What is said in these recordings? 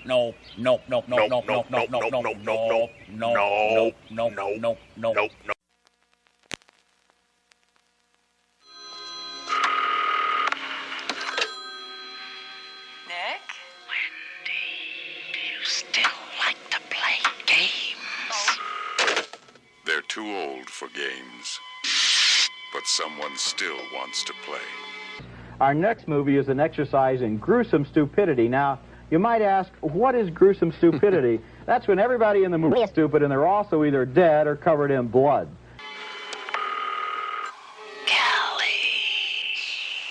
No, no, no, no, no, no, no, no, no, no, no, no, no, no, no, no. Nick? Wendy, do you still like to play games? They're too old for games, but someone still wants to play. Our next movie is an exercise in gruesome stupidity. Now, you might ask, what is gruesome stupidity? That's when everybody in the movie is stupid and they're also either dead or covered in blood. Kelly,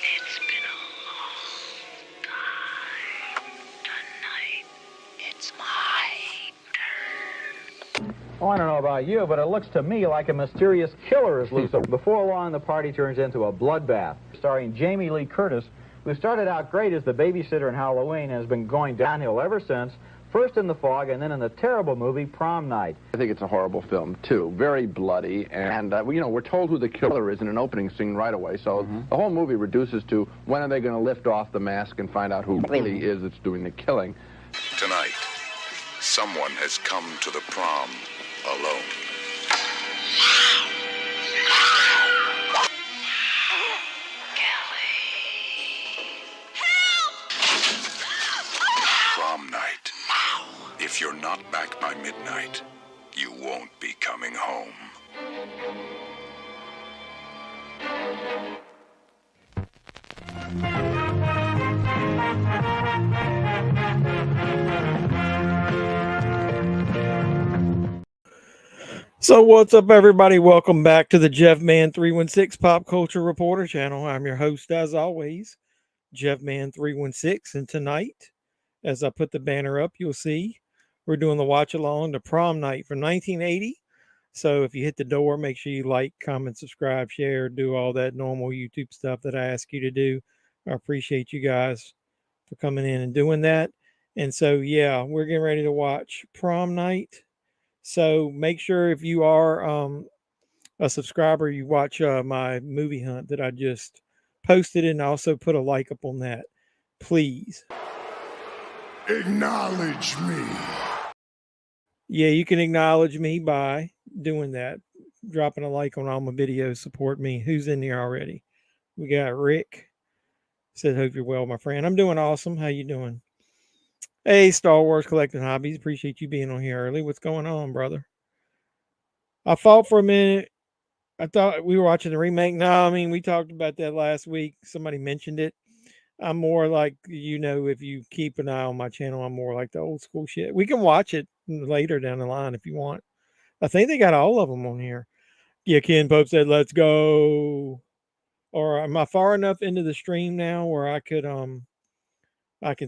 it's been a long time. Tonight, it's my turn. Oh, I don't know about you, but it looks to me like a mysterious killer is loose. Before long, the party turns into a bloodbath. Starring Jamie Lee Curtis, who started out great as the babysitter in Halloween and has been going downhill ever since, first in The Fog and then in the terrible movie Prom Night. I think it's a horrible film, too. Very bloody, and, you know, we're told who the killer is in an opening scene right away, so the whole movie reduces to when are they going to lift off the mask and find out who really is that's doing the killing. Tonight, someone has come to the prom alone. Prom night. If you're not back by midnight, you won't be coming home. So what's up, everybody? Welcome back to the JEFFMAN316 Pop Culture Reporter channel. I'm your host, as always, JEFFMAN316. And tonight, as I put the banner up, you'll see we're doing the watch along to Prom Night from 1980. So if you hit the door, make sure you like, comment, subscribe, share, do all that normal YouTube stuff that I ask you to do. I appreciate you guys for coming in and doing that. And so, yeah, we're getting ready to watch Prom Night. So make sure if you are a subscriber, you watch my movie hunt that I just posted and also put a like up on that, please. Acknowledge me. Yeah, you can acknowledge me by doing that, dropping a like on all my videos, support me. Who's in here already? We got Rick. Said, hope you're well, my friend. I'm doing awesome. How you doing? Hey, Star Wars Collecting Hobbies. Appreciate you being on here early. What's going on, brother? I thought for a minute. I thought we were watching the remake. No, I mean, we talked about that last week. Somebody mentioned it. I'm more like, you know, if you keep an eye on my channel, I'm more like the old school shit. We can watch it later down the line if you want. I think they got all of them on here. Yeah, Ken Pope said, let's go. Or am I far enough into the stream now where I can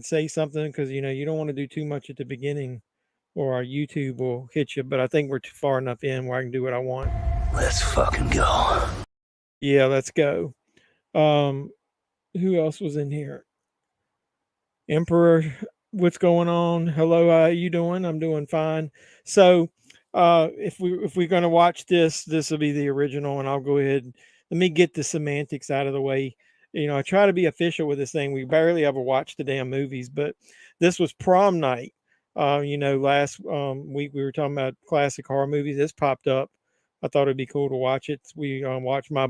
say something? Because, you know, you don't want to do too much at the beginning or our YouTube will hit you. But I think we're too far enough in where I can do what I want. Let's fucking go. Yeah, let's go. Who else was in here? Emperor, what's going on? Hello, how you doing? I'm doing fine. So if we're going to watch this will be the original, and I'll go ahead. Let me get the semantics out of the way. You know, I try to be official with this thing. We barely ever watch the damn movies, but this was Prom Night. You know, last week we were talking about classic horror movies. This popped up. I thought it'd be cool to watch it. We watched not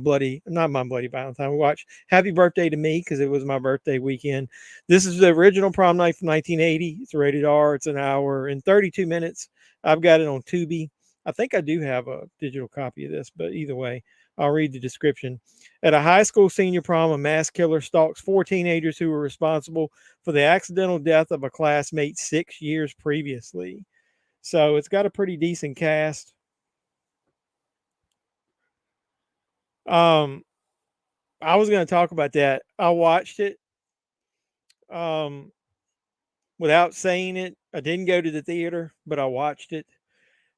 my bloody Valentine. We watched Happy Birthday to Me because it was my birthday weekend. This is the original Prom Night from 1980. It's rated R. It's an hour and 32 minutes. I've got it on Tubi. I think I do have a digital copy of this, but either way, I'll read the description. At a high school senior prom, a mass killer stalks 4 teenagers who were responsible for the accidental death of a classmate 6 years previously. So it's got a pretty decent cast. I was going to talk about that. I watched it without saying it. I didn't go to the theater, but I watched it.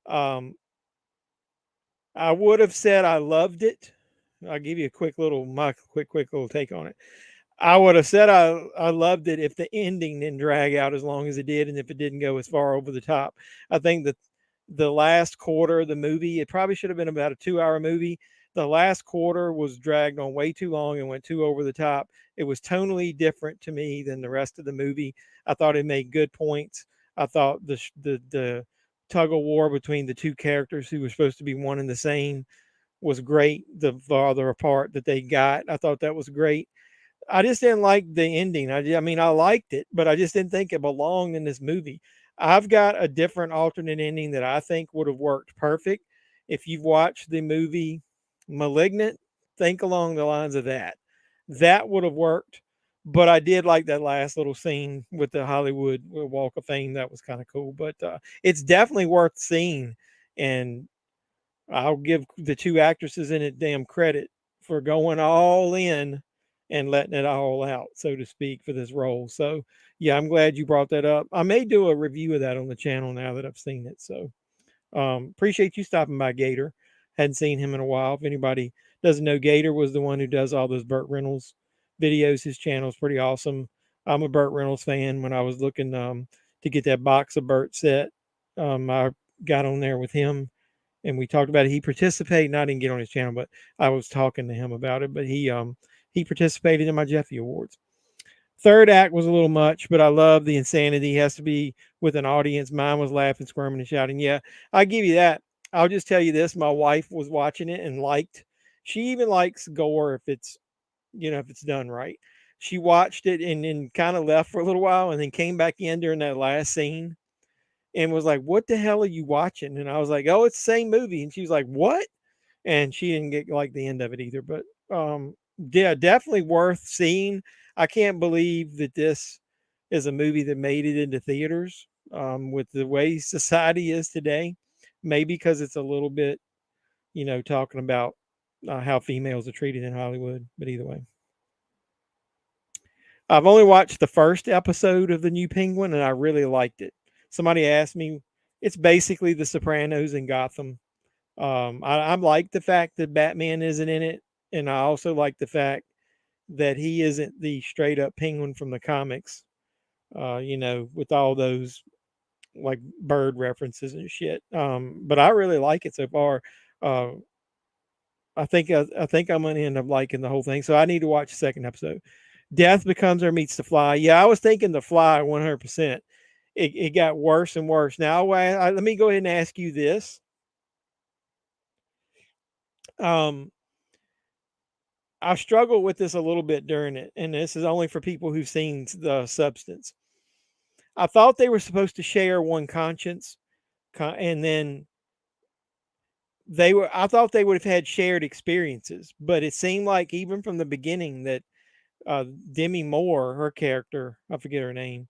I would have said I loved it. I'll give you a quick little take on it. I would have said I loved it if the ending didn't drag out as long as it did, and if it didn't go as far over the top. I think that the last quarter of the movie, it probably should have been about a 2-hour movie. The last quarter was dragged on way too long and went too over the top. It was tonally different to me than the rest of the movie. I thought it made good points. I thought the tug of war between the two characters who were supposed to be one and the same was great. The farther apart that they got, I thought that was great. I just didn't like the ending. I mean, I liked it, but I just didn't think it belonged in this movie. I've got a different alternate ending that I think would have worked perfect. If you've watched the movie Malignant, think along the lines of that. That would have worked. But I did like that last little scene with the Hollywood Walk of Fame. That was kind of cool. But it's definitely worth seeing. And I'll give the two actresses in it damn credit for going all in and letting it all out, so to speak, for this role. So, yeah, I'm glad you brought that up. I may do a review of that on the channel now that I've seen it. So, appreciate you stopping by, Gator. Hadn't seen him in a while. If anybody doesn't know, Gator was the one who does all those Burt Reynolds videos. His channel is pretty awesome. I'm a Burt Reynolds fan. When I was looking to get that box of Burt set, I got on there with him and we talked about it. He participated, and I didn't get on his channel, but I was talking to him about it. But he participated in my Jeffy Awards. Third act was a little much, but I love the insanity. He has to be with an audience. Mine was laughing, squirming, and shouting. Yeah, I give you that. I'll just tell you this: my wife was watching it and liked. She even likes gore if it's, if it's done right. She watched it and then kind of left for a little while, and then came back in during that last scene and was like, "What the hell are you watching?" And I was like, "Oh, it's the same movie." And she was like, "What?" And she didn't get like the end of it either. But yeah, definitely worth seeing. I can't believe that this is a movie that made it into theaters with the way society is today. Maybe because it's a little bit, talking about how females are treated in Hollywood. But either way, I've only watched the first episode of The New Penguin and I really liked it. Somebody asked me, it's basically The Sopranos in Gotham. I like the fact that Batman isn't in it. And I also like the fact that he isn't the straight up penguin from the comics, with all those like bird references and shit. But I really like it so far. Uh, I think I'm gonna end up liking the whole thing. So I need to watch the second episode. Death Becomes Her meets The Fly. Yeah, I was thinking The Fly 100%. It got worse and worse. Now, let me go ahead and ask you this. I struggled with this a little bit during it, and this is only for people who've seen The Substance. I thought they were supposed to share one conscience, and then I thought they would have had shared experiences, but it seemed like even from the beginning that Demi Moore, her character, I forget her name,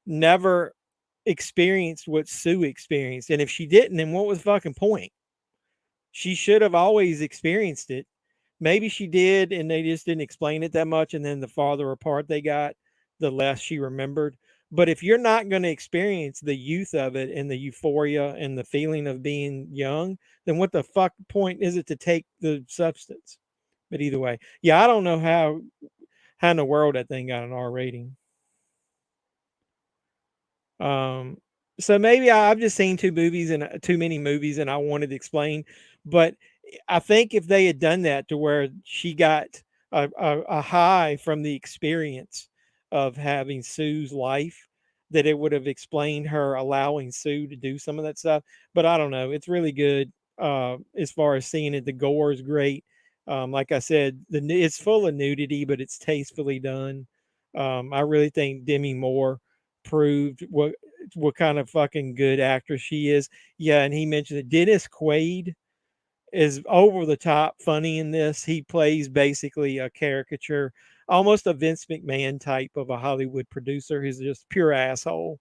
never experienced what Sue experienced. And if she didn't, then what was the fucking point? She should have always experienced it. Maybe she did, and they just didn't explain it that much. And then the farther apart they got, the less she remembered. But if you're not going to experience the youth of it and the euphoria and the feeling of being young, then what the fuck point is it to take the substance? But either way, yeah, I don't know how in the world that thing got an R rating. So maybe I've just seen too many movies and I wanted to explain, but I think if they had done that to where she got a high from the experience of having Sue's life, that it would have explained her allowing Sue to do some of that stuff. But I don't know. It's really good. As far as seeing it, the gore is great. Like I said, it's full of nudity, but it's tastefully done. I really think Demi Moore proved what kind of fucking good actress she is. Yeah, and he mentioned that Dennis Quaid is over the top funny in this. He plays basically a caricature, almost a Vince McMahon type of a Hollywood producer who's just pure asshole.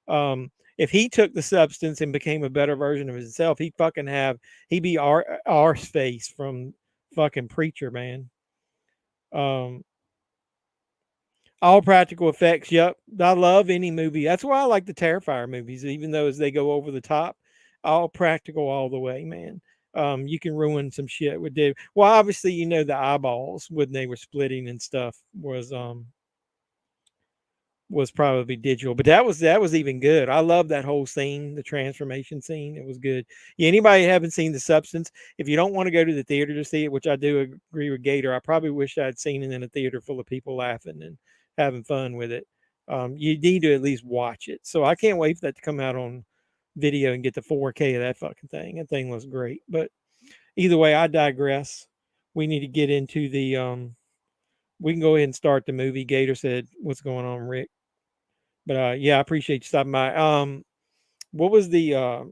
If he took the substance and became a better version of himself, he'd be Arse face from fucking Preacher, man. All practical effects. Yep. I love any movie. That's why I like the Terrifier movies, even though as they go over the top, all practical all the way, man. You can ruin some shit with Dave. Well, obviously, the eyeballs when they were splitting and stuff was was probably digital, but that was even good. I love that whole scene, the transformation scene. It was good. Yeah, anybody haven't seen The Substance, if you don't want to go to the theater to see it, which I do agree with Gator, I probably wish I'd seen it in a theater full of people laughing and having fun with it. You need to at least watch it. So I can't wait for that to come out on video and get the 4K of that fucking thing. That thing looks great. But either way, I digress. We need to get into the we can go ahead and start the movie. Gator said, "What's going on, Rick?" But yeah, I appreciate you stopping by. What was the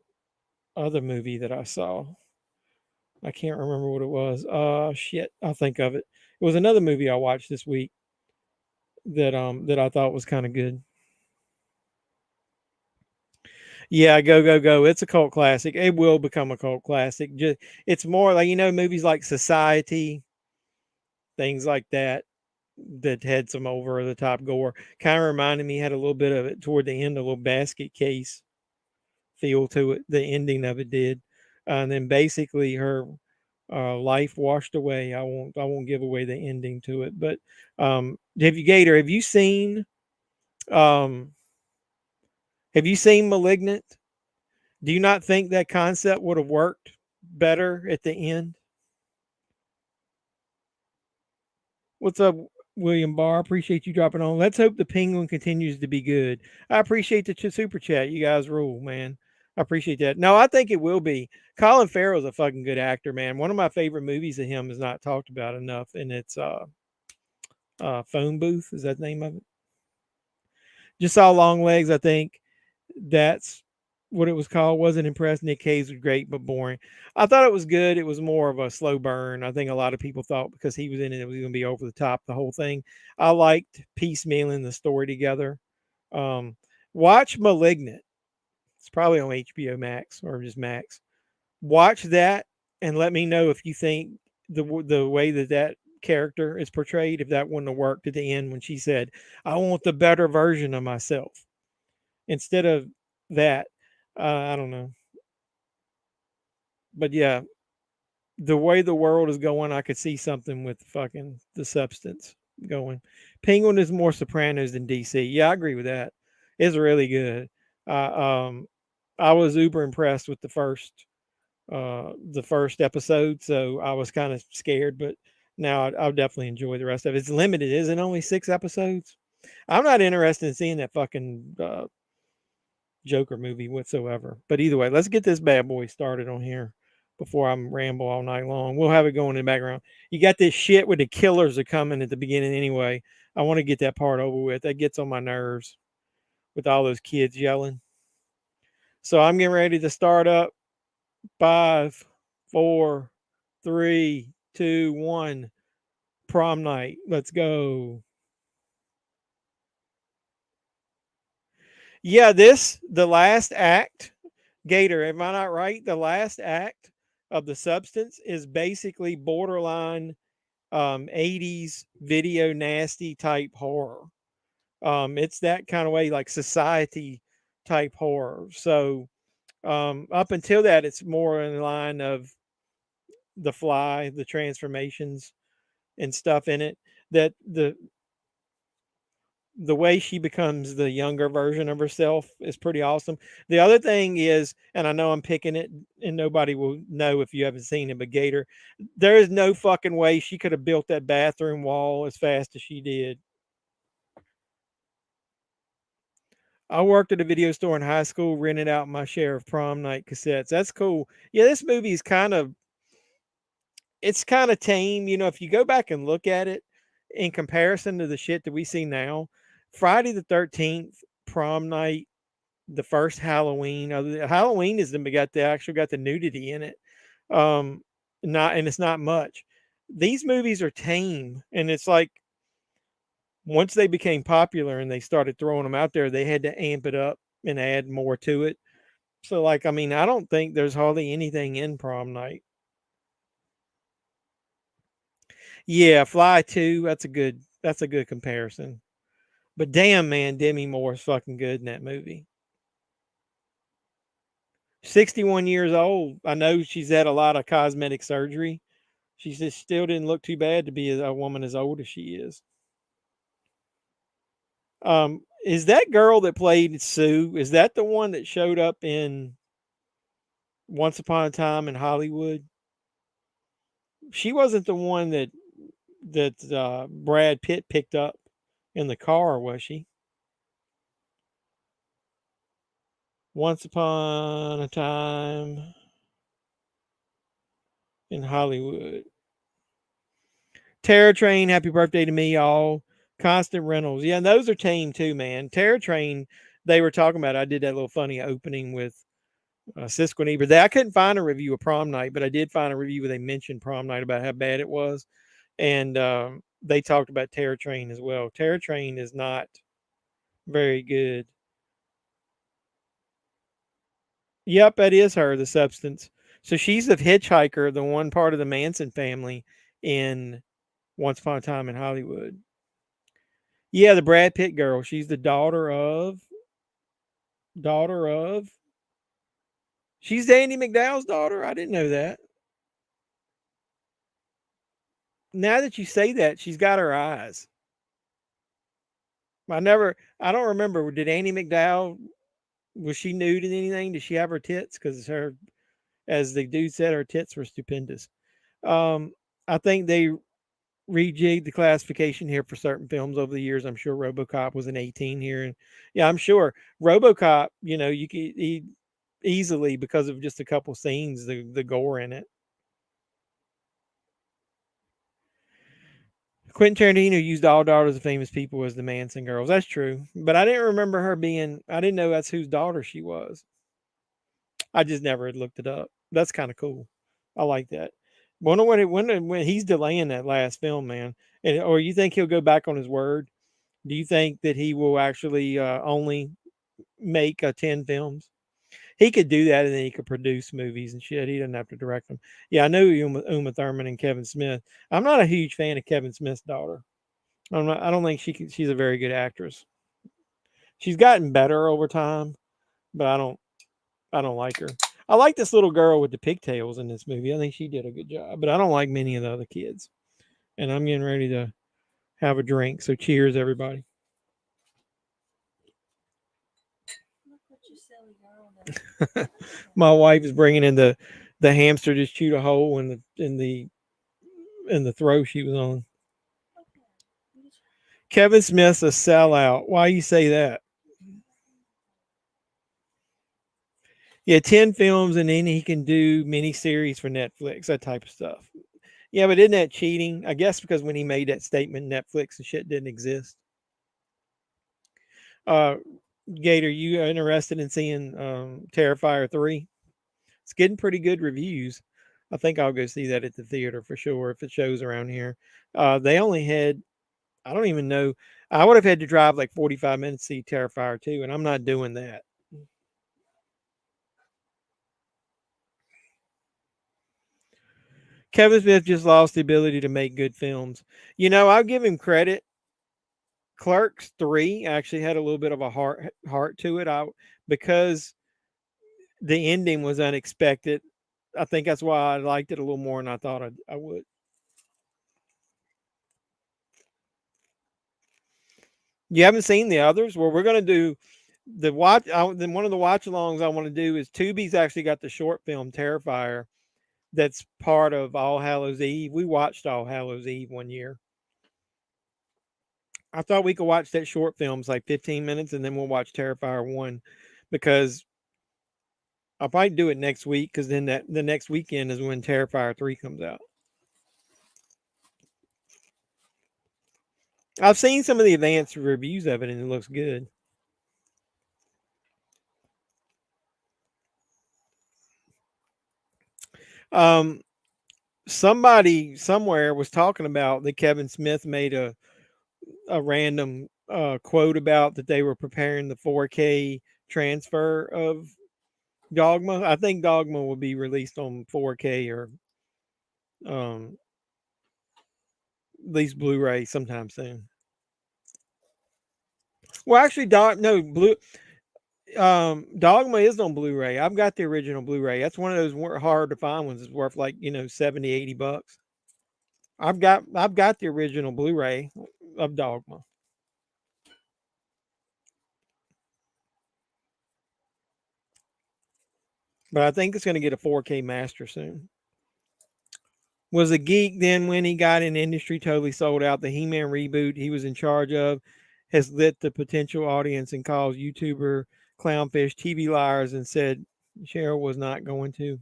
other movie that I saw? I can't remember what it was. Shit, I'll think of it. It was another movie I watched this week that I thought was kind of good. Yeah, go go go! It's a cult classic. It will become a cult classic. Just it's more like movies like Society, things like that that had some over the top gore. Kind of reminded me, had a little bit of it toward the end, a little basket case feel to it. The ending of it did, and then basically her life washed away. I won't give away the ending to it, but Gator, um, have you seen Malignant? Do you not think that concept would have worked better at the end? What's up, William Barr? Appreciate you dropping on. Let's hope the Penguin continues to be good. I appreciate the super chat. You guys rule, man. I appreciate that. No, I think it will be. Colin Farrell's a fucking good actor, man. One of my favorite movies of him is not talked about enough, and it's Phone Booth. Is that the name of it? Just saw Long Legs. I think that's what it was called. Wasn't impressed. Nick Cage was great, but boring. I thought it was good. It was more of a slow burn. I think a lot of people thought because he was in it, it was going to be over the top, the whole thing. I liked piecemealing the story together. Um, watch Malignant. It's probably on HBO Max or just Max. Watch that and let me know if you think the way that character is portrayed, if that wouldn't have worked at the end when she said, "I want the better version of myself," instead of that. I don't know, but yeah, the way the world is going, I could see something with fucking The Substance going. Penguin is more Sopranos than DC. Yeah, I agree with that. It's really good. Um, I was uber impressed with the first episode, so I was kind of scared, but now I'll definitely enjoy the rest of it. It's limited, isn't it? Only 6 episodes. I'm not interested in seeing that fucking Joker movie whatsoever. But either way, let's get this bad boy started on here before I'm ramble all night long. We'll have it going in the background. You got this shit with the killers are coming at the beginning anyway. I want to get that part over with. That gets on my nerves with all those kids yelling. So I'm getting ready to start up. 5, 4, 3, 2, 1. Prom night. Let's go. Yeah, the last act, Gator, am I not right? The last act of The Substance is basically borderline 80s video nasty type horror. It's that kind of way, like Society type horror. So up until that, it's more in the line of The Fly, the transformations and stuff in it. That the way she becomes the younger version of herself is pretty awesome. The other thing is, and I know I'm picking it and nobody will know if you haven't seen it, but Gator, there is no fucking way she could have built that bathroom wall as fast as she did. I worked at a video store in high school, rented out my share of Prom Night cassettes. That's cool. Yeah, this movie is it's kind of tame. If you go back and look at it in comparison to the shit that we see now, Friday the 13th, Prom Night, the first Halloween. Halloween is got the nudity in it. And it's not much. These movies are tame, and it's like once they became popular and they started throwing them out there, they had to amp it up and add more to it. So, I don't think there's hardly anything in Prom Night. Yeah, Fly 2, that's a good comparison. But damn, man, Demi Moore is fucking good in that movie. 61 years old. I know she's had a lot of cosmetic surgery. She just still didn't look too bad to be a woman as old as she is. Is that girl that played Sue? Is that the one that showed up in Once Upon a Time in Hollywood? She wasn't the one that Brad Pitt picked up in the car, was she? Once Upon a Time in Hollywood. Terror Train, happy birthday to me, y'all. Constant Rentals. Yeah, and those are tame too, man. Terror Train, they were talking about. I did that little funny opening with Siskel and Ebert. I couldn't find a review of Prom Night, but I did find a review where they mentioned Prom Night about how bad it was. And they talked about Terror Train as well. Terror Train is not very good. Yep, that is her, the substance. So she's the hitchhiker, the one part of the Manson family in Once Upon a Time in Hollywood. Yeah, the Brad Pitt girl. She's the daughter of. She's Danny McDowell's daughter. I didn't know that. Now that you say that, she's got her eyes. I don't remember. Did Annie McDowell, was she nude in anything? Did she have her tits? Because her, as the dude said, her tits were stupendous. I think they rejigged the classification here for certain films over the years. I'm sure RoboCop was an 18 here, and yeah, I'm sure RoboCop. You could easily, because of just a couple scenes, the gore in it. Quentin Tarantino used all daughters of famous people as the Manson girls. That's true, but I didn't remember her being. I didn't know that's whose daughter she was. I just never had looked it up. That's kind of cool. I like that. Wonder when he's delaying that last film, man, or you think he'll go back on his word? Do you think that he will actually only make 10 films? He could do that, and then he could produce movies and shit. He doesn't have to direct them. Yeah, I know Uma Thurman and Kevin Smith. I'm not a huge fan of Kevin Smith's daughter. I don't think she's a very good actress. She's gotten better over time, but I don't like her. I like this little girl with the pigtails in this movie. I think she did a good job, but I don't like many of the other kids. And I'm getting ready to have a drink. So cheers, everybody. My wife is bringing in the hamster just chewed a hole in the throw she was on. Kevin Smith's a sellout. Why you say that? Yeah, 10 films, and then he can do miniseries for Netflix, that type of stuff. Yeah, but isn't that cheating? I guess because when he made that statement, Netflix and shit didn't exist. Gator, you interested in seeing Terrifier 3? It's getting pretty good reviews. I think I'll go see that at the theater for sure if it shows around here. They only had, I don't even know, I would have had to drive like 45 minutes to see Terrifier 2, and I'm not doing that. Kevin Smith just lost the ability to make good films. I'll give him credit. Clerks 3 actually had a little bit of a heart to it. Because the ending was unexpected. I think that's why I liked it a little more than I thought I would. You haven't seen the others? Well, we're going to do the watch. Then one of the watch alongs I want to do is Tubi's actually got the short film Terrifier that's part of All Hallows Eve. We watched All Hallows Eve one year. I thought we could watch that short film. It's like 15 minutes, and then we'll watch Terrifier 1 because I'll probably do it next week because then the next weekend is when Terrifier 3 comes out. I've seen some of the advanced reviews of it, and it looks good. Somebody somewhere was talking about that Kevin Smith made a random quote about that they were preparing the 4K transfer of Dogma. I think Dogma will be released on 4K or at least Blu-ray sometime soon. Well, actually, Dogma is on Blu-ray. I've got the original Blu-ray. That's one of those hard to find ones. It's worth like, $70-80. I've got the original Blu-ray of Dogma. but I think it's going to get a 4K master soon. Was a geek then when he got in the industry, totally sold out. The He-Man reboot he was in charge of has lit the potential audience and calls YouTuber clownfish TV liars and said Cheryl was not going to.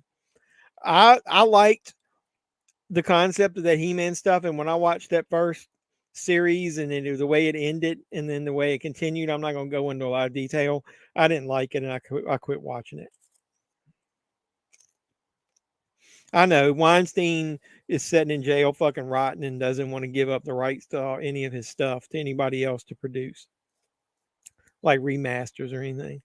I liked the concept of that He-Man stuff, and when I watched that first series and then the way it ended and then the way it continued, I'm not going to go into a lot of detail. I didn't like it, and I quit watching it. I know Weinstein is sitting in jail fucking rotten and doesn't want to give up the rights to any of his stuff to anybody else to produce, like remasters or anything.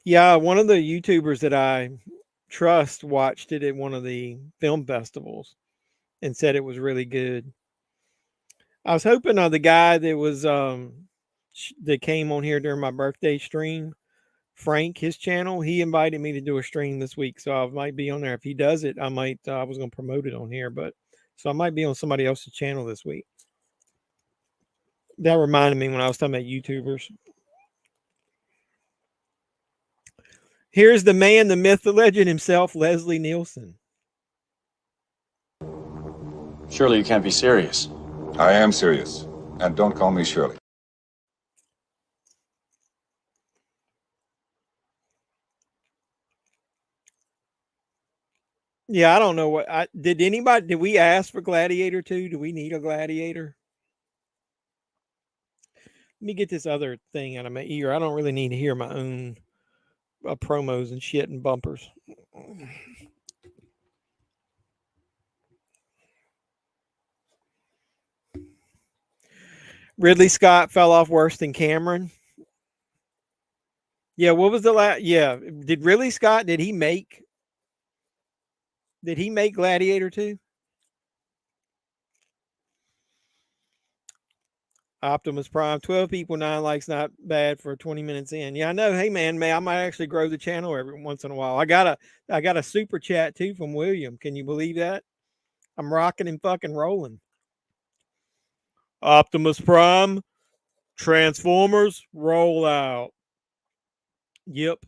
Yeah, one of the YouTubers that I trust watched it at one of the film festivals and said it was really good. I was hoping the guy that was that came on here during my birthday stream, Frank, his channel, he invited me to do a stream this week, so I might be on there. If he does it, I might. I was going to promote it on here, but so I might be on somebody else's channel this week. That reminded me when I was talking about YouTubers. Here's the man, the myth, the legend himself, Leslie Nielsen. Surely you can't be serious. I am serious. And don't call me Shirley. Yeah, I don't know what did we ask for Gladiator 2? Do we need a Gladiator? Let me get this other thing out of my ear. I don't really need to hear my own promos and shit and bumpers. Ridley Scott fell off worse than Cameron. Yeah, what was the last? Yeah, did Ridley Scott? Did he make Gladiator 2? Optimus Prime, 12 people, 9 likes, not bad for 20 minutes in. Yeah, I know. Hey man, I might actually grow the channel every once in a while. I got a super chat too from William. Can you believe that? I'm rocking and fucking rolling. Optimus Prime, Transformers, roll out. Yep.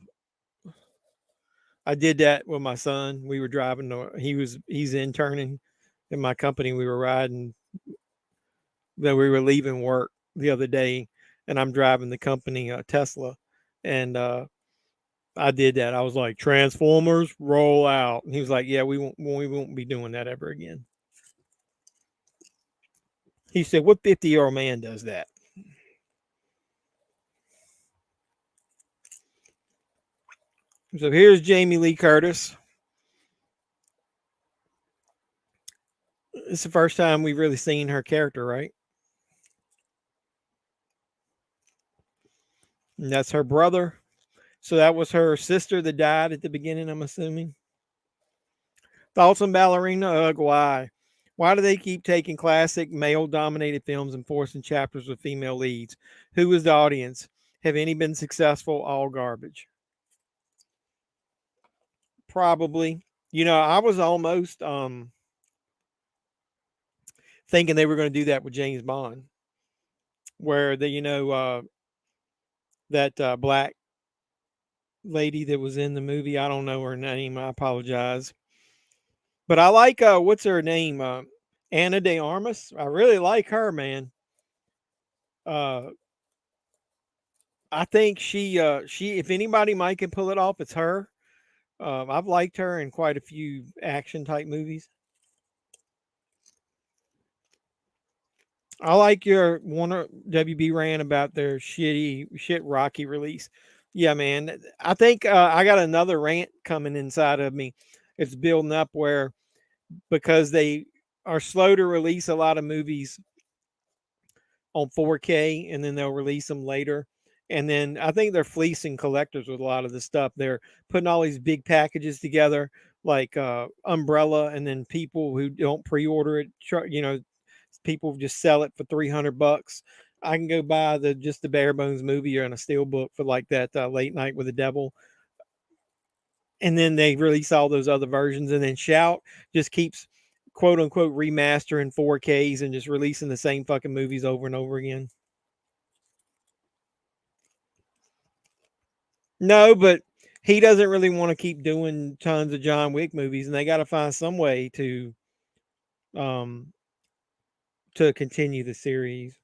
I did that with my son. We were driving he's interning in my company. We were riding that we were leaving work the other day, and I'm driving the company Tesla, and I did that. I was like, Transformers, roll out. And he was like, yeah, we won't be doing that ever again. He said, what 50-year-old man does that? So here's Jamie Lee Curtis. It's the first time we've really seen her character, right? And that's her brother. So that was her sister that died at the beginning, I'm assuming. Thoughts on Ballerina? Ugh, why? Why do they keep taking classic male-dominated films and forcing chapters with female leads? Who is the audience? Have any been successful? All garbage. Probably. You know, I was almost thinking they were going to do that with James Bond, where that black lady that was in the movie, I don't know her name, I apologize, but I like what's her name, Anna de Armas. I really like her, man. I think she if anybody might can pull it off, it's her. I've liked her in quite a few action type movies. I like your Warner WB ran about their shit Rocky release. Yeah, man. I think I got another rant coming inside of me. It's building up where because they are slow to release a lot of movies on 4K and then they'll release them later. And then I think they're fleecing collectors with a lot of the stuff. They're putting all these big packages together like Umbrella, and then people who don't pre-order it, people just sell it for $300. I can go buy just the bare bones movie or in a steel book for like that Late Night with the Devil. and then they release all those other versions, and then Shout just keeps quote unquote remastering 4Ks and just releasing the same fucking movies over and over again. No, but he doesn't really want to keep doing tons of John Wick movies, and they got to find some way um to continue the series.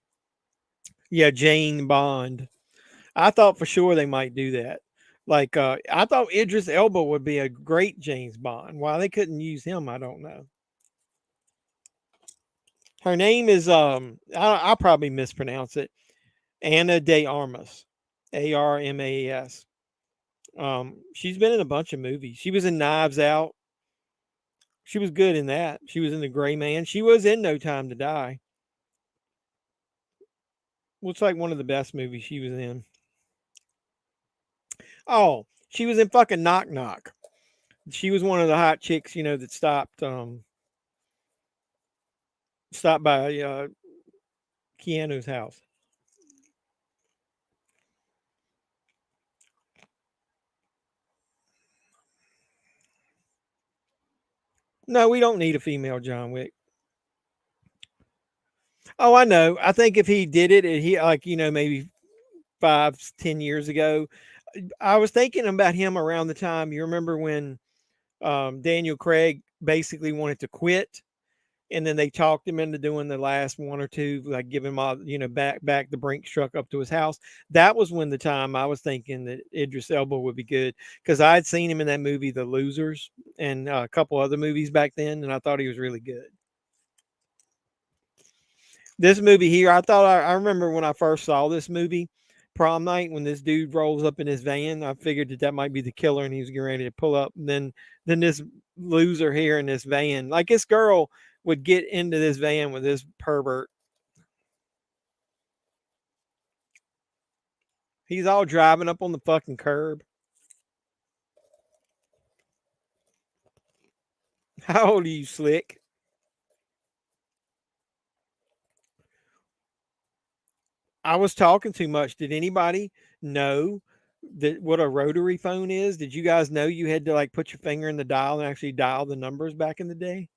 Yeah, Jane Bond. I thought for sure they might do that. Like I thought Idris Elba would be a great James Bond. Why they couldn't use him, I don't know. Her name is I'll probably mispronounce it. Anna de Armas. Armas. She's been in a bunch of movies. She was in Knives Out. She was good in that. She was in The Gray Man. She was in No Time to Die. Looks like one of the best movies she was in. Oh, she was in fucking Knock Knock. She was one of the hot chicks, that stopped by Keanu's house. No, we don't need a female John Wick. Oh, I know. I think if he did it, he maybe 5-10 years ago. I was thinking about him around the time you remember when Daniel Craig basically wanted to quit, and then they talked him into doing the last one or two, like giving him all, back the Brinks truck up to his house. That was when the time I was thinking that Idris Elba would be good, because I had seen him in that movie The Losers and a couple other movies back then, and I thought he was really good. This movie here, I remember when I first saw this movie, Prom Night, when this dude rolls up in his van, I figured that might be the killer, and he was getting ready to pull up. And then this loser here in this van, like this girl would get into this van with this pervert. He's all driving up on the fucking curb. How old are you, Slick? I was talking too much. Did anybody know that what a rotary phone is? Did you guys know you had to like put your finger in the dial and actually dial the numbers back in the day?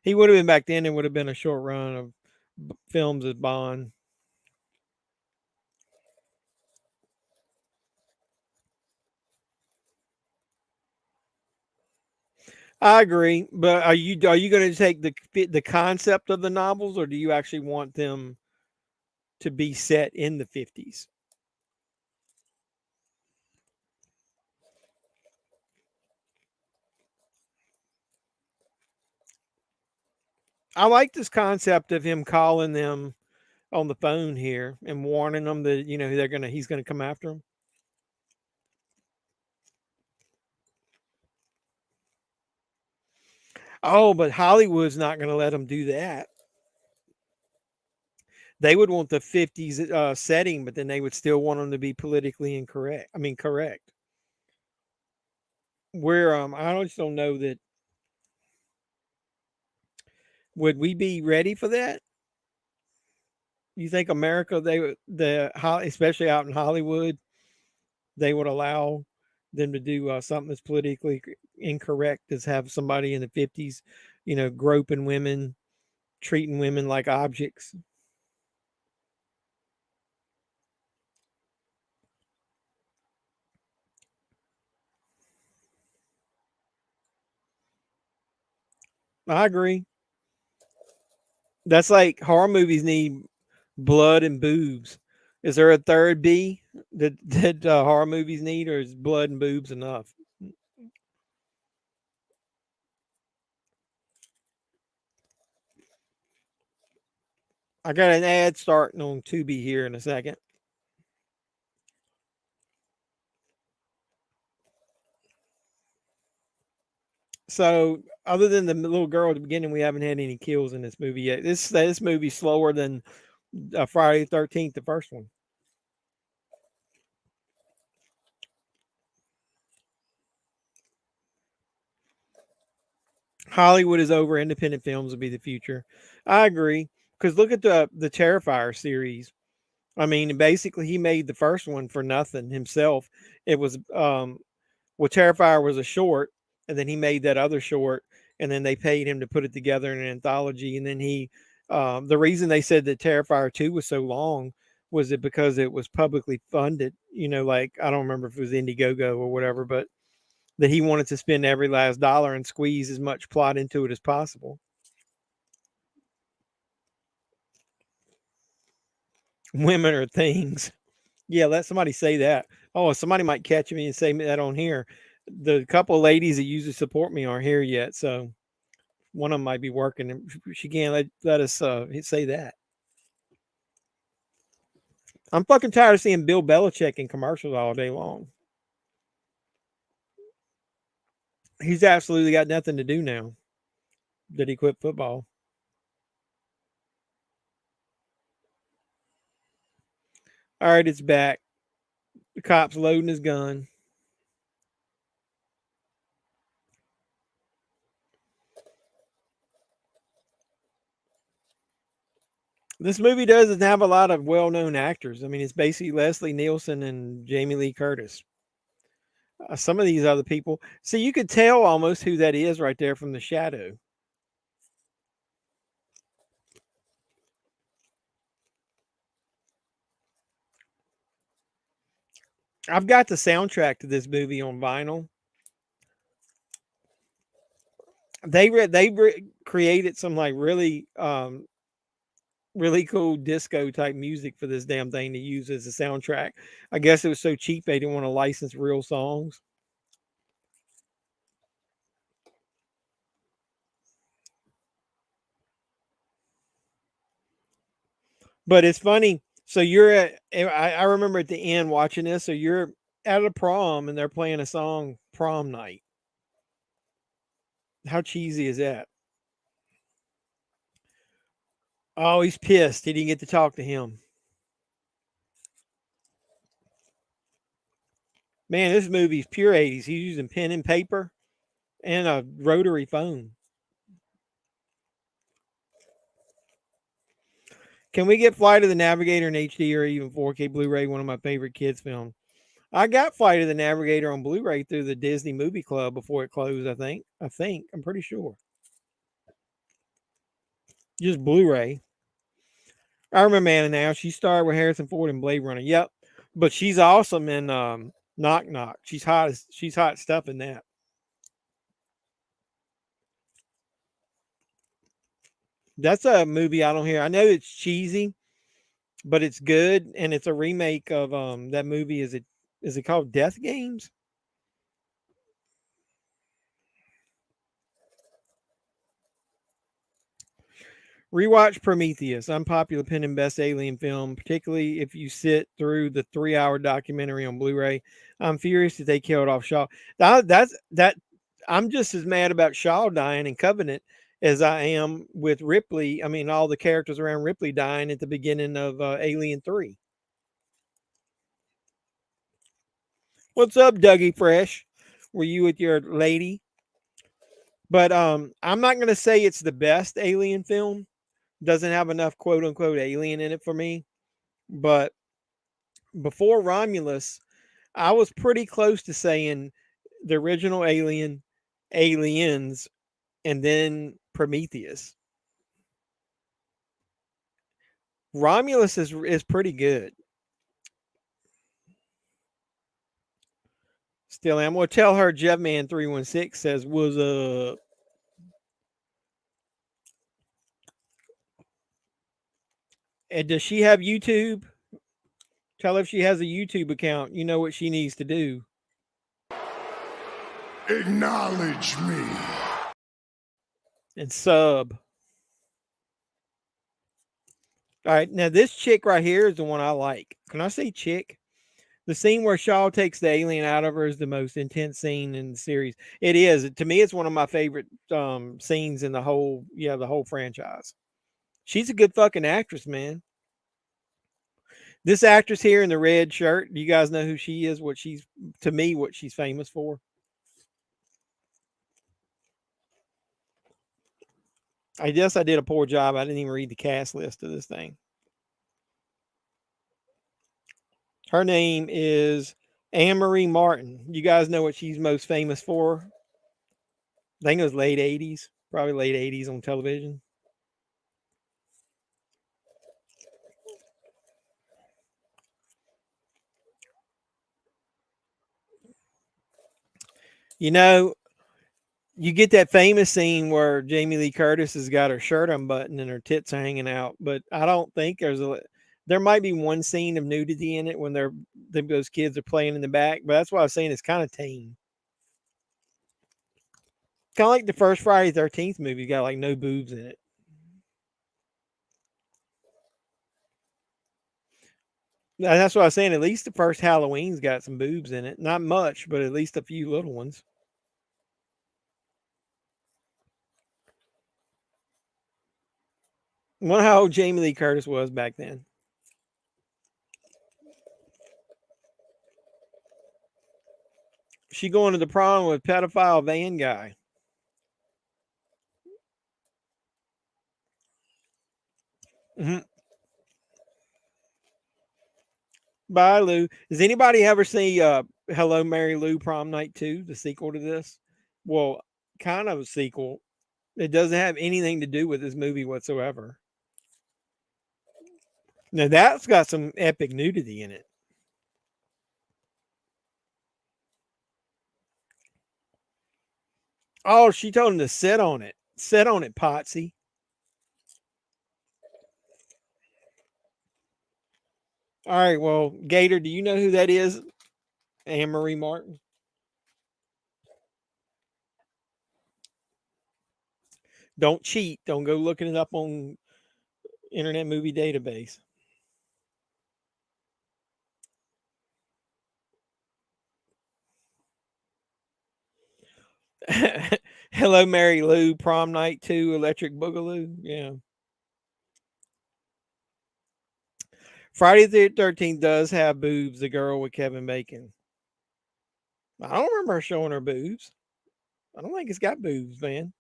He would have been back then. It would have been a short run of films as Bond. I agree, but are you going to take the concept of the novels, or do you actually want them to be set in the 50s? I like this concept of him calling them on the phone here and warning them that he's gonna come after them. Oh, but Hollywood's not going to let them do that. They would want the 50s setting, but then they would still want them to be politically incorrect. I mean, correct. Where I just don't know that. Would we be ready for that? You think America, especially out in Hollywood, they would allow them to do something that's politically incorrect, as have somebody in the 50s, groping women, treating women like objects? I agree. That's like horror movies need blood and boobs. Is there a third B that horror movies need, or is blood and boobs enough? I got an ad starting on Tubi here in a second. So, other than the little girl at the beginning, we haven't had any kills in this movie yet. This movie's slower than Friday the 13th, the first one. Hollywood is over. Independent films will be the future. I agree, because look at the Terrifier series. I mean, basically, he made the first one for nothing himself. It was, well, Terrifier was a short, and then he made that other short, and then they paid him to put it together in an anthology. And then the reason they said that Terrifier 2 was so long was it because it was publicly funded. Like, I don't remember if it was Indiegogo or whatever, but that he wanted to spend every last dollar and squeeze as much plot into it as possible. Women are things. Yeah, let somebody say that. Oh, somebody might catch me and say that on here. The couple of ladies that usually support me aren't here yet, so one of them might be working, and she can't let us say that. I'm fucking tired of seeing Bill Belichick in commercials all day long. He's absolutely got nothing to do now that he quit football. All right, it's back. The cop's loading his gun. This movie doesn't have a lot of well-known actors. I mean, it's basically Leslie Nielsen and Jamie Lee Curtis. Some of these other people, see, you could tell almost who that is right there from the shadow. I've got the soundtrack to this movie on vinyl. They created some like really really cool disco type music for this damn thing to use as a soundtrack. I guess it was so cheap they didn't want to license real songs. But it's funny. So I remember at the end watching this. So you're at a prom and they're playing a song, Prom Night. How cheesy is that? Oh, he's pissed. He didn't get to talk to him. Man, this movie's pure 80s. He's using pen and paper and a rotary phone. Can we get Flight of the Navigator in HD or even 4K Blu-ray? One of my favorite kids' films. I got Flight of the Navigator on Blu-ray through the Disney Movie Club before it closed. I think. I'm pretty sure. Just Blu-ray. I remember Anna now. She starred with Harrison Ford in Blade Runner. Yep, but she's awesome in Knock Knock. She's hot. She's hot stuff in that. That's a movie I don't hear. I know it's cheesy, but it's good, and it's a remake of that movie. Is it called Death Games? Rewatch Prometheus, unpopular opinion, best alien film, particularly if you sit through the 3-hour documentary on Blu-ray. I'm furious that they killed off Shaw. That I'm just as mad about Shaw dying in Covenant as I am with Ripley. I mean, all the characters around Ripley dying at the beginning of Alien 3. What's up, Dougie Fresh? Were you with your lady? But I'm not going to say it's the best alien film. Doesn't have enough quote unquote alien in it for me. But before Romulus, I was pretty close to saying the original Alien, Aliens, and then Prometheus. Romulus is pretty good. Still, I'm going to tell her JEFFMAN316 says, "Was up?" And does she have YouTube? Tell her if she has a YouTube account, you know what she needs to do. Acknowledge me. And sub. All right, now this chick right here is the one I like. Can I say chick? The scene where Shaw takes the alien out of her is the most intense scene in the series. It is. To me, it's one of my favorite scenes in the whole franchise. She's a good fucking actress, man. This actress here in the red shirt, do you guys know who she is? What she's famous for? I guess I did a poor job. I didn't even read the cast list of this thing. Her name is Anne-Marie Martin. You guys know what she's most famous for? I think it was late 80s, probably late 80s on television. You know, you get that famous scene where Jamie Lee Curtis has got her shirt unbuttoned and her tits are hanging out, but I don't think there might be one scene of nudity in it when those kids are playing in the back, but that's why I was saying it's kind of tame. Kind of like the first Friday 13th movie got like no boobs in it. And that's what I was saying. At least the first Halloween's got some boobs in it. Not much, but at least a few little ones. I wonder how old Jamie Lee Curtis was back then. She going to the prom with pedophile van guy. Mm-hmm. Bye, Lou. Does anybody ever see Hello, Mary Lou Prom Night 2, the sequel to this? Well, kind of a sequel. It doesn't have anything to do with this movie whatsoever. Now, that's got some epic nudity in it. Oh, she told him to sit on it. Sit on it, Potsy. All right, well, Gator, do you know who that is? Anne-Marie Martin? Don't cheat. Don't go looking it up on Internet Movie Database. Hello, Mary Lou, Prom Night 2, Electric Boogaloo. Yeah. Friday the 13th does have boobs, the girl with Kevin Bacon. I don't remember her showing her boobs. I don't think it's got boobs, man.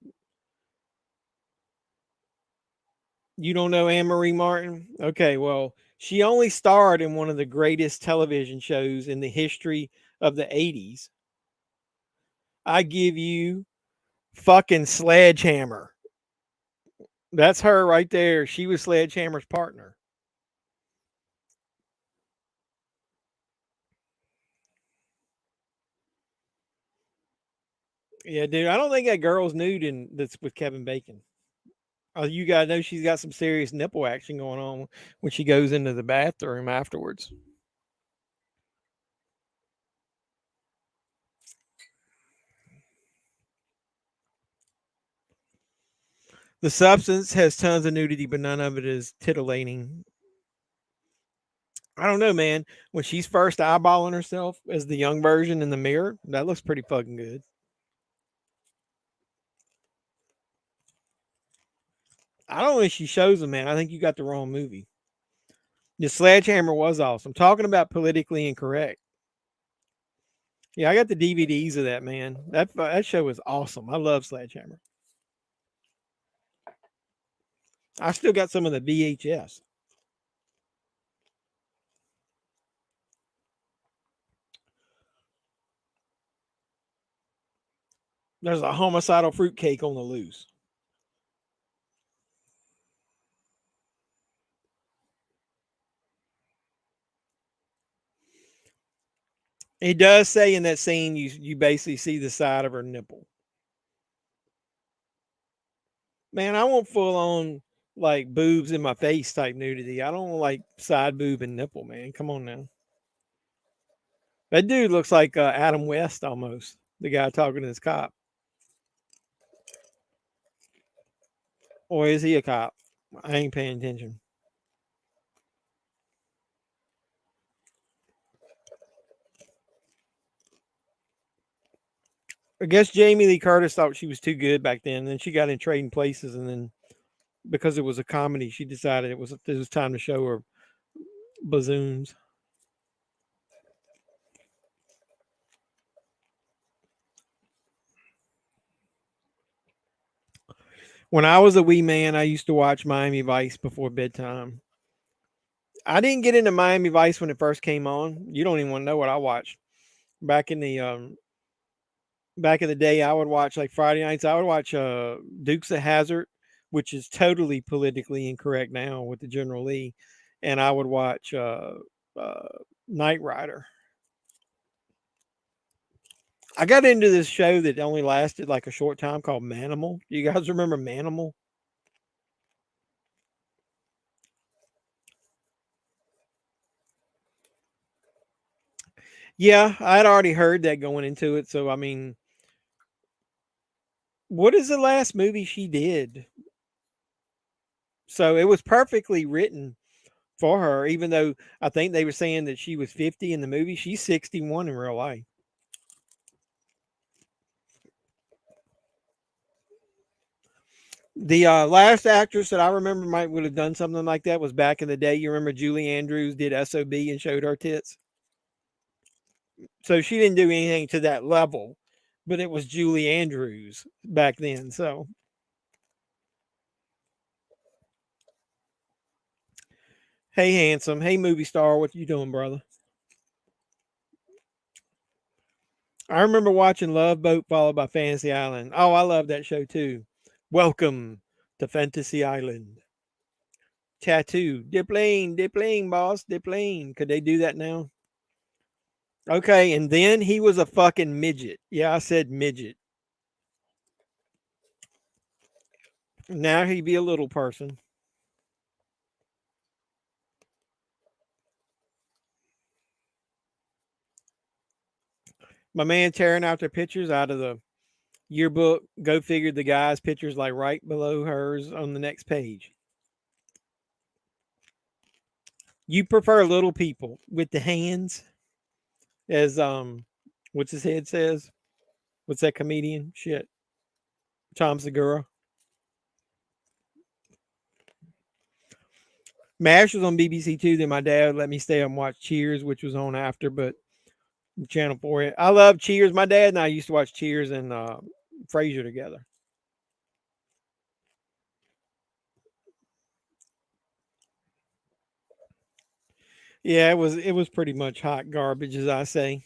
You don't know Anne-Marie Martin? Okay, well, she only starred in one of the greatest television shows in the history of the 80s. I give you fucking Sledgehammer. That's her right there. She was Sledgehammer's partner. Yeah, dude. I don't think that girl's nude in that's with Kevin Bacon. Oh, you gotta know she's got some serious nipple action going on when she goes into the bathroom afterwards. The Substance has tons of nudity, but none of it is titillating. I don't know, man. When she's first eyeballing herself as the young version in the mirror, that looks pretty fucking good. I don't think she shows them, man. I think you got the wrong movie. The Sledgehammer was awesome. Talking about politically incorrect. Yeah, I got the DVDs of that, man. That show was awesome. I love Sledgehammer. I still got some of the VHS. There's a homicidal fruitcake on the loose. It does say in that scene you basically see the side of her nipple. Man, I want full on like boobs in my face type nudity. I don't like side boob and nipple, man. Come on now. That dude looks like Adam West almost. The guy talking to his cop. Or is he a cop? I ain't paying attention. I guess Jamie Lee Curtis thought she was too good back then. And then she got in Trading Places, and then because it was a comedy, she decided it was time to show her bazoons. When I was a wee man, I used to watch Miami Vice before bedtime. I didn't get into Miami Vice when it first came on. You don't even want to know what I watched back in the day. I would watch like Friday nights. I would watch Dukes of Hazzard, which is totally politically incorrect now with the General Lee, and I would watch Knight Rider. I got into this show that only lasted like a short time called Manimal. Do you guys remember Manimal? Yeah, I had already heard that going into it. So, I mean, what is the last movie she did? So it was perfectly written for her, even though I think they were saying that she was 50 in the movie. She's 61 in real life. The last actress that I remember might would have done something like that was back in the day. You remember Julie Andrews did SOB and showed her tits? So she didn't do anything to that level, but it was Julie Andrews back then. So, hey, handsome. Hey, movie star. What you doing, brother? I remember watching Love Boat followed by Fantasy Island. Oh, I love that show too. Welcome to Fantasy Island. Tattoo. Dipplane, boss, dipplane. Could they do that now? Okay, and then he was a fucking midget. Yeah, I said midget. Now he'd be a little person. My man tearing out their pictures out of the yearbook. Go figure, the guy's picture's like right below hers on the next page. You prefer little people with the hands, as what's his head says? What's that comedian? Shit. Tom Segura. MASH was on BBC Two. Then my dad let me stay up and watch Cheers, which was on after, but Channel 4. I love Cheers. My dad and I used to watch Cheers and Frasier together. Yeah, it was pretty much hot garbage, as I say.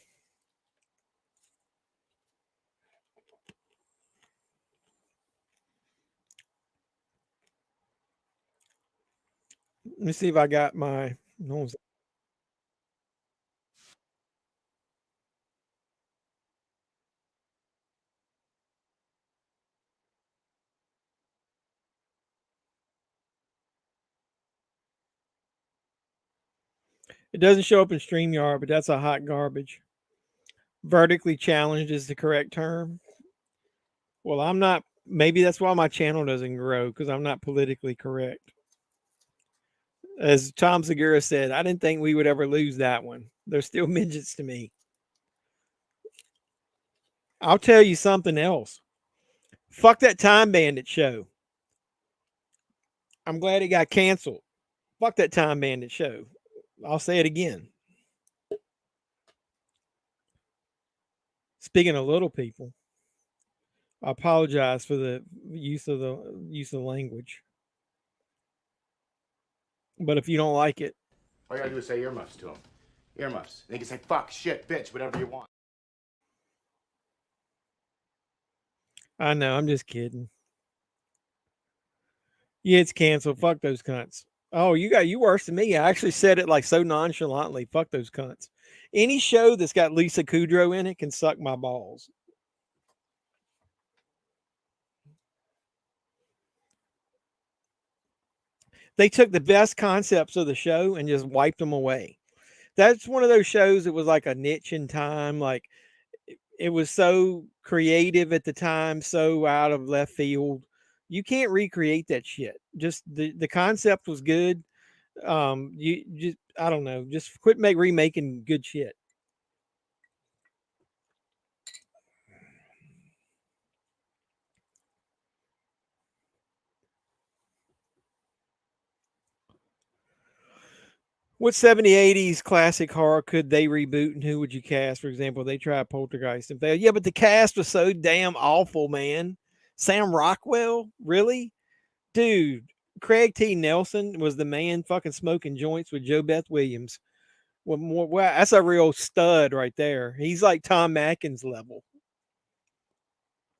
Let me see if I got my. It doesn't show up in StreamYard, but that's a hot garbage. Vertically challenged is the correct term. Well, I'm not. Maybe that's why my channel doesn't grow, because I'm not politically correct. As Tom Segura said, I didn't think we would ever lose that one. They're still midgets to me. I'll tell you something else. Fuck that Time Bandit show. I'm glad it got canceled. Fuck that Time Bandit show. I'll say it again. Speaking of little people, I apologize for the use of the language. But if you don't like it, all you gotta do is say earmuffs to them. Earmuffs. They can say fuck, shit, bitch, whatever you want. I know, I'm just kidding. Yeah, it's canceled. Fuck those cunts. Oh, you worse than me. I actually said it like so nonchalantly. Fuck those cunts. Any show that's got Lisa Kudrow in it can suck my balls. They took the best concepts of the show and just wiped them away. That's one of those shows that was like a niche in time. Like it was so creative at the time, so out of left field. You can't recreate that shit. Just the concept was good. You just, I don't know, just quit remaking good shit. What 70s, 80s classic horror could they reboot, and who would you cast? For example, they tried Poltergeist and failed. Yeah, but the cast was so damn awful, man. Sam Rockwell, really? Dude, Craig T. Nelson was the man fucking smoking joints with Joe Beth Williams. Well, that's a real stud right there. He's like Tom Atkins level.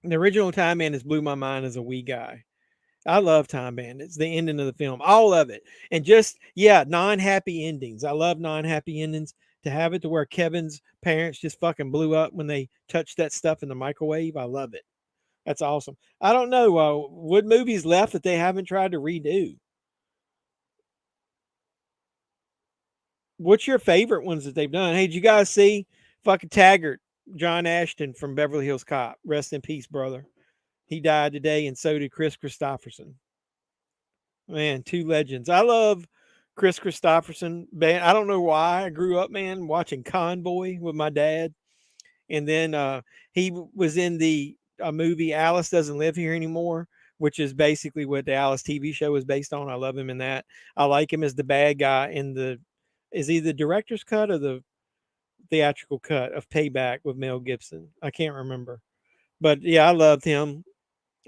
The original Time Bandits blew my mind as a wee guy. I love Time Bandits, the ending of the film, all of it. And just, yeah, non-happy endings. I love non-happy endings. To have it to where Kevin's parents just fucking blew up when they touched that stuff in the microwave. I love it. That's awesome. I don't know what movies left that they haven't tried to redo. What's your favorite ones that they've done? Hey, did you guys see fucking Taggart, John Ashton from Beverly Hills Cop? Rest in peace, brother. He died today, and so did Chris Christopherson. Man, two legends. I love Chris Christopherson. Man, I don't know why. I grew up, man, watching Convoy with my dad. And then he was in the movie Alice Doesn't Live Here Anymore, which is basically what the Alice TV show is based on. I love him in that. I like him as the bad guy in is he the director's cut or the theatrical cut of Payback with Mel Gibson? I can't remember. But yeah, I loved him.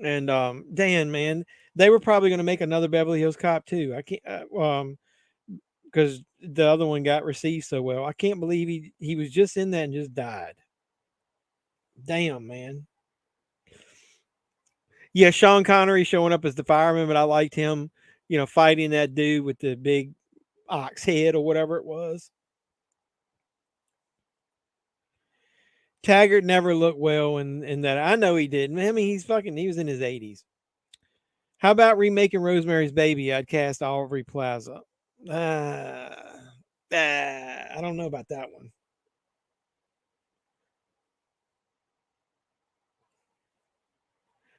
And Dan, man, they were probably going to make another Beverly Hills Cop too. I can't because the other one got received so well. I can't believe he was just in that and just died. Damn, man. Yeah, Sean Connery showing up as the fireman, but I liked him, fighting that dude with the big ox head or whatever it was. Taggart never looked well in that. I know he didn't. I mean, he was in his 80s. How about remaking Rosemary's Baby? I'd cast Aubrey Plaza. I don't know about that one.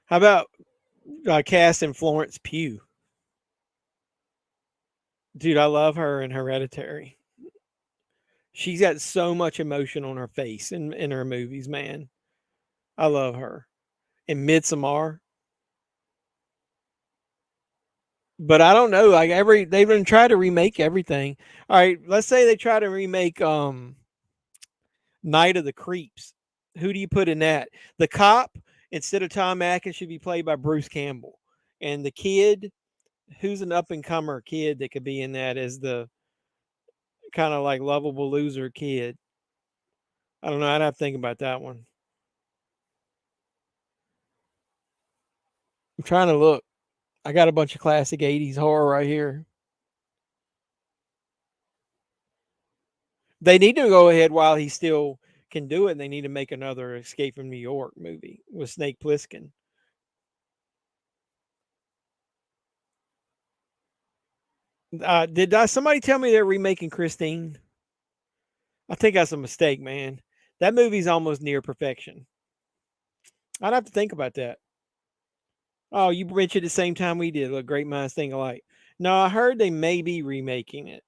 How about casting Florence Pugh? Dude, I love her in Hereditary. She's got so much emotion on her face in her movies, man. I love her. In Midsommar. But I don't know. Like they've been trying to remake everything. All right, let's say they try to remake Night of the Creeps. Who do you put in that? The cop, instead of Tom Atkins, should be played by Bruce Campbell. And the kid, who's an up and comer kid that could be in that as the kind of like lovable loser kid. I don't know. I'd have to think about that one. I'm trying to look. I got a bunch of classic 80s horror right here. They need to go ahead while he still can do it. And they need to make another Escape from New York movie with Snake Plissken. Did somebody tell me they're remaking Christine? I think that's a mistake, man. That movie's almost near perfection. I'd have to think about that. Oh, you mentioned the same time we did. Look, great minds think alike. No, I heard they may be remaking it.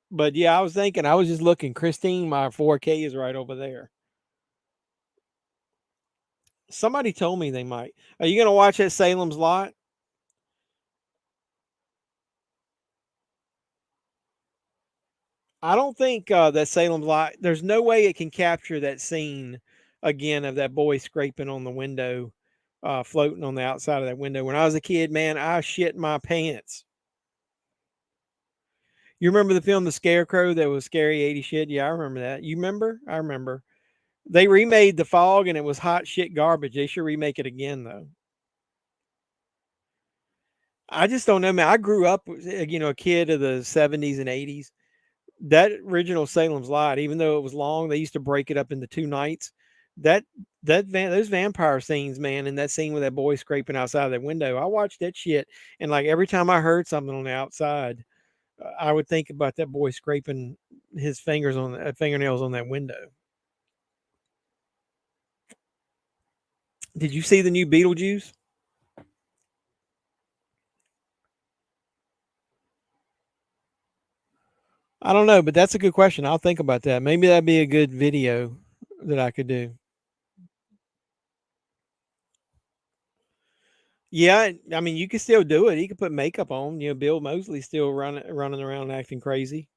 But yeah, I was just looking. Christine, my 4K is right over there. Somebody told me they might. Are you going to watch that Salem's Lot? I don't think that Salem's Lot, there's no way it can capture that scene again of that boy scraping on the window, floating on the outside of that window. When I was a kid, man, I shit my pants. You remember the film The Scarecrow that was scary 80 shit? Yeah, I remember that. You remember? I remember. They remade The Fog and it was hot shit garbage. They should remake it again, though. I just don't know, man. I grew up, a kid of the 70s and 80s. That original Salem's Lot, even though it was long, they used to break it up into 2 nights. Those vampire scenes, man, and that scene with that boy scraping outside of that window, I watched that shit, and like every time I heard something on the outside, I would think about that boy scraping his fingernails on that window. Did you see the new Beetlejuice? I don't know, but that's a good question. I'll think about that. Maybe that'd be a good video that I could do. Yeah, I mean, you could still do it. He could put makeup on. Bill Moseley's still running around acting crazy.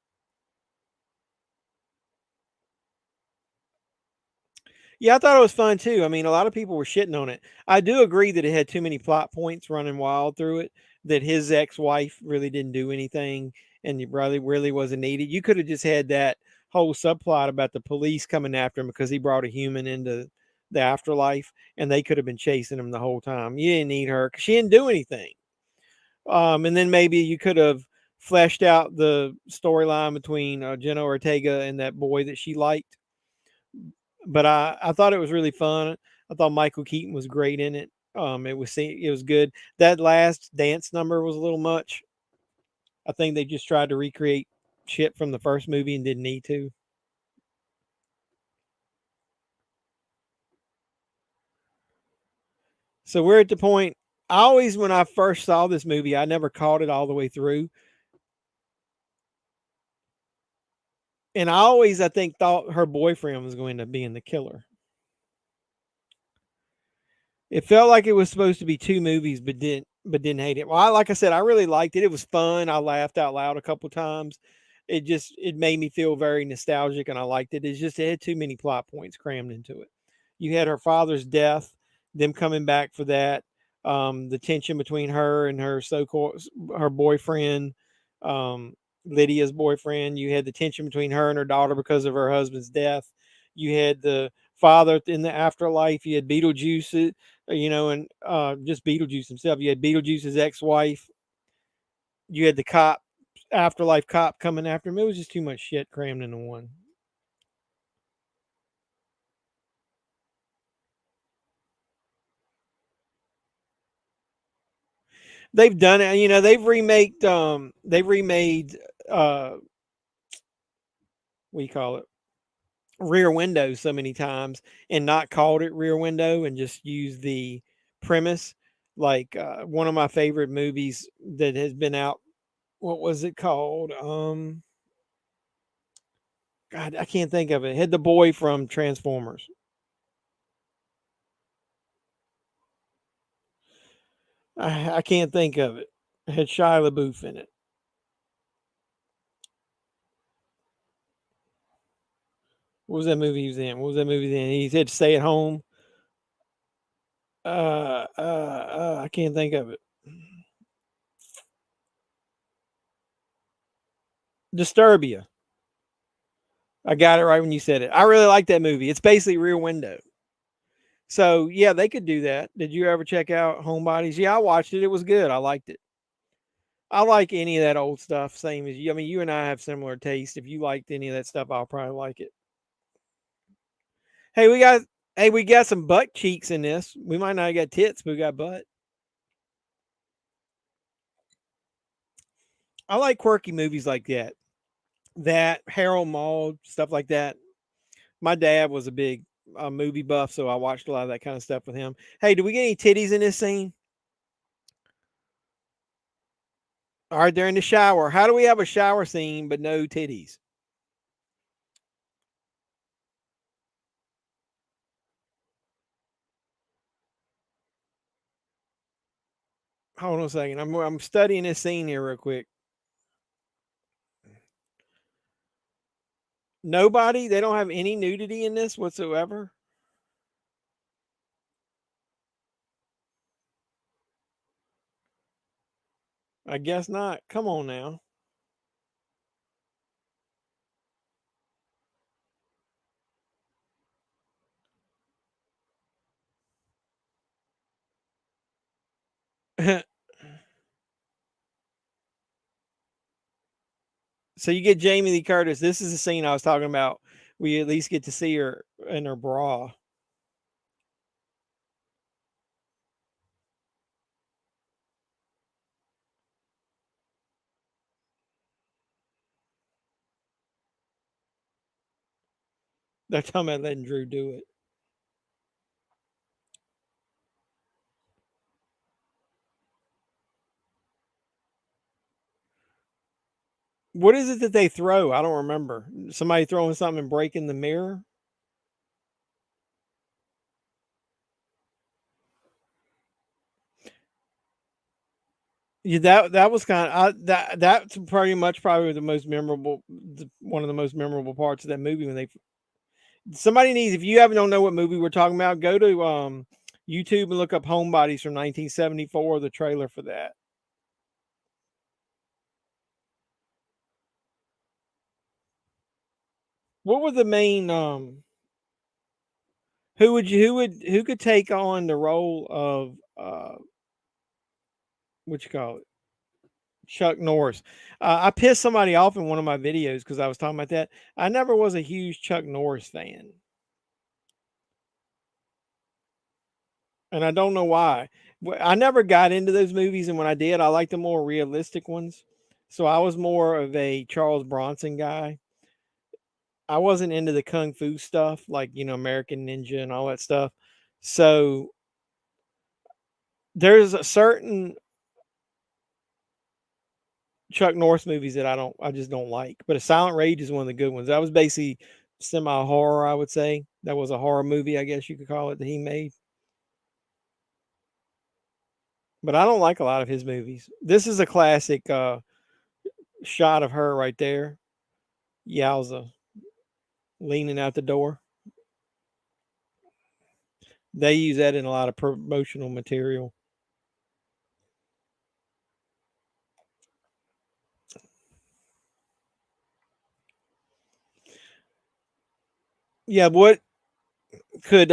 Yeah, I thought it was fun too. I mean, a lot of people were shitting on it. I do agree that it had too many plot points running wild through it, that his ex-wife really didn't do anything and he really wasn't needed. You could have just had that whole subplot about the police coming after him because he brought a human into the afterlife, and they could have been chasing him the whole time. You didn't need her because she didn't do anything. And then maybe you could have fleshed out the storyline between Jenna Ortega and that boy that she liked. But I thought it was really fun. I thought Michael Keaton was great in it. It was good. That last dance number was a little much. I think they just tried to recreate shit from the first movie and didn't need to. So we're at the point. When I first saw this movie, I never caught it all the way through. And I think, thought her boyfriend was going to be in the killer. It felt like it was supposed to be two movies, but didn't hate it. Well, like I said, I really liked it. It was fun. I laughed out loud a couple times. It made me feel very nostalgic, and I liked it. It had too many plot points crammed into it. You had her father's death, them coming back for that, the tension between her and her her boyfriend, Lydia's boyfriend. You had the tension between her and her daughter because of her husband's death. You had the father in the afterlife. You had Beetlejuice, and just Beetlejuice himself. You had Beetlejuice's ex-wife. You had the afterlife cop coming after him. It was just too much shit crammed into one. They've done it. They've remade what do you call it? Rear Window so many times and not called it Rear Window and just used the premise. Like one of my favorite movies that has been out. What was it called? God, I can't think of it. It had the boy from Transformers. I can't think of it. It had Shia LaBeouf in it. What was that movie he was in? He said stay at home. I can't think of it. Disturbia. I got it right when you said it. I really like that movie. It's basically Rear Window. So yeah, they could do that. Did you ever check out Homebodies? Yeah, I watched it. It was good. I liked it. I like any of that old stuff. Same as you. I mean, you and I have similar taste. If you liked any of that stuff, I'll probably like it. Hey, we got some butt cheeks in this. We might not have got tits, but we got butt. I like quirky movies like that. That Harold Maude stuff like that. My dad was a big movie buff, so I watched a lot of that kind of stuff with him. Hey, do we get any titties in this scene? All right, they're in the shower. How do we have a shower scene but no titties? Hold on a second. I'm studying this scene here real quick. Nobody? They don't have any nudity in this whatsoever? I guess not. Come on now. So you get Jamie Lee Curtis. This is the scene I was talking about. We at least get to see her in her bra. They're talking about letting Drew do it. What is it that they throw? I don't remember. Somebody throwing something and breaking the mirror? Yeah, that was kind of that's pretty much probably the most memorable, one of the most memorable parts of that movie when they. Somebody needs, if you don't know what movie we're talking about, go to YouTube and look up Homebodies from 1974, the trailer for that. What were the main who could take on the role of what you call it? Chuck Norris. I pissed somebody off in one of my videos because I was talking about that. I never was a huge Chuck Norris fan. And I don't know why. I never got into those movies, and when I did, I liked the more realistic ones. So I was more of a Charles Bronson guy. I wasn't into the kung fu stuff, like American Ninja and all that stuff. So there's a certain Chuck Norris movies that I just don't like. But A Silent Rage is one of the good ones. That was basically semi horror, I would say. That was a horror movie, I guess you could call it, that he made. But I don't like a lot of his movies. This is a classic shot of her right there. Yowza. Leaning out the door. They use that in a lot of promotional material. Yeah, what could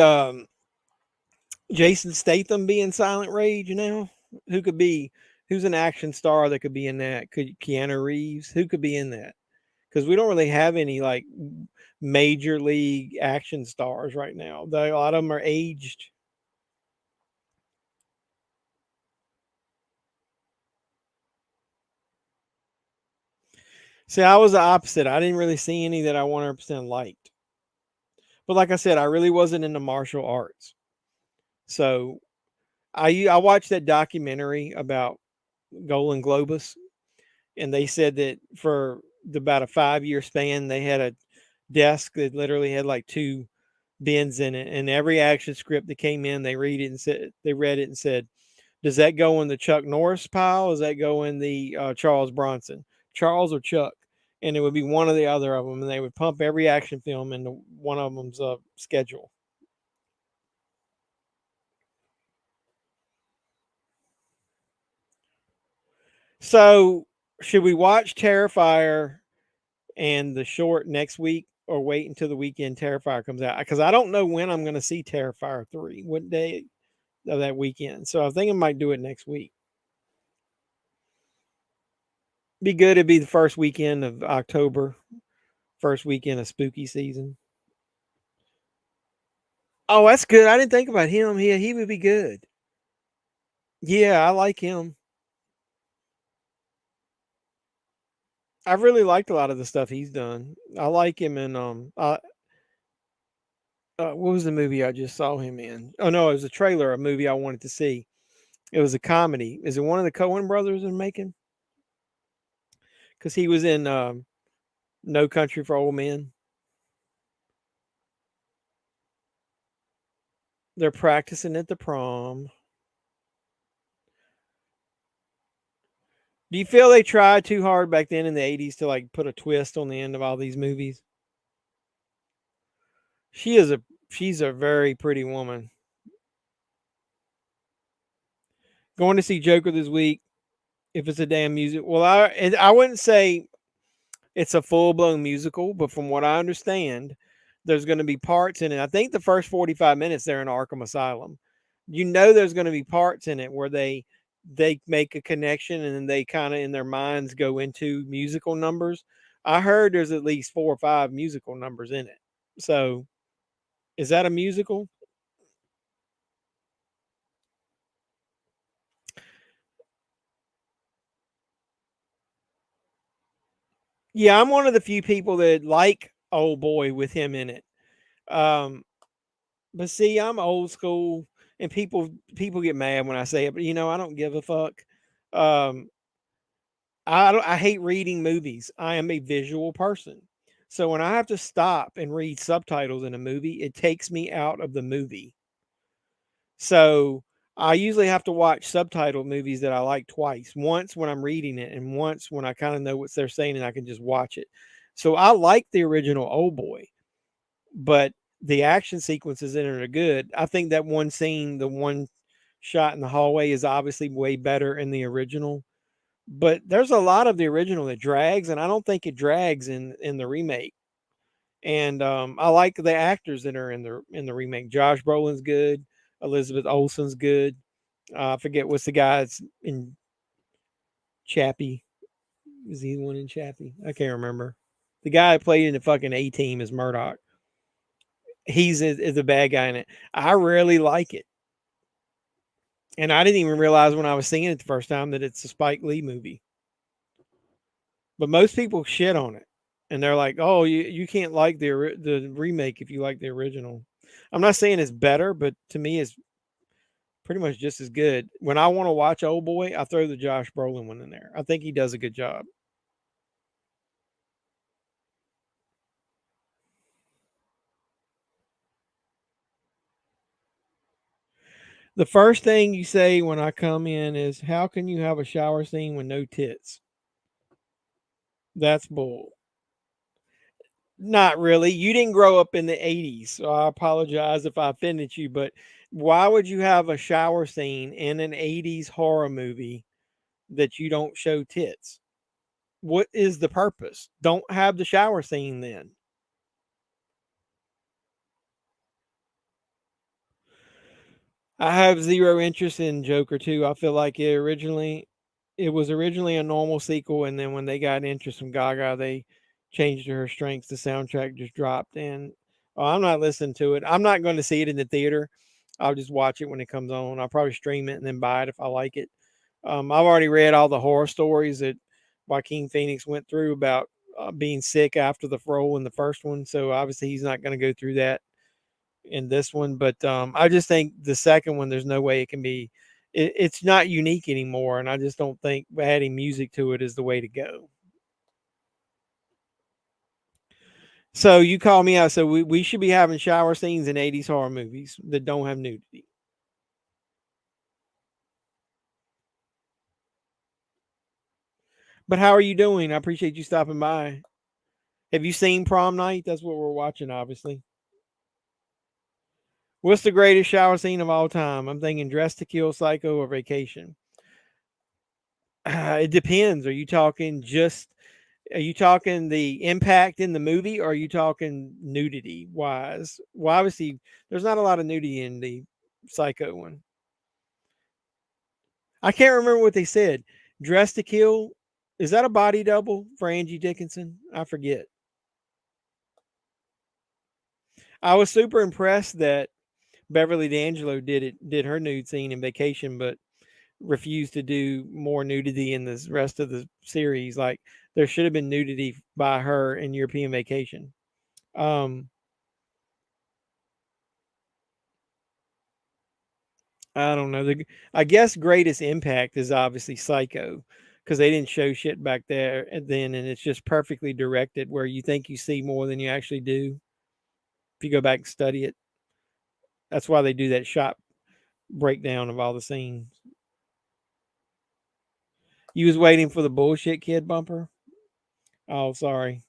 Jason Statham be in Silent Rage now? Who's an action star that could be in that? Could Keanu Reeves? Who could be in that? Because we don't really have any like major league action stars right now. A lot of them are aged. See, I was the opposite. I didn't really see any that I 100% liked. But like I said, I really wasn't into martial arts. So I watched that documentary about Golden Globus, and they said that for about a 5-year span, they had a desk that literally had like 2 bins in it, and every action script that came in, they read it and said, "Does that go in the Chuck Norris pile? Does that go in the Charles Bronson, Charles or Chuck?" And it would be one or the other of them, and they would pump every action film into one of them's schedule. So, should we watch Terrifier and the short next week, or wait until the weekend Terrifier comes out? Because I don't know when I'm going to see Terrifier 3, what day of that weekend. So I think I might do it next week. Be good. It'd be the first weekend of October, first weekend of spooky season. Oh, that's good. I didn't think about him. He would be good. Yeah, I like him. I've really liked a lot of the stuff he's done. I like him in what was the movie I just saw him in? Oh no, it was a trailer, a movie I wanted to see. It was a comedy. Is it one of the Coen brothers are making? Because he was in No Country for Old Men. They're practicing at the prom. Do you feel they tried too hard back then in the 80s to like put a twist on the end of all these movies? She's a very pretty woman. Going to see Joker this week. If it's a damn music, well, I wouldn't say it's a full blown musical, but from what I understand, there's going to be parts in it. I think the first 45 minutes they're in Arkham Asylum. There's going to be parts in it where they make a connection and then they kind of in their minds go into musical numbers. I heard there's at least 4 or 5 musical numbers in it. So, is that a musical? Yeah, I'm one of the few people that like Old Boy with him in it. Um, but see, I'm old school, and people get mad when I say it, but I don't give a fuck. Um, I hate reading movies. I am a visual person. So when I have to stop and read subtitles in a movie, it takes me out of the movie. So I usually have to watch subtitled movies that I like twice. Once when I'm reading it, and once when I kind of know what they're saying and I can just watch it. So I like the original Old Boy, but the action sequences in it are good. I think that one scene, the one shot in the hallway, is obviously way better in the original. But there's a lot of the original that drags, and I don't think it drags in the remake. And I like the actors that are in the remake. Josh Brolin's good. Elizabeth Olsen's good. I forget what's the guy that's in Chappie. Is he the one in Chappie? I can't remember. The guy that played in the fucking A Team is Murdoch. Is the bad guy in it. I really like it. And I didn't even realize when I was seeing it the first time that it's a Spike Lee movie. But most people shit on it. And they're like, "Oh, you can't like the remake if you like the original." I'm not saying it's better, but to me it's pretty much just as good. When I want to watch Old Boy, I throw the Josh Brolin one in there. I think he does a good job. The first thing you say when I come in is, "How can you have a shower scene with no tits?" That's bull. Not really. You didn't grow up in the 80s, so I apologize if I offended you, but why would you have a shower scene in an 80s horror movie that you don't show tits? What is the purpose? Don't have the shower scene then. I have zero interest in Joker 2. I feel like it was originally a normal sequel, and then when they got interest from Gaga, they changed her strengths. The soundtrack just dropped, and I'm not listening to it. I'm not going to see it in the theater. I'll just watch it when it comes on. I'll probably stream it and then buy it if I like it. I've already read all the horror stories that Joaquin Phoenix went through about being sick after the role in the first one, so obviously he's not going to go through that in this one. But I just think the second one, there's no way it can be. It's not unique anymore, and I just don't think adding music to it is the way to go. So you call me out. So we should be having shower scenes in 80s horror movies that don't have nudity. But how are you doing? I appreciate you stopping by. Have you seen Prom Night? That's what we're watching, obviously. What's the greatest shower scene of all time? I'm thinking Dress to Kill, Psycho, or Vacation. It depends. Are you talking the impact in the movie, or are you talking nudity wise? Well, obviously, there's not a lot of nudity in the Psycho one. I can't remember what they said. Dress to Kill, is that a body double for Angie Dickinson? I forget. I was super impressed that Beverly D'Angelo did her nude scene in Vacation, but refused to do more nudity in the rest of the series. Like there should have been nudity by her in European Vacation. Um, I don't know. I guess greatest impact is obviously Psycho because they didn't show shit back there and then, and it's just perfectly directed where you think you see more than you actually do. If you go back and study it, that's why they do that shot breakdown of all the scenes. You was waiting for the bullshit kid bumper. Oh, sorry.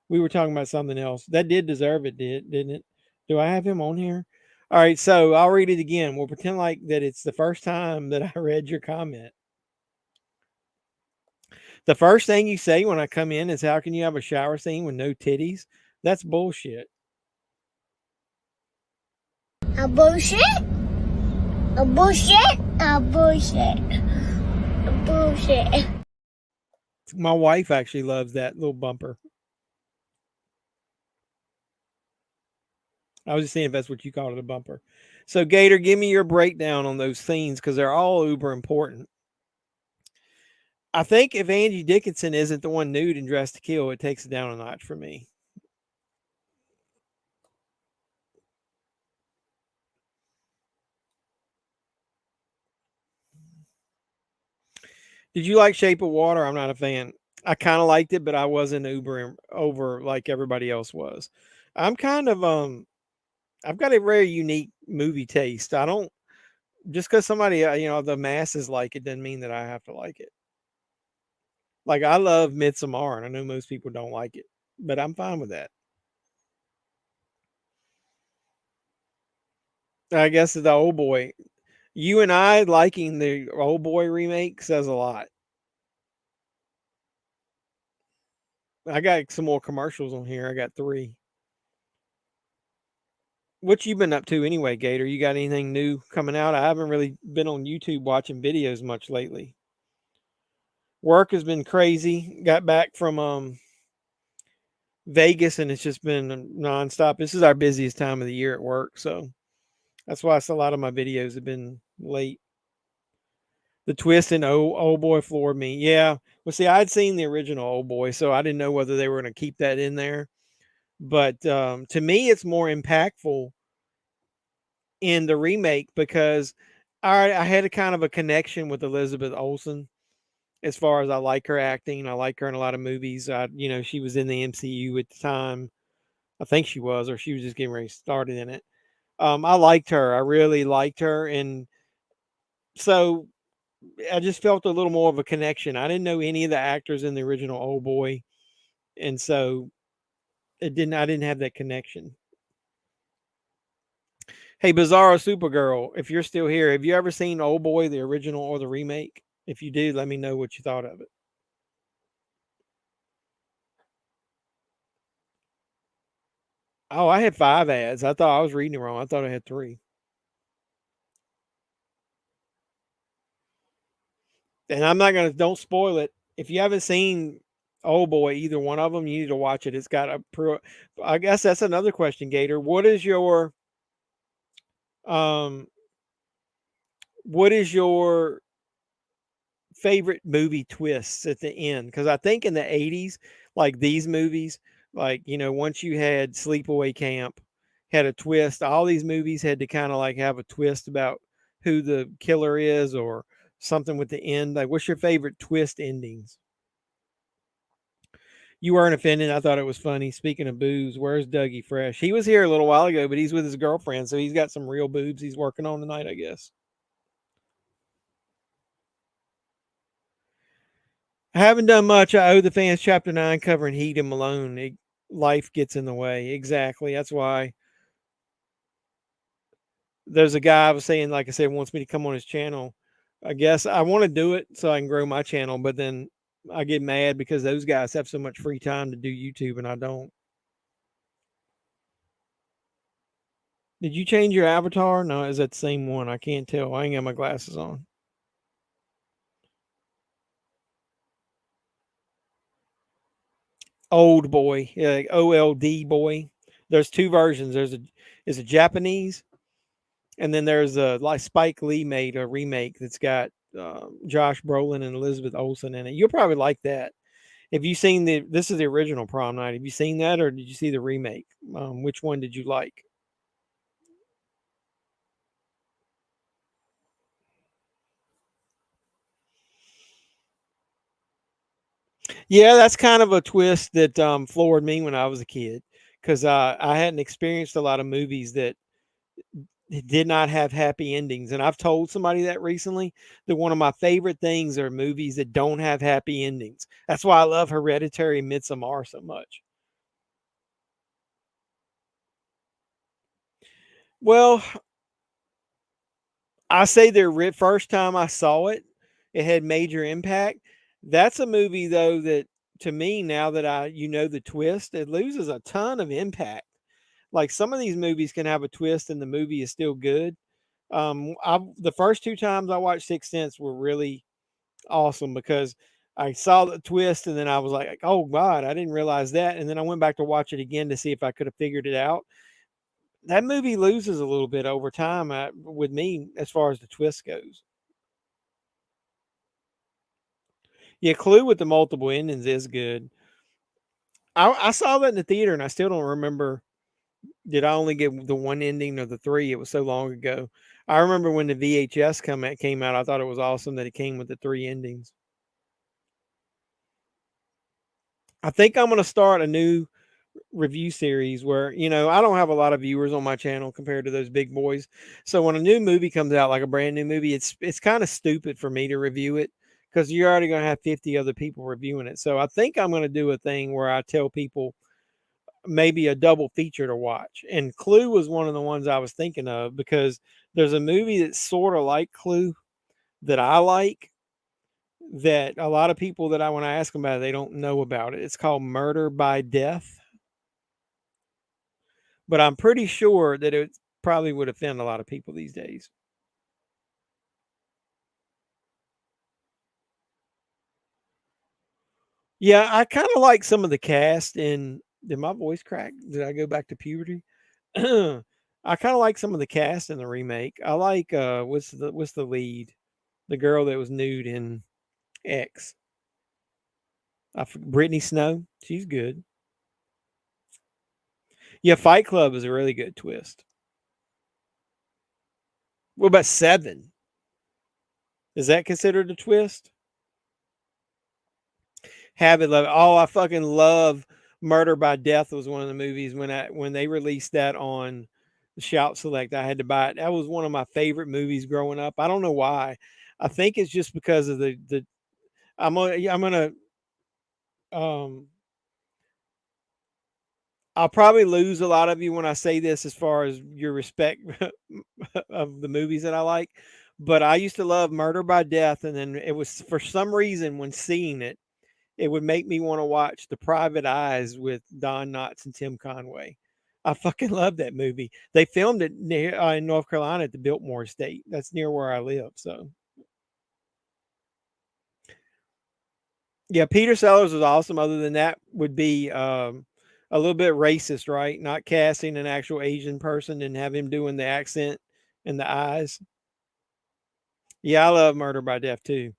We were talking about something else. That did deserve it, didn't it? Do I have him on here? All right, so I'll read it again. We'll pretend like that it's the first time that I read your comment. The first thing you say when I come in is, "How can you have a shower scene with no titties?" That's bullshit. A bullshit? A bullshit? A bullshit. A bullshit. My wife actually loves that little bumper. I was just saying if that's what you call it, a bumper. So, Gator, give me your breakdown on those scenes because they're all uber important. I think if Angie Dickinson isn't the one nude and dressed to kill, it takes it down a notch for me. Did you like Shape of Water? I'm not a fan. I kind of liked it, but I wasn't uber over like everybody else was. I'm kind of I've got a very unique movie taste. I don't just because somebody the masses like it doesn't mean that I have to like it. Like I love Midsommar, and I know most people don't like it, but I'm fine with that. I guess the Old Boy. You and I liking the Old Boy remake says a lot. I got some more commercials on here. I got 3. What you been up to anyway, Gator? You got anything new coming out? I haven't really been on YouTube watching videos much lately. Work has been crazy. Got back from Vegas, and it's just been nonstop. This is our busiest time of the year at work, so that's why a lot of my videos have been late. The twist in Old Boy floored me. Yeah. Well, see, I'd seen the original Old Boy, so I didn't know whether they were going to keep that in there. But to me, it's more impactful in the remake because I had a kind of a connection with Elizabeth Olsen as far as I like her acting. I like her in a lot of movies. She was in the MCU at the time. I think she was, or she was just getting ready to start in it. I liked her. I really liked her. And so I just felt a little more of a connection. I didn't know any of the actors in the original Old Boy. And so I didn't have that connection. Hey, Bizarro Supergirl, if you're still here, have you ever seen Old Boy, the original or the remake? If you do, let me know what you thought of it. Oh, I had 5 ads. I thought I was reading it wrong. I thought I had 3. And I'm not don't spoil it. If you haven't seen Old Boy, either one of them, you need to watch it. It's got I guess that's another question, Gator. Um what is your favorite movie twists at the end? Because I think in the 80s, like these movies, like, once you had Sleepaway Camp, had a twist. All these movies had to kind of like have a twist about who the killer is or something with the end. Like, what's your favorite twist endings? You weren't offended. I thought it was funny. Speaking of boobs, where's Dougie Fresh? He was here a little while ago, but he's with his girlfriend, so he's got some real boobs he's working on tonight, I guess. I haven't done much. I owe the fans Chapter 9 covering Heat and Malone. Life gets in the way. Exactly. That's why there's a guy I was saying, like I said, wants me to come on his channel. I guess I want to do it so I can grow my channel, but then I get mad because those guys have so much free time to do YouTube and I don't. Did you change your avatar? No, is that the same one? I can't tell. I ain't got my glasses on. Old Boy, yeah, OLD Boy. There's 2 versions. There's a Japanese, and then there's a like Spike Lee made a remake that's got Josh Brolin and Elizabeth Olsen in it. You'll probably like that. Have you seen this is the original Prom Night. Have you seen that or did you see the remake? Which one did you like? Yeah, that's kind of a twist that floored me when I was a kid because I hadn't experienced a lot of movies that did not have happy endings. And I've told somebody that recently that one of my favorite things are movies that don't have happy endings. That's why I love Hereditary and Midsommar so much. Well, I say the first time I saw it, it had major impact. That's a movie though that to me, now that the twist, it loses a ton of impact. Like some of these movies can have a twist and the movie is still good. The first 2 times I watched Sixth Sense were really awesome because I saw the twist and then I was like, oh God, I didn't realize that. And then I went back to watch it again to see if I could have figured it out. That movie loses a little bit over time with me as far as the twist goes. Yeah, Clue with the multiple endings is good. I saw that in the theater and I still don't remember. Did I only get the one ending or the 3? It was so long ago. I remember when the VHS came out. I thought it was awesome that it came with the 3 endings. I think I'm going to start a new review series where, I don't have a lot of viewers on my channel compared to those big boys. So when a new movie comes out, like a brand new movie, it's kind of stupid for me to review it because you're already going to have 50 other people reviewing it. So I think I'm going to do a thing where I tell people maybe a double feature to watch. And Clue was one of the ones I was thinking of because there's a movie that's sort of like Clue that I like that a lot of people that when I ask them about it, they don't know about it. It's called Murder by Death. but I'm pretty sure that it probably would offend a lot of people these days. Yeah, I kind of like some of the cast in. Did my voice crack? Did I go back to puberty? I kind of like some of the cast in the remake. I like what's the lead? The girl that was nude in X. Brittany Snow. She's good. Yeah, Fight Club is a really good twist. What about Seven? Is that considered a twist? Habit Love. Oh, I fucking love Murder by Death was one of the movies when they released that on Shout Select. I had to buy it. That was one of my favorite movies growing up. I don't know why. I think it's just because of the I'm gonna um I'll probably lose a lot of you when I say this as far as your respect of the movies that I like. But I used to love Murder by Death, and then it was for some reason when seeing it, it would make me want to watch The Private Eyes with Don Knotts and Tim Conway. I fucking love that movie. They filmed it near in North Carolina at the Biltmore Estate. That's near where I live. So yeah, Peter Sellers was awesome. Other than that, would be a little bit racist, right? Not casting an actual Asian person and have him doing the accent and the eyes. Yeah, I love Murder by Death too.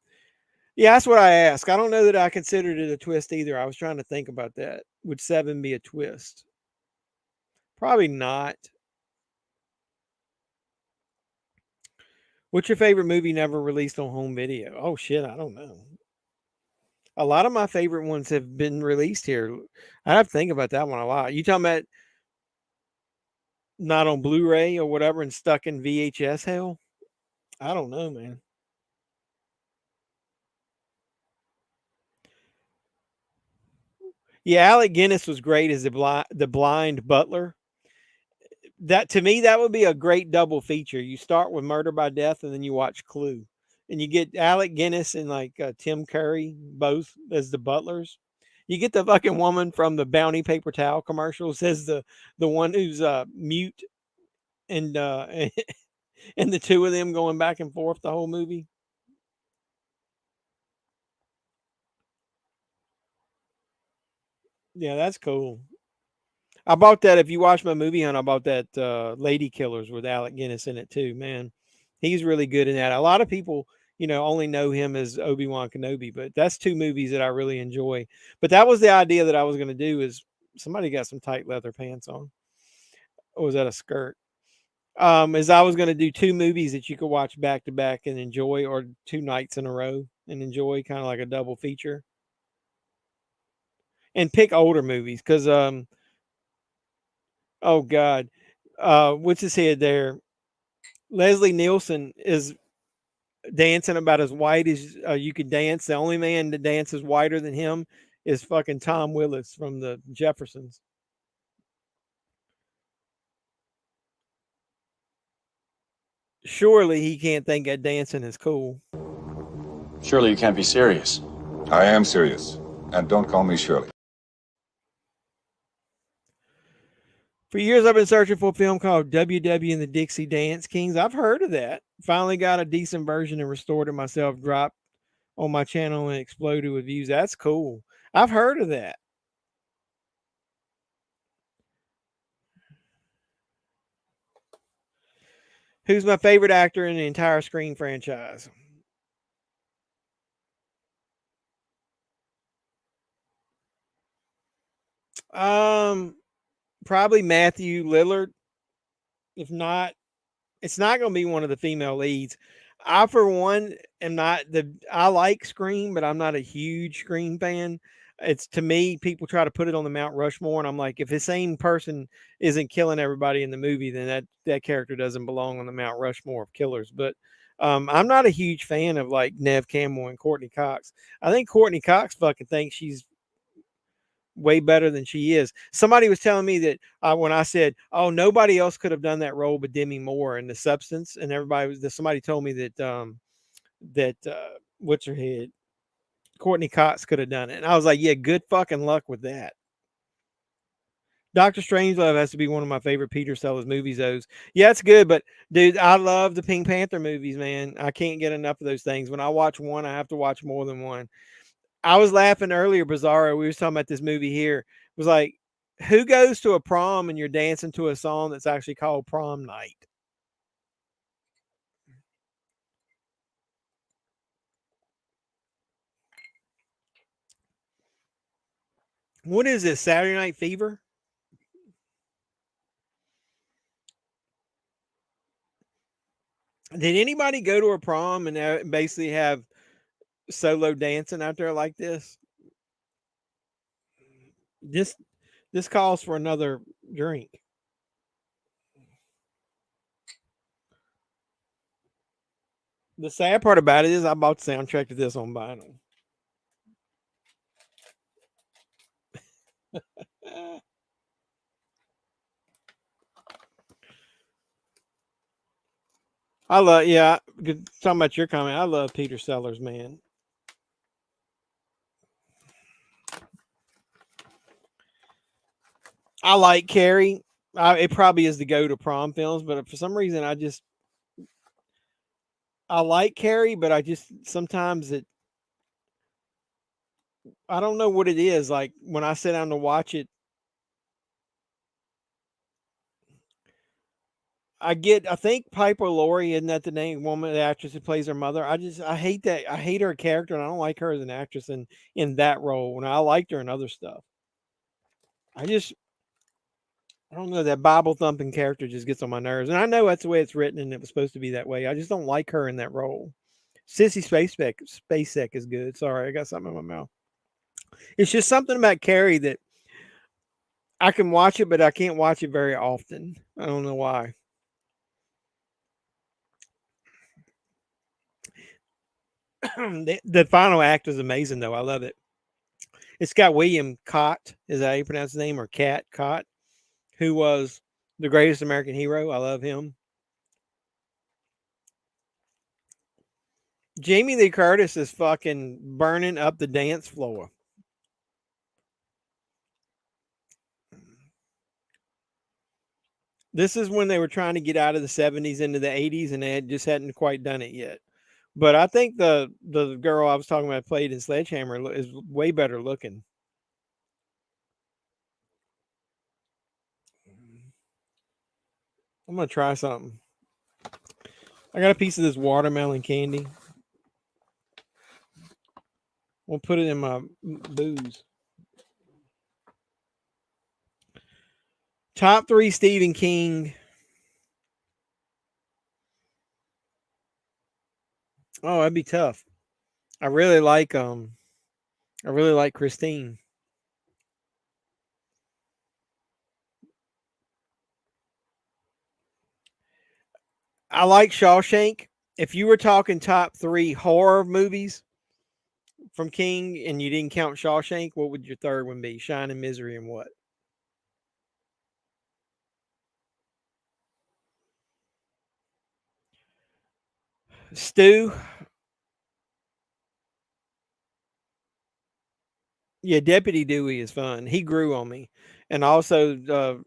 Yeah, that's what I asked. I don't know that I considered it a twist either. I was trying to think about that. Would Seven be a twist? Probably not. What's your favorite movie never released on home video? Oh shit, I don't know. A lot of my favorite ones have been released here. I have to think about that one a lot. You talking about not on Blu-ray or whatever and stuck in VHS hell? I don't know, man. Yeah, Alec Guinness was great as the blind butler. That to me, that would be a great double feature. You start with Murder by Death, and then you watch Clue, and you get Alec Guinness and like Tim Curry both as the butlers. You get the fucking woman from the Bounty paper towel commercials as the one who's mute, and and the two of them going back and forth the whole movie. Yeah, that's cool. I bought that. If you watch my movie hunt, I bought that Lady Killers with Alec Guinness in it too. Man, he's really good in that. A lot of people, only know him as Obi-Wan Kenobi, but that's two movies that I really enjoy. But that was the idea that I was going to do. Is somebody got some tight leather pants on, or was that a skirt? Is I was going to do two movies that you could watch back to back and enjoy, or two nights in a row and enjoy, kind of like a double feature, and pick older movies because oh God, what's his head there? Leslie Nielsen is dancing about as white as you could dance. The only man that dances whiter than him is fucking Tom Willis from the Jeffersons. Surely he can't think that dancing is cool. Surely you can't be serious. I am serious. And don't call me Shirley. For years, I've been searching for a film called WW and the Dixie Dance Kings. I've heard of that. Finally got a decent version and restored it myself, dropped on my channel and exploded with views. That's cool. I've heard of that. Who's my favorite actor in the entire Scream franchise? Probably Matthew Lillard. If not, it's not going to be one of the female leads. I, for one, am not I like Scream, but I'm not a huge Scream fan. It's to me, people try to put it on the Mount Rushmore, and I'm like, if the same person isn't killing everybody in the movie, then that character doesn't belong on the Mount Rushmore of killers. But I'm not a huge fan of like Nev Campbell and Courtney Cox. I think Courtney Cox fucking thinks she's way better than she is. Somebody was telling me that when I said, "Oh, nobody else could have done that role but Demi Moore in The Substance," and somebody told me that what's her head, Courtney Cox could have done it, and I was like, "Yeah, good fucking luck with that." Doctor Strangelove has to be one of my favorite Peter Sellers movies. Those, yeah, it's good. But dude, I love the Pink Panther movies, man. I can't get enough of those things. When I watch one, I have to watch more than one. I was laughing earlier, Bizarro. We were talking about this movie here. It was like, who goes to a prom and you're dancing to a song that's actually called Prom Night? What is this, Saturday Night Fever? Did anybody go to a prom and basically have solo dancing out there like this? This calls for another drink. The sad part about it is I bought the soundtrack to this on vinyl. I love, yeah, talking about your comment, I love Peter Sellers, man. I like Carrie. It probably is the go to prom films, but for some reason, I like Carrie, but I just sometimes I don't know what it is. Like when I sit down to watch it, I think Piper Laurie, isn't that the name woman, the actress who plays her mother? I hate that. I hate her character, and I don't like her as an actress in that role. When I liked her in other stuff, I don't know, that Bible thumping character just gets on my nerves, and I know that's the way it's written, and it was supposed to be that way. I just don't like her in that role. Sissy Spacek is good. Sorry, I got something in my mouth. It's just something about Carrie that I can watch it, but I can't watch it very often. I don't know why. The final act is amazing, though. I love it. It's got William Cott, is that how you pronounce his name, or Cat Cott, who was the greatest American hero. I love him. Jamie Lee Curtis is fucking burning up the dance floor. This is when they were trying to get out of the 70s into the 80s, and they just hadn't quite done it yet. But I think the girl I was talking about played in Sledgehammer is way better looking. I'm going to try something. I got a piece of this watermelon candy. We'll put it in my booze. Top 3 Stephen King. Oh, that'd be tough. I really like Christine. I like Shawshank. If you were talking top 3 horror movies from King and you didn't count Shawshank, what would your third one be? Shining, Misery, and what? Stu. Yeah, Deputy Dewey is fun. He grew on me. And also the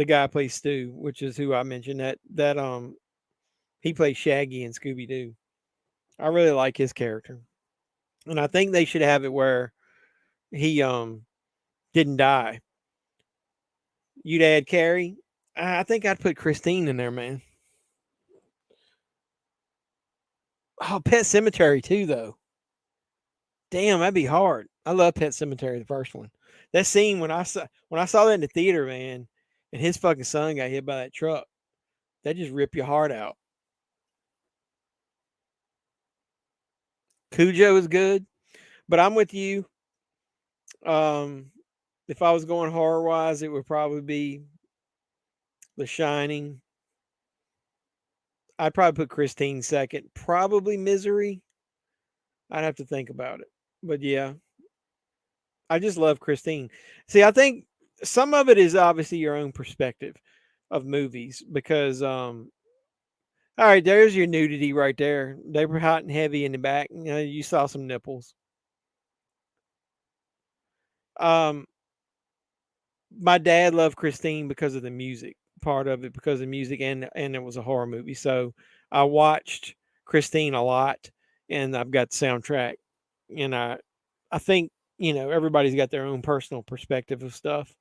guy plays Stu, which is who I mentioned, that he plays Shaggy in Scooby Doo. I really like his character. And I think they should have it where he didn't die. You'd add Carrie. I think I'd put Christine in there, man. Oh, Pet Cemetery too, though. Damn, that'd be hard. I love Pet Cemetery, the first one. That scene when I saw that in the theater, man, and his fucking son got hit by that truck, that just ripped your heart out. Cujo is good, but I'm with you. If I was going horror wise, it would probably be The Shining. I'd probably put Christine second. Probably Misery. I'd have to think about it. But yeah, I just love Christine. See, I think some of it is obviously your own perspective of movies because, all right, there's your nudity right there. They were hot and heavy in the back. You know, you saw some nipples. my dad loved Christine because of the music part of it, because of music, and it was a horror movie. So I watched Christine a lot, and I've got the soundtrack, and I think everybody's got their own personal perspective of stuff,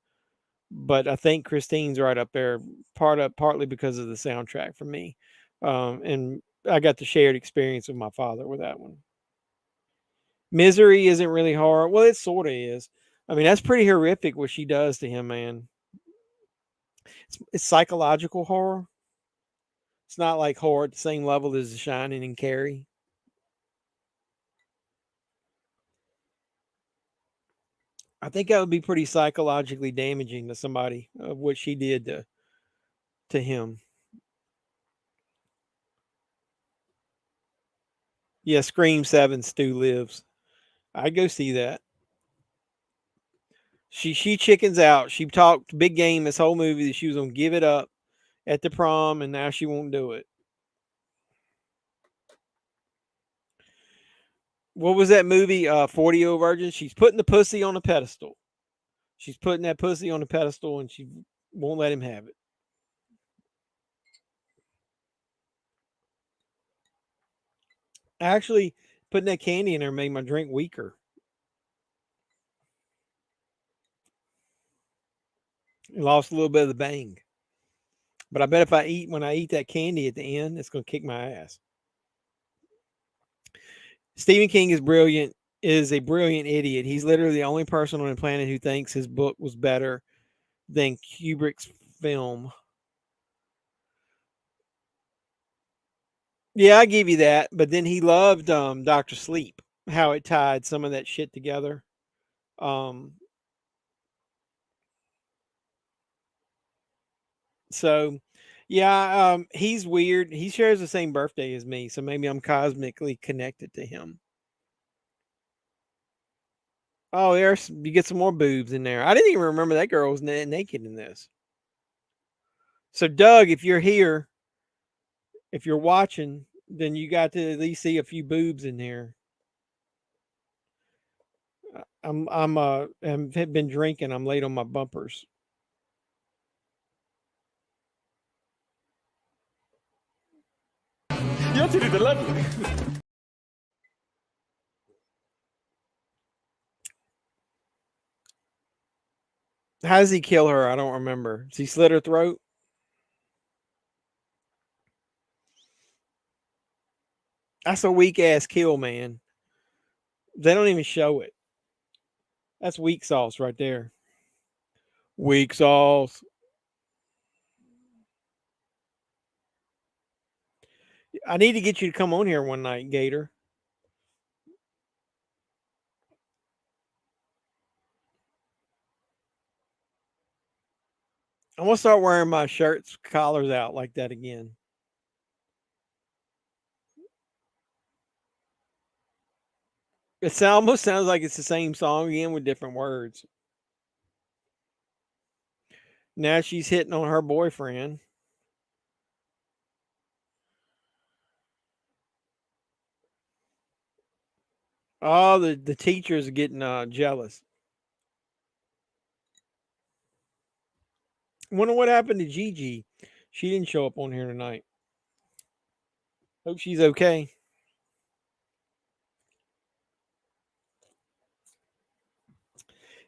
but I think Christine's right up there, partly because of the soundtrack for me, and I got the shared experience with my father with that one. Misery isn't really horror. Well, it sort of is. I mean, that's pretty horrific what she does to him, man. It's psychological horror. It's not like horror at the same level as The Shining and Carrie. I think that would be pretty psychologically damaging to somebody of what she did to him. Yeah, Scream 7, Stu Lives. I'd go see that. She chickens out. She talked big game this whole movie that she was gonna give it up at the prom, and now she won't do it. What was that movie? 40-Year-Old Virgin. She's putting the pussy on a pedestal. She's putting that pussy on a pedestal, and she won't let him have it. Actually, putting that candy in there made my drink weaker. It lost a little bit of the bang. But I bet when I eat that candy at the end, it's going to kick my ass. Stephen King is a brilliant idiot. He's literally the only person on the planet who thinks his book was better than Kubrick's film. Yeah, I give you that. But then he loved Dr. Sleep, how it tied some of that shit together. So, yeah, he's weird. He shares the same birthday as me, so maybe I'm cosmically connected to him. Oh, you get some more boobs in there. I didn't even remember that girl was naked in this. So, Doug, if you're here, if you're watching, then you got to at least see a few boobs in there. I've been drinking. I'm late on my bumpers. How does he kill her? I don't remember. Does he slit her throat? That's a weak ass kill, man. They don't even show it. That's weak sauce right there. Weak sauce. I need to get you to come on here one night, Gator. I'm gonna start wearing my shirts collars out like that again. It almost sounds like it's the same song again with different words. Now she's hitting on her boyfriend. Oh, the teacher's getting jealous. Wonder what happened to Gigi. She didn't show up on here tonight. Hope she's okay.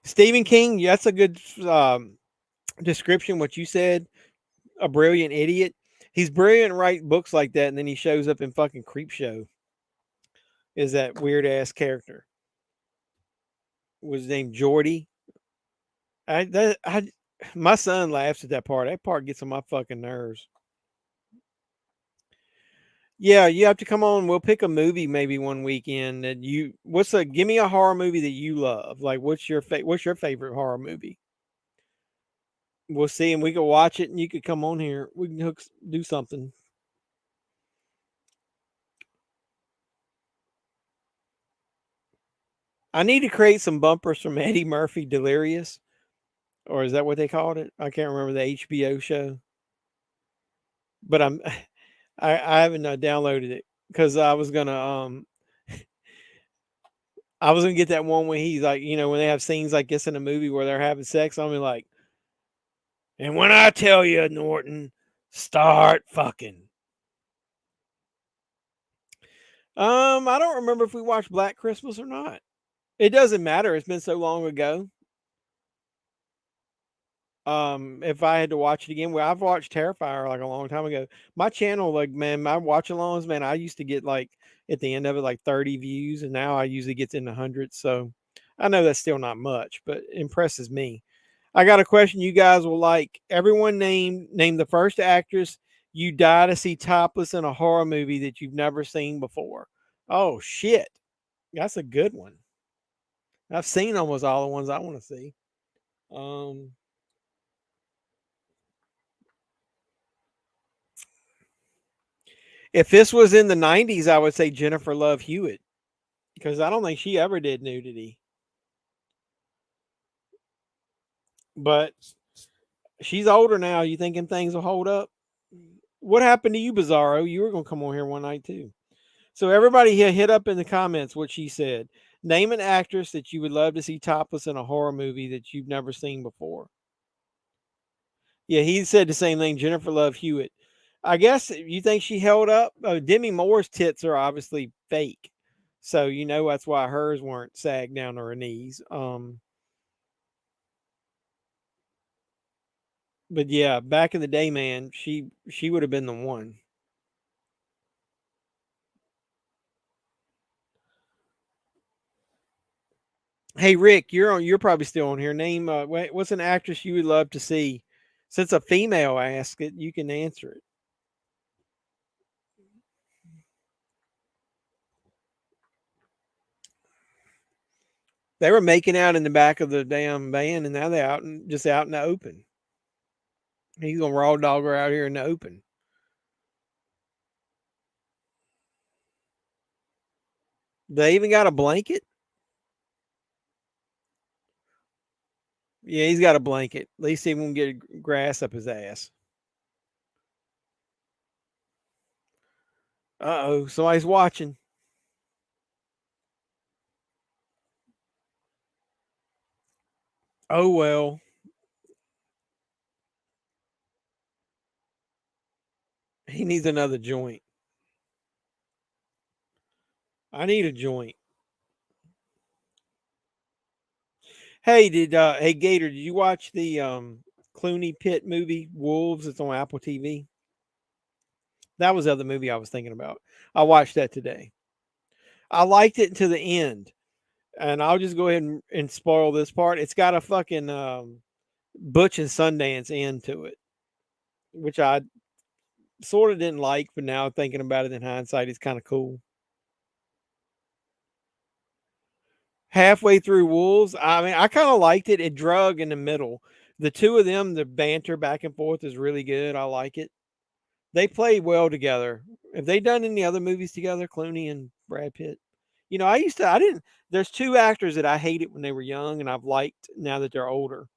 Stephen King, that's a good description. What you said, a brilliant idiot. He's brilliant to write books like that, and then he shows up in fucking Creepshow. Is that weird ass character? Was his name Jordy? My son laughs at that part. That part gets on my fucking nerves. Yeah, you have to come on. We'll pick a movie maybe one weekend that you. Give me a horror movie that you love. Like, what's your favorite horror movie? We'll see, and we could watch it, and you could come on here. We can do something. I need to create some bumpers from Eddie Murphy Delirious, or is that what they called it? I can't remember the HBO show, but I haven't downloaded it because I was gonna get that one where he's like, when they have scenes like this in a movie where they're having sex. I'm like, And when I tell you, Norton, start fucking. I don't remember if we watched Black Christmas or not. It doesn't matter. It's been so long ago. If I had to watch it again, well, I've watched Terrifier like a long time ago. My channel, like, man, my watch alongs, man, I used to get like at the end of it like 30 views, and now I usually get in the hundreds. So I know that's still not much, but it impresses me. I got a question you guys will like. Everyone name the first actress you die to see topless in a horror movie that you've never seen before. Oh shit. That's a good one. I've seen almost all the ones I want to see. Um If this was in the 90s, I would say Jennifer Love Hewitt because I don't think she ever did nudity. But she's older now. You thinking things will hold up? What happened to you, Bizarro? You were going to come on here one night too. So everybody here, hit up in the comments what she said. Name an actress that you would love to see topless in a horror movie that you've never seen before. Yeah, he said the same thing. Jennifer Love Hewitt. I guess you think she held up. Demi Moore's tits are obviously fake, so you know that's why hers weren't sagged down to her knees. But yeah, back in the day, man, she would have been the one. Hey Rick, you're on. You're probably still on here. Name what's an actress you would love to see? Since a female asked it, you can answer it. They were making out in the back of the damn van, and now they're just out in the open. He's gonna raw dog her out here in the open. They even got a blanket. Yeah, he's got a blanket. At least he won't get grass up his ass. Uh-oh, somebody's watching. Oh well. He needs another joint. I need a joint. Hey, hey Gator, did you watch the Clooney Pitt movie Wolves? It's on Apple TV. That was the other movie I was thinking about. I watched that today. I liked it to the end. And I'll just go ahead and spoil this part. It's got a fucking Butch and Sundance end to it, which I sort of didn't like, but now thinking about it in hindsight, it's kind of cool. Halfway through Wolves, I mean, I kind of liked it. It drug in the middle. The two of them, the banter back and forth is really good. I like it. They play well together. Have they done any other movies together, Clooney and Brad Pitt? You know, I didn't, there's two actors that I hated when they were young and I've liked now that they're older.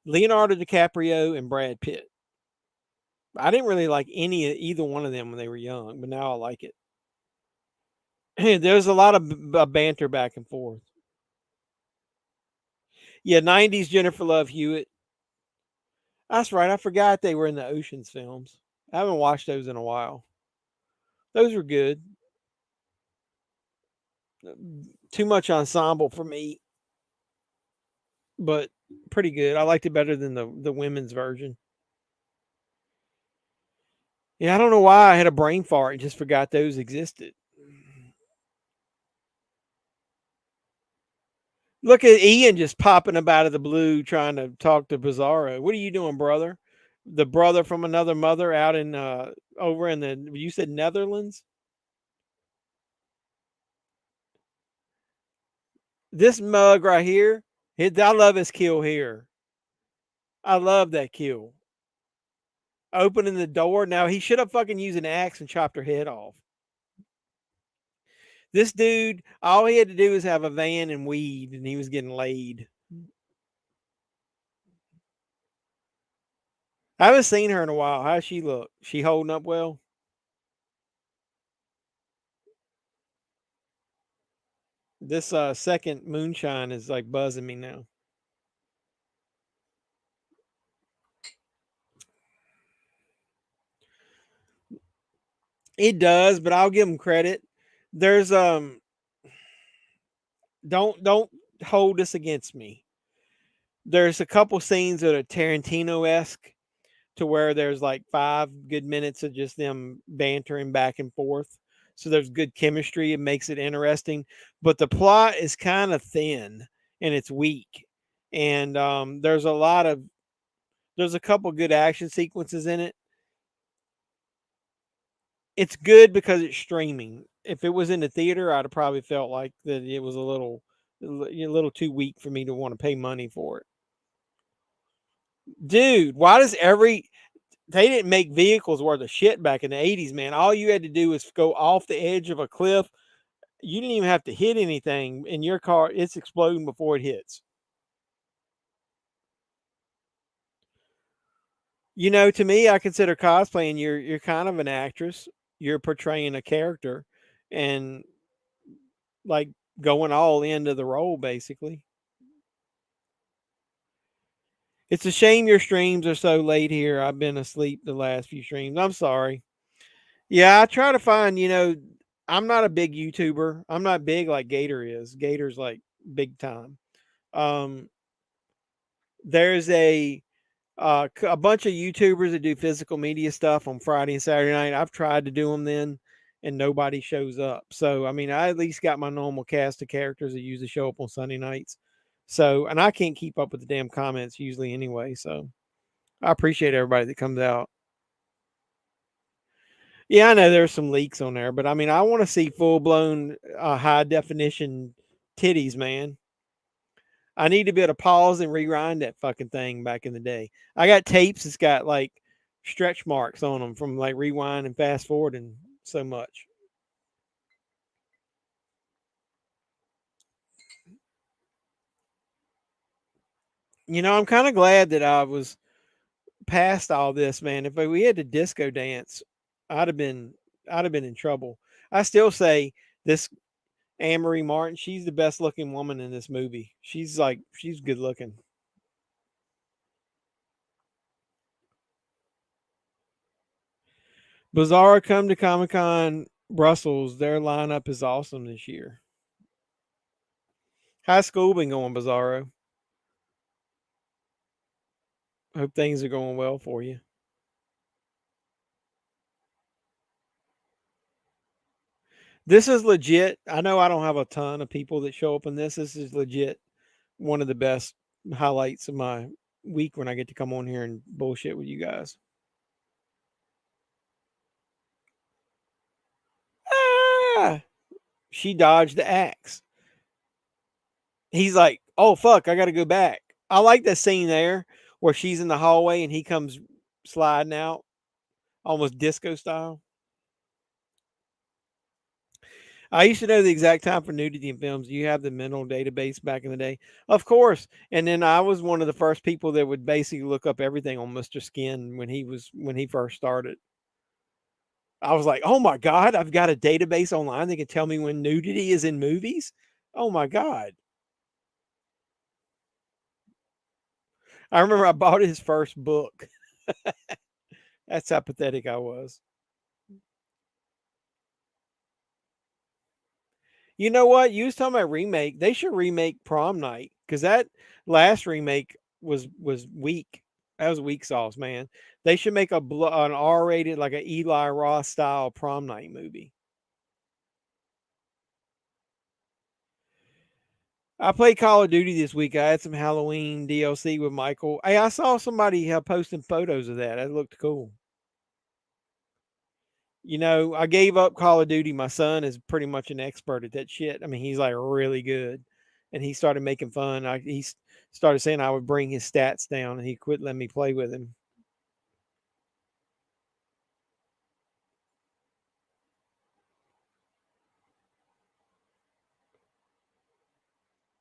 Leonardo DiCaprio and Brad Pitt. I didn't really like either one of them when they were young, but now I like it. There's a lot of banter back and forth. Yeah, 90s Jennifer Love Hewitt. That's right. I forgot they were in the Oceans films. I haven't watched those in a while. Those were good. Too much ensemble for me, but pretty good. I liked it better than the women's version. Yeah, I don't know why I had a brain fart and just forgot those existed. Look at Ian just popping up out of the blue trying to talk to Bizarro. What are you doing, brother? The brother from another mother out in over in the you said Netherlands? This mug right here, I love his kill here. I love that kill. Opening the door. Now he should have fucking used an axe and chopped her head off. This dude, all he had to do was have a van and weed, and he was getting laid. I haven't seen her in a while. How's she look? She holding up well? This second moonshine is like buzzing me now. It does, but I'll give them credit. There's don't hold this against me. There's a couple scenes that are Tarantino-esque to where there's like 5 good minutes of just them bantering back and forth. So there's good chemistry. It makes it interesting, but the plot is kind of thin and it's weak. And there's a couple good action sequences in it. It's good because it's streaming. If it was in the theater, I'd have probably felt like that it was a little too weak for me to want to pay money for it. Dude, why does they didn't make vehicles worth of shit back in the 80s, man. All you had to do was go off the edge of a cliff. You didn't even have to hit anything in your car. It's exploding before it hits. To me, I consider cosplaying you're kind of an actress. You're portraying a character and like going all into the role basically. It's a shame your streams are so late here. I've been asleep the last few streams. I'm sorry. Yeah, I try to find, I'm not a big YouTuber. I'm not big like Gator is. Gator's like big time. Um, there's a bunch of YouTubers that do physical media stuff on Friday and Saturday night. I've tried to do them then, and nobody shows up. So, I mean, I at least got my normal cast of characters that usually show up on Sunday nights. So, and I can't keep up with the damn comments usually anyway. So, I appreciate everybody that comes out. Yeah, I know there's some leaks on there, but I mean, I want to see full blown high definition titties, man. I need to be able to pause and rewind that fucking thing back in the day. I got tapes that's got like stretch marks on them from like rewind and fast forward and so much. I'm kind of glad that I was past all this, man. If we had to disco dance, I'd have been I'd have been in trouble. I still say this Anne-Marie Martin, she's the best looking woman in this movie. She's good looking. Bizarro come to Comic Con Brussels. Their lineup is awesome this year. How's school been going, Bizarro? Hope things are going well for you. This is legit. I know I don't have a ton of people that show up in this. This is legit one of the best highlights of my week when I get to come on here and bullshit with you guys. Ah! She dodged the axe. He's like, oh, fuck, I got to go back. I like that scene there where she's in the hallway and he comes sliding out, almost disco style. I used to know the exact time for nudity in films. Do you have the mental database back in the day? Of course. And then I was one of the first people that would basically look up everything on Mr. Skin when he first started. I was like, oh my God, I've got a database online that can tell me when nudity is in movies. Oh my God. I remember I bought his first book. That's how pathetic I was. You know what? You was talking about remake. They should remake Prom Night because that last remake was weak. That was weak sauce, man. They should make an R-rated, like a Eli Roth style Prom Night movie. I played Call of Duty this week. I had some Halloween DLC with Michael. Hey, I saw somebody posting photos of that. That looked cool. I gave up Call of Duty. My son is pretty much an expert at that shit. I mean, he's like really good. And he started making fun. He started saying I would bring his stats down and he quit letting me play with him.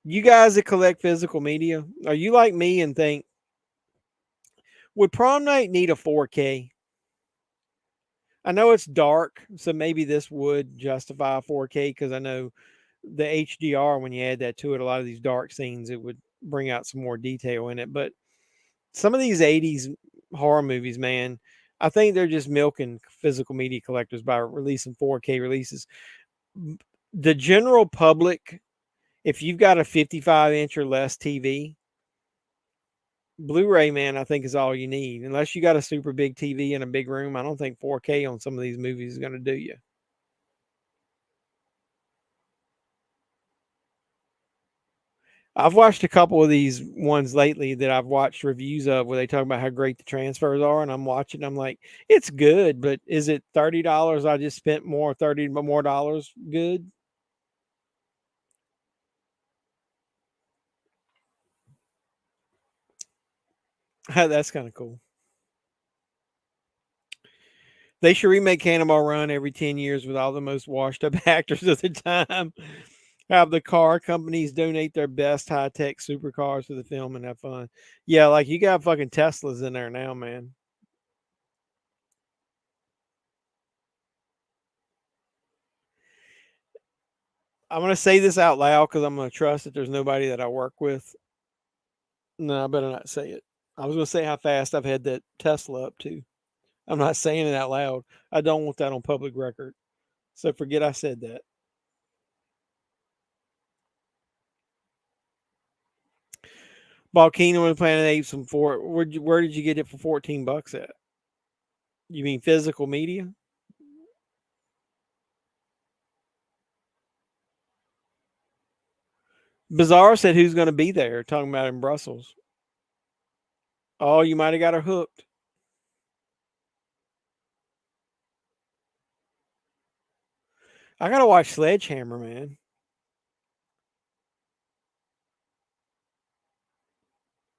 You guys that collect physical media, are you like me and think, would Prom Night need a 4K? I know it's dark, so maybe this would justify 4K because I know the HDR, when you add that to it, a lot of these dark scenes, it would bring out some more detail in it. But some of these 80s horror movies, man, I think they're just milking physical media collectors by releasing 4K releases. The general public, if you've got a 55-inch or less TV, Blu-ray, man, I think is all you need. Unless you got a super big TV in a big room, I don't think 4K on some of these movies is going to do you. I've watched a couple of these ones lately that I've watched reviews of where they talk about how great the transfers are, and I'm watching. I'm like, it's good, but is it $30? I just spent $30 more dollars. Good. That's kind of cool. They should remake Cannonball Run every 10 years with all the most washed up actors of the time. Have the car companies donate their best high tech supercars to the film and have fun. Yeah, like you got fucking Teslas in there now, man. I'm going to say this out loud because I'm going to trust that there's nobody that I work with. No, I better not say it. I was going to say how fast I've had that Tesla up to. I'm not saying it out loud. I don't want that on public record. So forget I said that. Bought Kingdom of the Planet of the Apes where did you get it for $14 at? You mean physical media? Bizarre said who's going to be there, talking about in Brussels. Oh, you might have got her hooked. I got to watch Sledgehammer, man.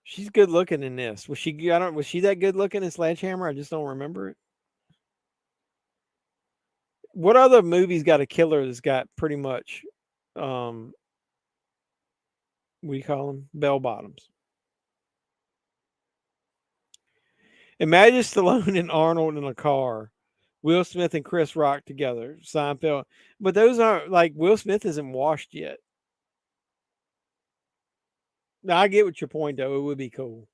She's good looking in this. Was she that good looking in Sledgehammer? I just don't remember it. What other movies got a killer that's got pretty much what do you call them? Bell bottoms. Imagine Stallone and Arnold in a car. Will Smith and Chris Rock together. Seinfeld. But those aren't like Will Smith isn't washed yet. Now I get what your point though. It would be cool.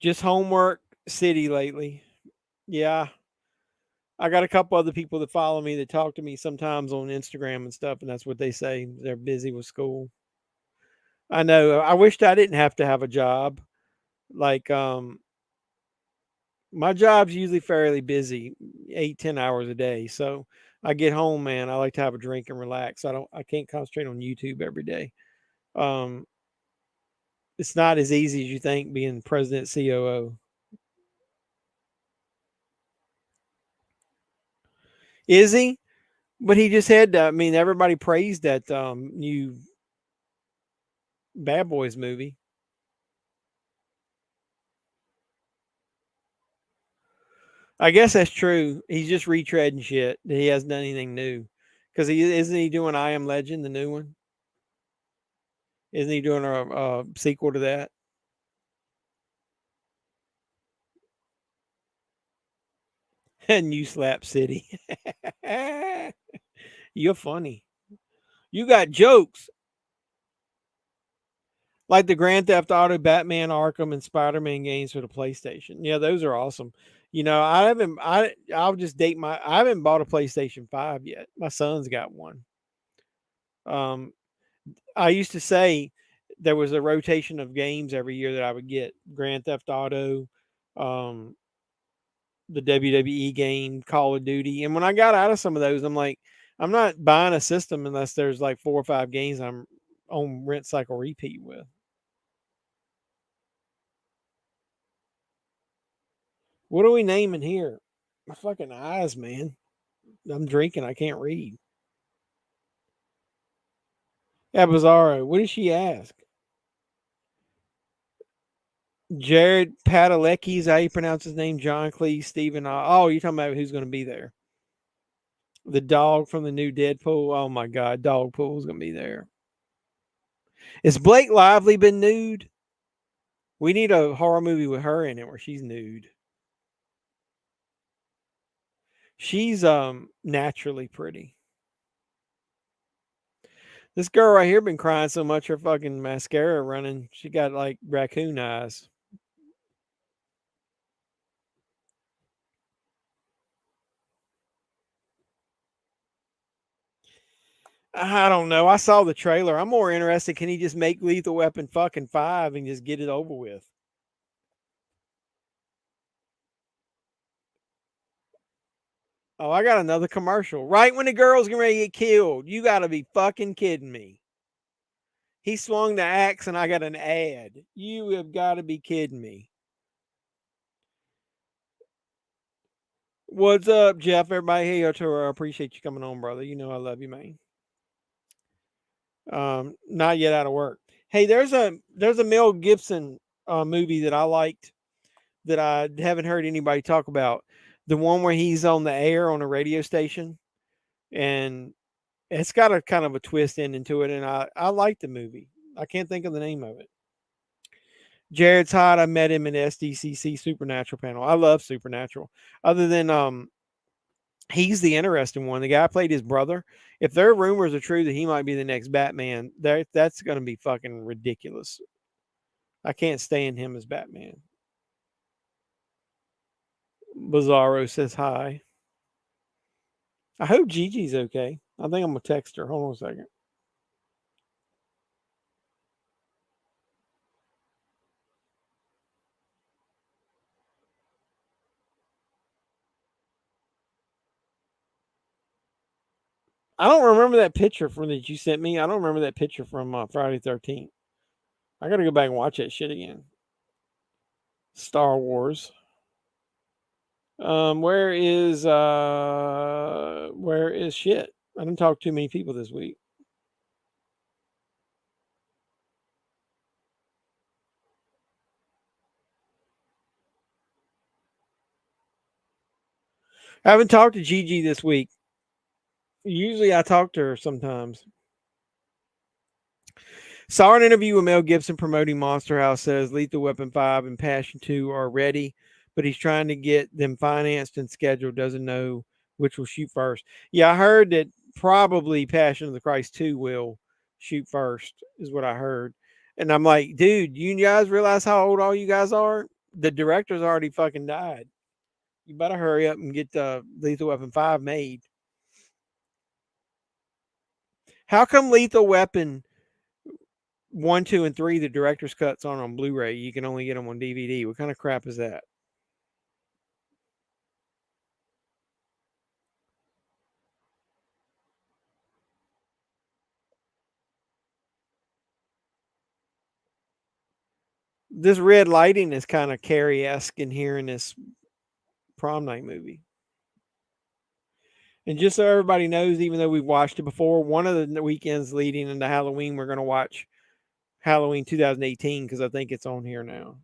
Just homework city lately. Yeah. I got a couple other people that follow me that talk to me sometimes on Instagram and stuff, and that's what they say. They're busy with school. I know. I wished I didn't have to have a job. Like, my job's usually fairly busy, 8-10 hours a day. So I get home, man. I like to have a drink and relax. I can't concentrate on YouTube every day. Um, it's not as easy as you think being president COO. Is he? But he just had, I mean, everybody praised that new Bad Boys movie. I guess that's true. He's just retreading shit. He hasn't done anything new. Because isn't he doing I Am Legend, the new one? Isn't he doing a sequel to that? New Slap City. You're funny. You got jokes. Like the Grand Theft Auto, Batman, Arkham, and Spider-Man games for the PlayStation. Yeah, those are awesome. You know, I'll just date I haven't bought a PlayStation 5 yet. My son's got one. I used to say there was a rotation of games every year that I would get. Grand Theft Auto, the WWE game, Call of Duty. And when I got out of some of those, I'm like, I'm not buying a system unless there's like 4 or 5 games I'm on rent cycle repeat with. What are we naming here? My fucking eyes, man. I'm drinking. I can't read. Yeah, Bizarro. What did she ask? Jared Padalecki is how you pronounce his name. John Cleese, Stephen. Oh, you're talking about who's going to be there. The dog from the new Deadpool. Oh my God, Dogpool's going to be there. Is Blake Lively been nude? We need a horror movie with her in it where she's nude. She's naturally pretty. This girl right here been crying so much her fucking mascara running. She got like raccoon eyes. I don't know. I saw the trailer. I'm more interested. Can he just make Lethal Weapon fucking 5 and just get it over with? Oh, I got another commercial. Right when the girl's getting ready to get killed. You got to be fucking kidding me. He swung the axe and I got an ad. You have got to be kidding me. What's up, Jeff? Everybody, hey, Arturo, I appreciate you coming on, brother. You know I love you, man. Not yet out of work. Hey, there's a Mel Gibson movie that I liked that I haven't heard anybody talk about. The one where he's on the air on a radio station, and it's got a kind of a twist ending to it, and I like the movie. I can't think of the name of it. Jared's hot. I met him in the SDCC Supernatural panel. I love Supernatural. Other than he's the interesting one. The guy played his brother. If their rumors are true that he might be the next Batman, that's going to be fucking ridiculous. I can't stand him as Batman. Bizarro says hi. I hope Gigi's okay. I think I'm going to text her. Hold on a second. I don't remember that picture from that you sent me. I don't remember that picture from Friday 13th. I got to go back and watch that shit again. Star Wars. Where is shit? I didn't talk to too many people this week. I haven't talked to Gigi this week. Usually I talk to her sometimes. Saw an interview with Mel Gibson promoting Monster House. Says Lethal Weapon 5 and Passion 2 are ready, but he's trying to get them financed and scheduled. Doesn't know which will shoot first. Yeah, I heard that probably Passion of the Christ 2 will shoot first, is what I heard. And I'm like, dude, you guys realize how old all you guys are? The director's already fucking died. You better hurry up and get the Lethal Weapon 5 made. How come Lethal Weapon 1, 2, and 3, the director's cuts on Blu-ray? You can only get them on DVD. What kind of crap is that? This red lighting is kind of Carrie-esque in here in this Prom Night movie. And just so everybody knows, even though we've watched it before, one of the weekends leading into Halloween, we're going to watch Halloween 2018 because I think it's on here now.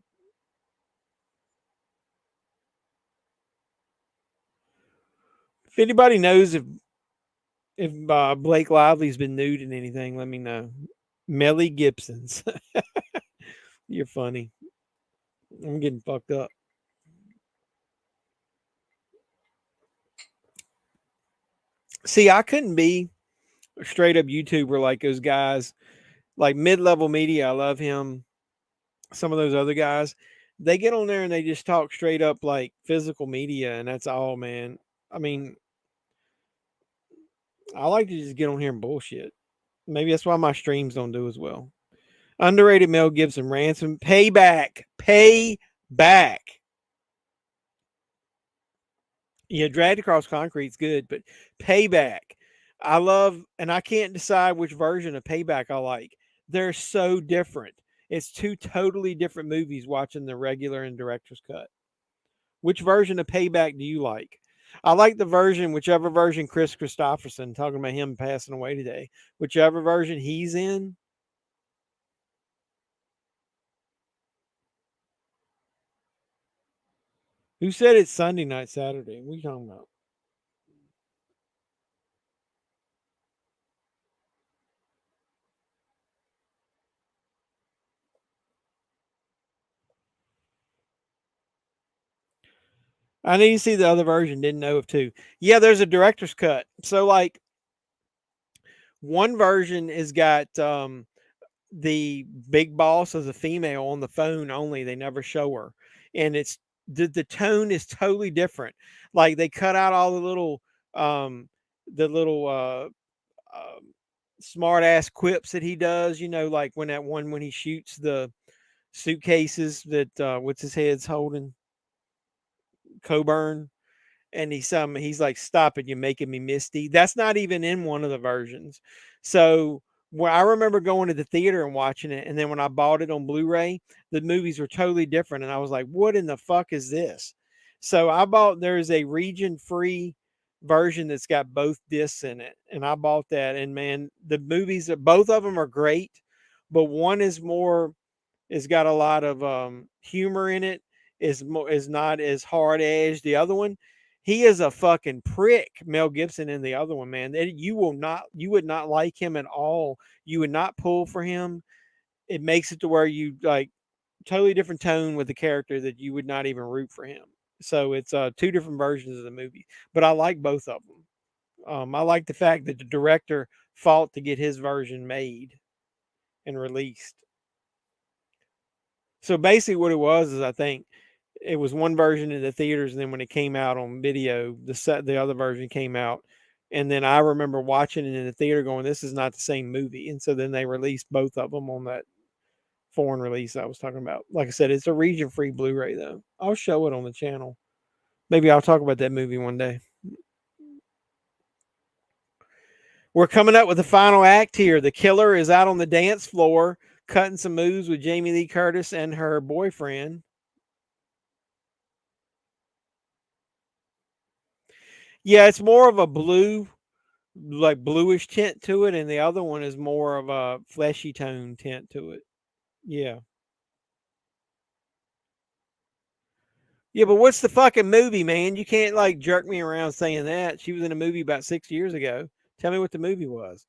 If anybody knows if Blake Lively's been nude in anything, let me know. Melly Gibson's. You're funny. I'm getting fucked up. See, I couldn't be a straight up YouTuber like those guys, like Mid-Level Media. I love him. Some of those other guys, they get on there and they just talk straight up like physical media, and that's all, man. I mean, I like to just get on here and bullshit. Maybe that's why my streams don't do as well. Underrated Mel Gibson, Ransom, Payback. Yeah, Dragged Across Concrete's good, but Payback. I love, and I can't decide which version of Payback I like. They're so different. It's two totally different movies watching the regular and director's cut. Which version of Payback do you like? I like the version, whichever version Chris Christopherson, talking about him passing away today, whichever version he's in. Who said it's Sunday night, Saturday? What are you talking about? I need to see the other version. Didn't know of two. Yeah, there's a director's cut. So like one version has got the big boss as a female on the phone only. They never show her. And it's the tone is totally different. Like they cut out all the little smart ass quips that he does. You know, like when when he shoots the suitcases that what's his head's holding, Coburn, and he's like, "Stop it, you're making me misty." That's not even in one of the versions. So when I remember going to the theater and watching it, and then when I bought it on Blu-ray, the movies were totally different, and I was like, "What in the fuck is this?" So I bought. There's a region-free version that's got both discs in it, and I bought that. And man, the movies, both of them are great, but one is more. It's got a lot of humor in it. Is not as hard edged. The other one, he is a fucking prick. Mel Gibson in the other one, man. You would not like him at all. You would not pull for him. It makes it to where you like totally different tone with the character that you would not even root for him. So it's two different versions of the movie, but I like both of them. I like the fact that the director fought to get his version made and released. So basically, what it was is I think it was one version in the theaters, and then when it came out on video, the other version came out, and then I remember watching it in the theater, going, "This is not the same movie." And so then they released both of them on that foreign release I was talking about. Like I said, it's a region-free Blu-ray though. I'll show it on the channel. Maybe I'll talk about that movie one day. We're coming up with the final act here. The killer is out on the dance floor cutting some moves with Jamie Lee Curtis and her boyfriend. Yeah, it's more of a blue, like bluish tint to it, and the other one is more of a fleshy tone tint to it. Yeah. Yeah, but what's the fucking movie, man? You can't like jerk me around saying that. She was in a movie about 6 years ago. Tell me what the movie was.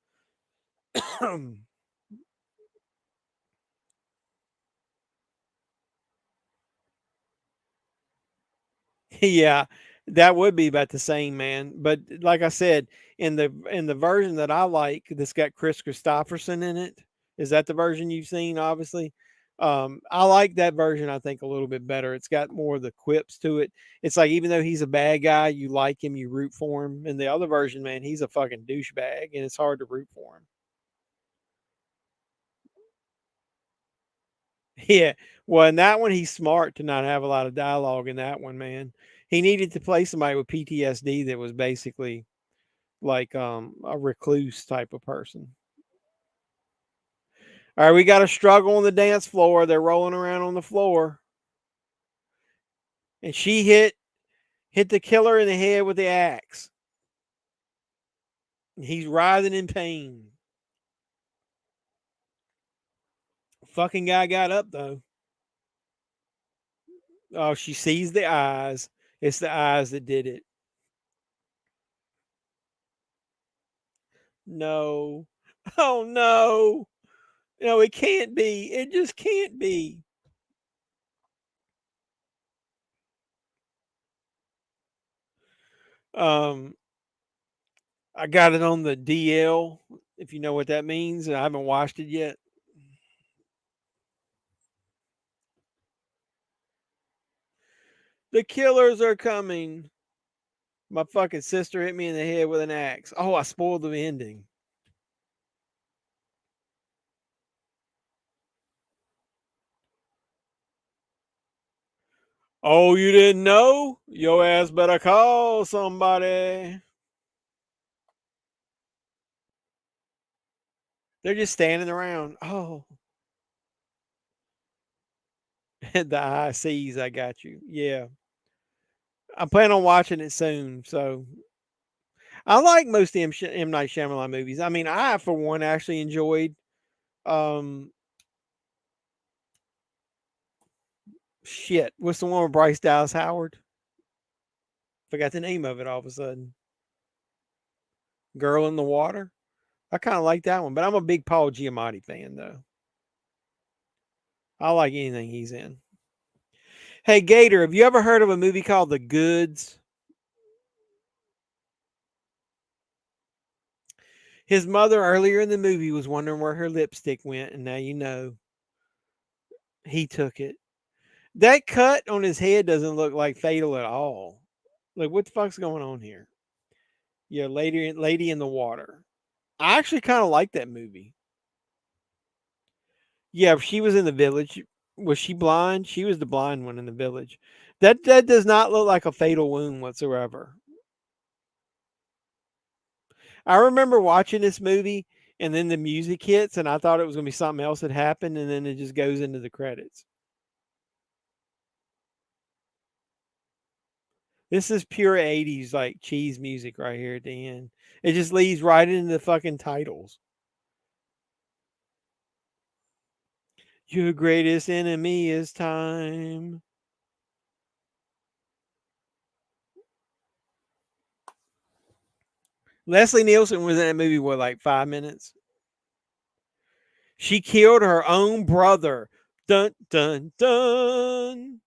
Yeah, that would be about the same, man. But like I said, in the version that I like, that's got Chris Christopherson in it. Is that the version you've seen? Obviously, I like that version. I think a little bit better. It's got more of the quips to it. It's like even though he's a bad guy, you like him, you root for him. In the other version, man, he's a fucking douchebag, and it's hard to root for him. Yeah. Well, in that one, he's smart to not have a lot of dialogue in that one, man. He needed to play somebody with PTSD that was basically like a recluse type of person. All right, we got a struggle on the dance floor. They're rolling around on the floor. And she hit the killer in the head with the axe. He's writhing in pain. Fucking guy got up though. Oh, she sees the eyes. It's the eyes that did it. No. Oh no. No, it can't be. It just can't be. Um, I got it on the DL, if you know what that means. I haven't watched it yet. The killers are coming. My fucking sister hit me in the head with an axe. Oh, I spoiled the ending. Oh, you didn't know? Your ass better call somebody. They're just standing around. Oh, the eye sees I got you. Yeah. I plan on watching it soon. So I like most M. Night Shyamalan movies. I mean, I, for one, actually enjoyed um shit. What's the one with Bryce Dallas Howard? Forgot the name of it all of a sudden. Girl in the Water. I kind of like that one, but I'm a big Paul Giamatti fan, though. I like anything he's in. Hey, Gator, have you ever heard of a movie called The Goods? His mother earlier in the movie was wondering where her lipstick went, and now you know he took it. That cut on his head doesn't look like fatal at all. Like, what the fuck's going on here? Yeah, lady in the water. I actually kind of like that movie. Yeah, she was in the village. Was she blind? She was the blind one in the village. That does not look like a fatal wound whatsoever. I remember watching this movie and then the music hits and I thought it was going to be something else that happened and then it just goes into the credits. This is pure 80s like cheese music right here at the end. It just leads right into the fucking titles. Your greatest enemy is time. Leslie Nielsen was in that movie, what, like 5 minutes? She killed her own brother. Dun, dun, dun.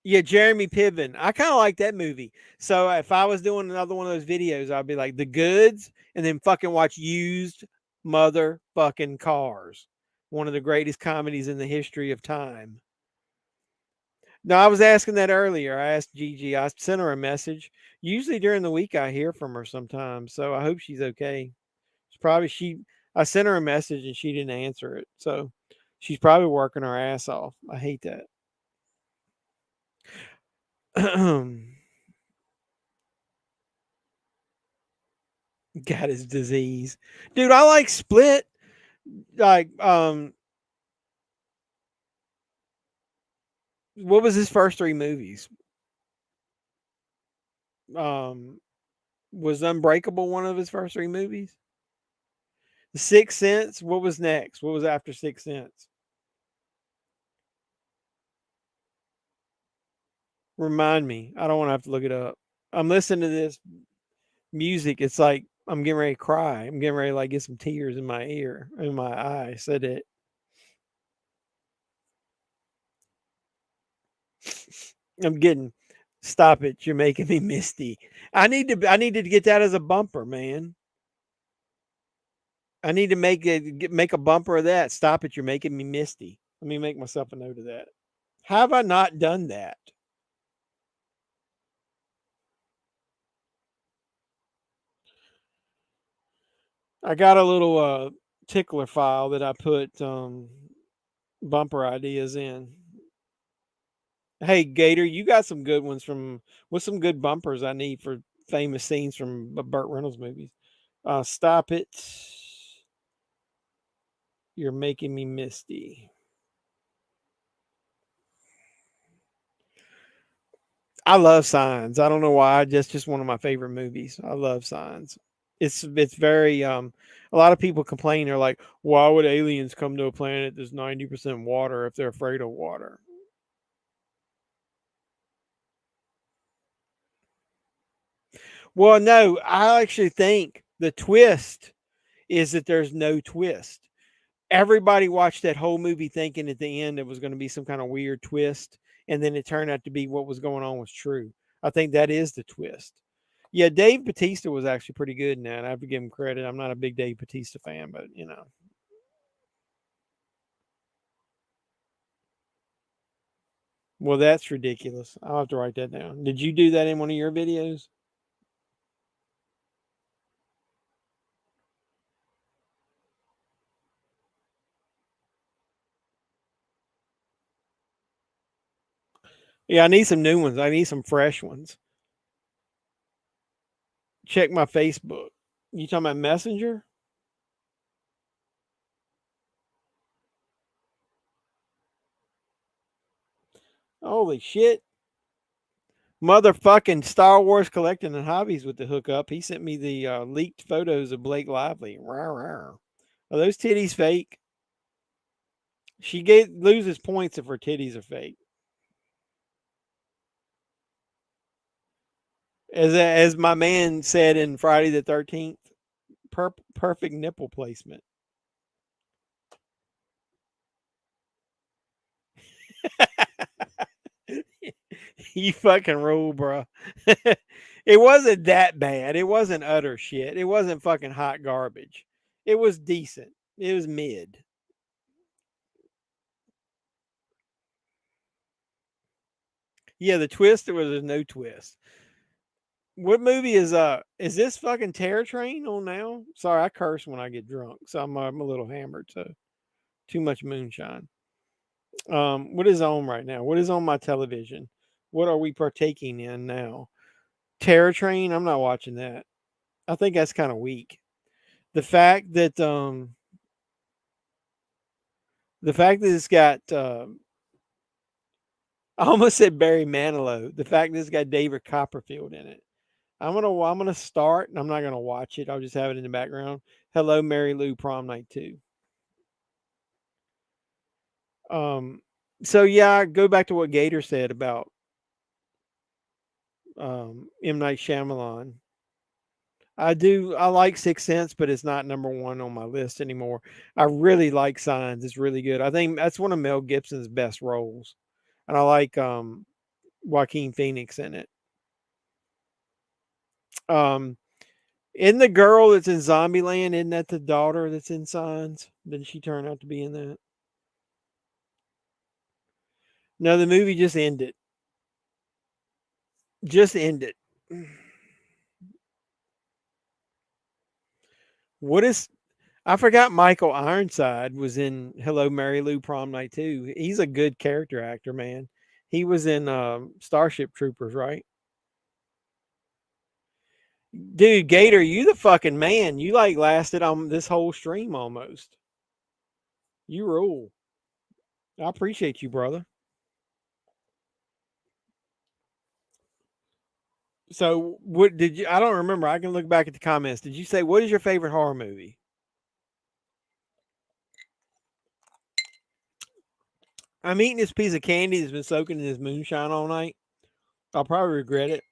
Yeah, Jeremy Piven. I kind of like that movie. So if I was doing another one of those videos, I'd be like, The Goods, and then fucking watch Used Motherfucking Cars. One of the greatest comedies in the history of time. No, I was asking that earlier. I asked Gigi. I sent her a message. Usually during the week, I hear from her sometimes. So I hope she's okay. It's probably she. I sent her a message and she didn't answer it. So she's probably working her ass off. I hate that. Got his disease. Dude, I like Split. Like, what was his first three movies? Um, was Unbreakable one of his first three movies? The Sixth Sense. What was next? What was after Sixth Sense? Remind me. I don't want to have to look it up. I'm listening to this music. It's like I'm getting ready to cry. I'm getting ready to like get some tears in my ear, in my eye. Said it. I'm getting. Stop it! You're making me misty. I need to get that as a bumper, man. I need to make a bumper of that. Stop it! You're making me misty. Let me make myself a note of that. How have I not done that? I got a little tickler file that I put bumper ideas in. Hey Gator, you got some good ones from what's some good bumpers I need for famous scenes from Burt Reynolds movies. Stop it. You're making me misty. I love Signs. I don't know why. Just one of my favorite movies. I love Signs. It's very a lot of people complain. They're like, why would aliens come to a planet that's 90% water if they're afraid of water? Well, no, I actually think the twist is that there's no twist. Everybody watched that whole movie thinking at the end it was going to be some kind of weird twist, and then it turned out to be what was going on was true. I think that is the twist. Yeah, Dave Bautista was actually pretty good in that. I have to give him credit. I'm not a big Dave Bautista fan, but you know. Well, that's ridiculous. I'll have to write that down. Did you do that in one of your videos? Yeah, I need some new ones. I need some fresh ones. Check my Facebook. You talking about Messenger? Holy shit. Motherfucking Star Wars collecting and hobbies with the hookup. He sent me the leaked photos of Blake Lively. Rawr, rawr. Are those titties fake? Loses points if her titties are fake. As my man said in Friday the 13th, perfect nipple placement. You fucking rule, bro. It wasn't that bad. It wasn't utter shit. It wasn't fucking hot garbage. It was decent. It was mid. Yeah, the twist, there was no twist. What movie is this fucking Terror Train on now? Sorry, I curse when I get drunk, so I'm a little hammered. So too much moonshine. What is on right now? What is on my television? What are we partaking in now? Terror Train. I'm not watching that. I think that's kind of weak. The fact that it's got I almost said Barry Manilow. The fact that it's got David Copperfield in it. I'm gonna start, and I'm not gonna watch it. I'll just have it in the background. Hello, Mary Lou, Prom Night 2. So yeah, go back to what Gator said about M. Night Shyamalan. I like Sixth Sense, but it's not number one on my list anymore. I really like Signs. It's really good. I think that's one of Mel Gibson's best roles. And I like Joaquin Phoenix in it. Isn't the girl that's in Zombieland, isn't that the daughter that's in Signs? Didn't she turn out to be in that? No, the movie just ended. Just ended. What is I forgot Michael Ironside was in Hello Mary Lou Prom Night 2. He's a good character actor, man. He was in Starship Troopers, right? Dude, Gator, you the fucking man. You like lasted on this whole stream almost. You rule. I appreciate you, brother. So, what did you? I don't remember. I can look back at the comments. Did you say what is your favorite horror movie? I'm eating this piece of candy that's been soaking in this moonshine all night. I'll probably regret it.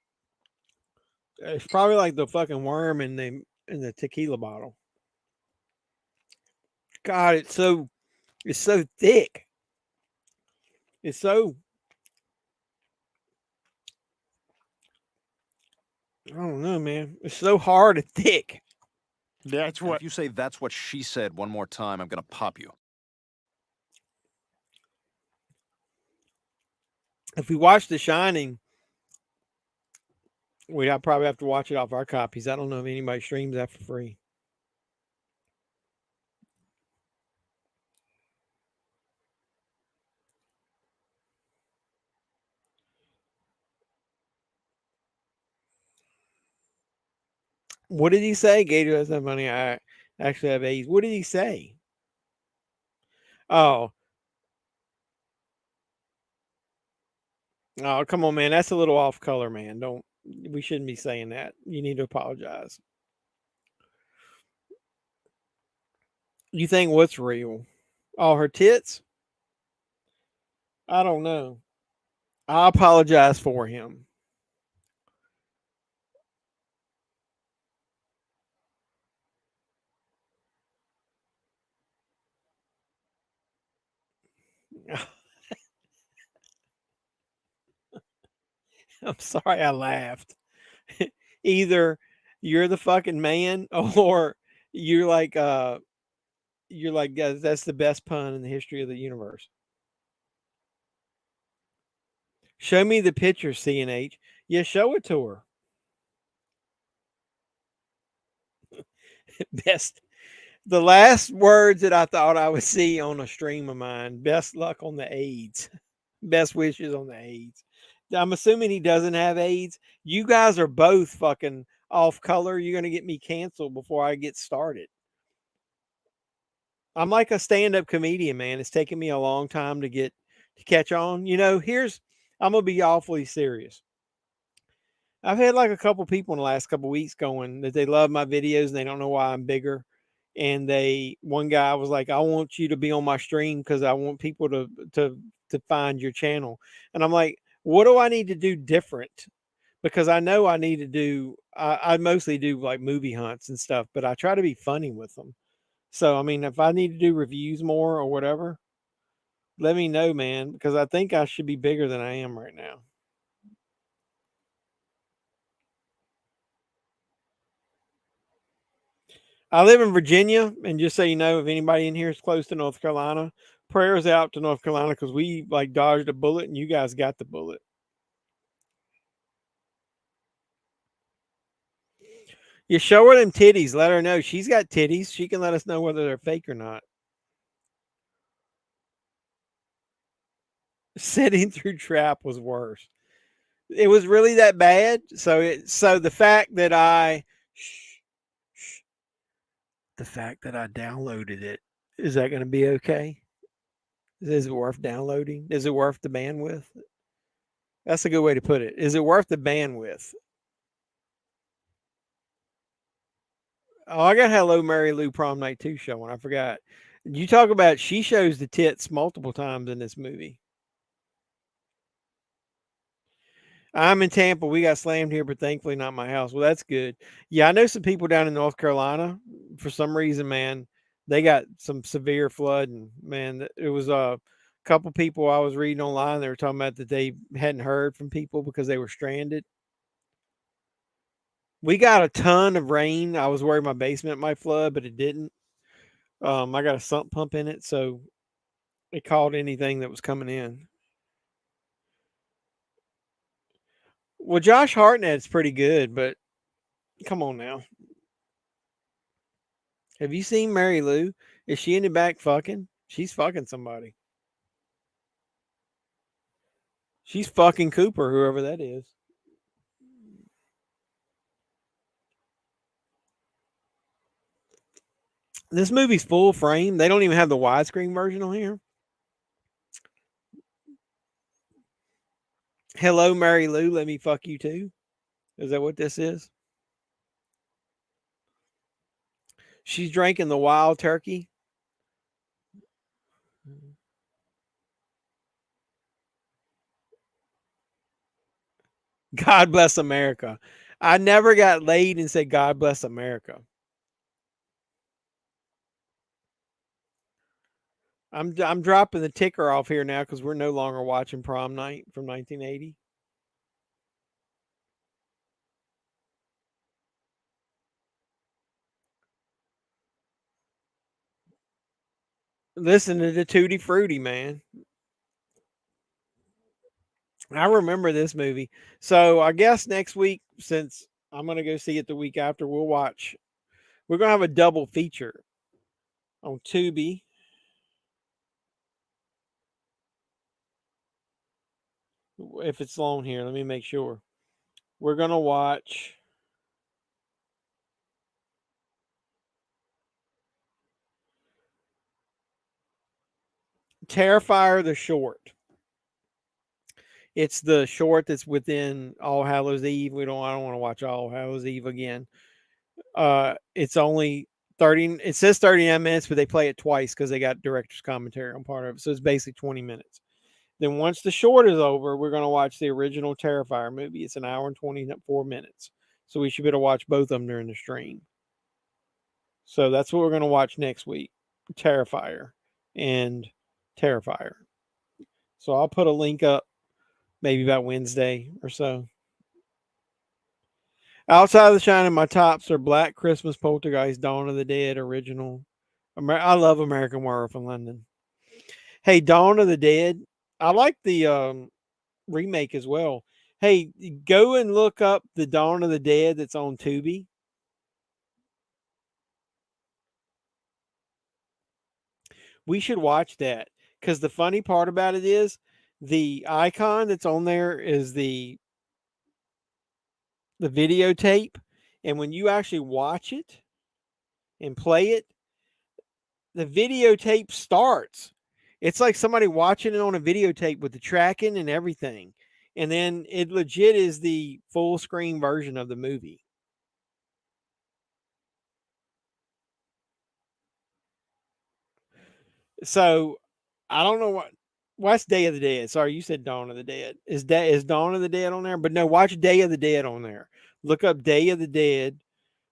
It's probably like the fucking worm in the tequila bottle. God, it's so thick. It's so I don't know, man. It's so hard and thick. That's what. If you say that's what she said one more time, I'm gonna pop you. If we watch The Shining, I'll probably have to watch it off our copies. I don't know if anybody streams that for free. What did he say? Gator doesn't have money. I actually have AIDS. What did he say? Oh, come on, man. That's a little off color, man. We shouldn't be saying that. You need to apologize. You think what's real? Oh, her tits? I don't know. I apologize for him. I'm sorry I laughed. Either you're the fucking man or you're like that's the best pun in the history of the universe. Show me the picture, CNH. Yeah, show it to her. Best the last words that I thought I would see on a stream of mine. Best luck on the AIDS. Best wishes on the AIDS. I'm assuming he doesn't have AIDS. You guys are both fucking off color. You're going to get me canceled before I get started. I'm like a stand-up comedian, man. It's taken me a long time to catch on. You know, I'm going to be awfully serious. I've had like a couple people in the last couple weeks going that they love my videos and they don't know why I'm bigger. And one guy was like, I want you to be on my stream because I want people to find your channel. And I'm like, what do I need to do different? Because I know I need to do, I mostly do like movie hunts and stuff, but I try to be funny with them. So, I mean, if I need to do reviews more or whatever, let me know, man, because I think I should be bigger than I am right now. I live in Virginia, and just so you know, if anybody in here is close to North Carolina, prayers out to North Carolina because we like dodged a bullet and you guys got the bullet. You show her them titties. Let her know she's got titties. She can let us know whether they're fake or not. Sitting through Trap was worse. It was really that bad. So the fact that the fact that I downloaded it, is that going to be okay? Is it worth downloading? Is it worth the bandwidth? That's a good way to put it. Is it worth the bandwidth? Oh, I got Hello Mary Lou Prom Night 2 showing. I forgot. You talk about she shows the tits multiple times in this movie. I'm in Tampa. We got slammed here, but thankfully not my house. Well, that's good. Yeah, I know some people down in North Carolina. For some reason, man, they got some severe flood, and man, it was a couple people I was reading online. They were talking about that they hadn't heard from people because they were stranded. We got a ton of rain. I was worried my basement might flood, but it didn't. I got a sump pump in it, so it caught anything that was coming in. Well, Josh Hartnett's pretty good, but come on now. Have you seen Mary Lou? Is she in the back fucking? She's fucking somebody. She's fucking Cooper, whoever that is. This movie's full frame. They don't even have the widescreen version on here. Hello, Mary Lou. Let me fuck you too. Is that what this is? She's drinking the wild turkey. God bless America. I never got laid and said God bless America. I'm dropping the ticker off here now because we're no longer watching Prom Night from 1980. Listen to the Tutti Frutti, man. I remember this movie. So I guess next week, since I'm gonna go see it the week after, we're gonna have a double feature on Tubi. If it's on here, let me make sure. We're gonna watch Terrifier the short. It's the short that's within All Hallows Eve. I don't want to watch All Hallows Eve again. It's only 30. It says 39 minutes, but they play it twice because they got director's commentary on part of it. So it's basically 20 minutes. Then once the short is over, we're going to watch the original Terrifier movie. It's an hour and 24 minutes. So we should be able to watch both of them during the stream. So that's what we're going to watch next week. Terrifier and Terrifier. So I'll put a link up maybe about Wednesday or so. Outside of the Shining, my tops are Black Christmas, Poltergeist, Dawn of the Dead, original. I love American Werewolf in London. Hey, Dawn of the Dead. I like the remake as well. Hey, go and look up the Dawn of the Dead that's on Tubi. We should watch that because the funny part about it is the icon that's on there is the videotape, and when you actually watch it and play it, the videotape starts. It's like somebody watching it on a videotape with the tracking and everything. And then it legit is the full screen version of the movie. So I don't know what's Day of the Dead. Sorry, you said Dawn of the Dead. Is Dawn of the Dead on there? But no, watch Day of the Dead on there. Look up Day of the Dead.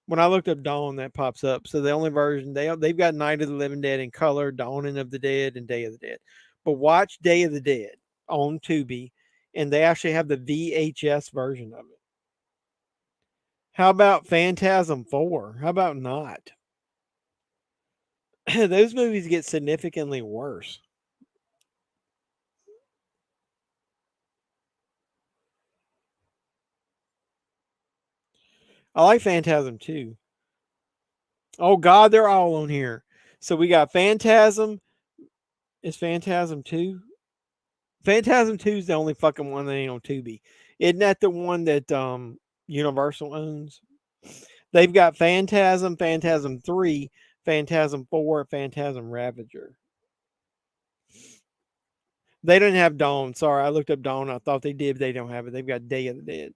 When I looked up Dawn, that pops up. So the only version they've got Night of the Living Dead in color, Dawning of the Dead, and Day of the Dead. But watch Day of the Dead on Tubi, and they actually have the VHS version of it. How about Phantasm 4? How about not? Those movies get significantly worse. I like Phantasm 2. Oh God, they're all on here. So we got Phantasm. Is Phantasm 2? Phantasm 2 is the only fucking one that ain't on Tubi. Isn't that the one that Universal owns? They've got Phantasm, Phantasm 3, Phantasm 4, Phantasm Ravager. They don't have Dawn. Sorry, I looked up Dawn. I thought they did, but they don't have it. They've got Day of the Dead.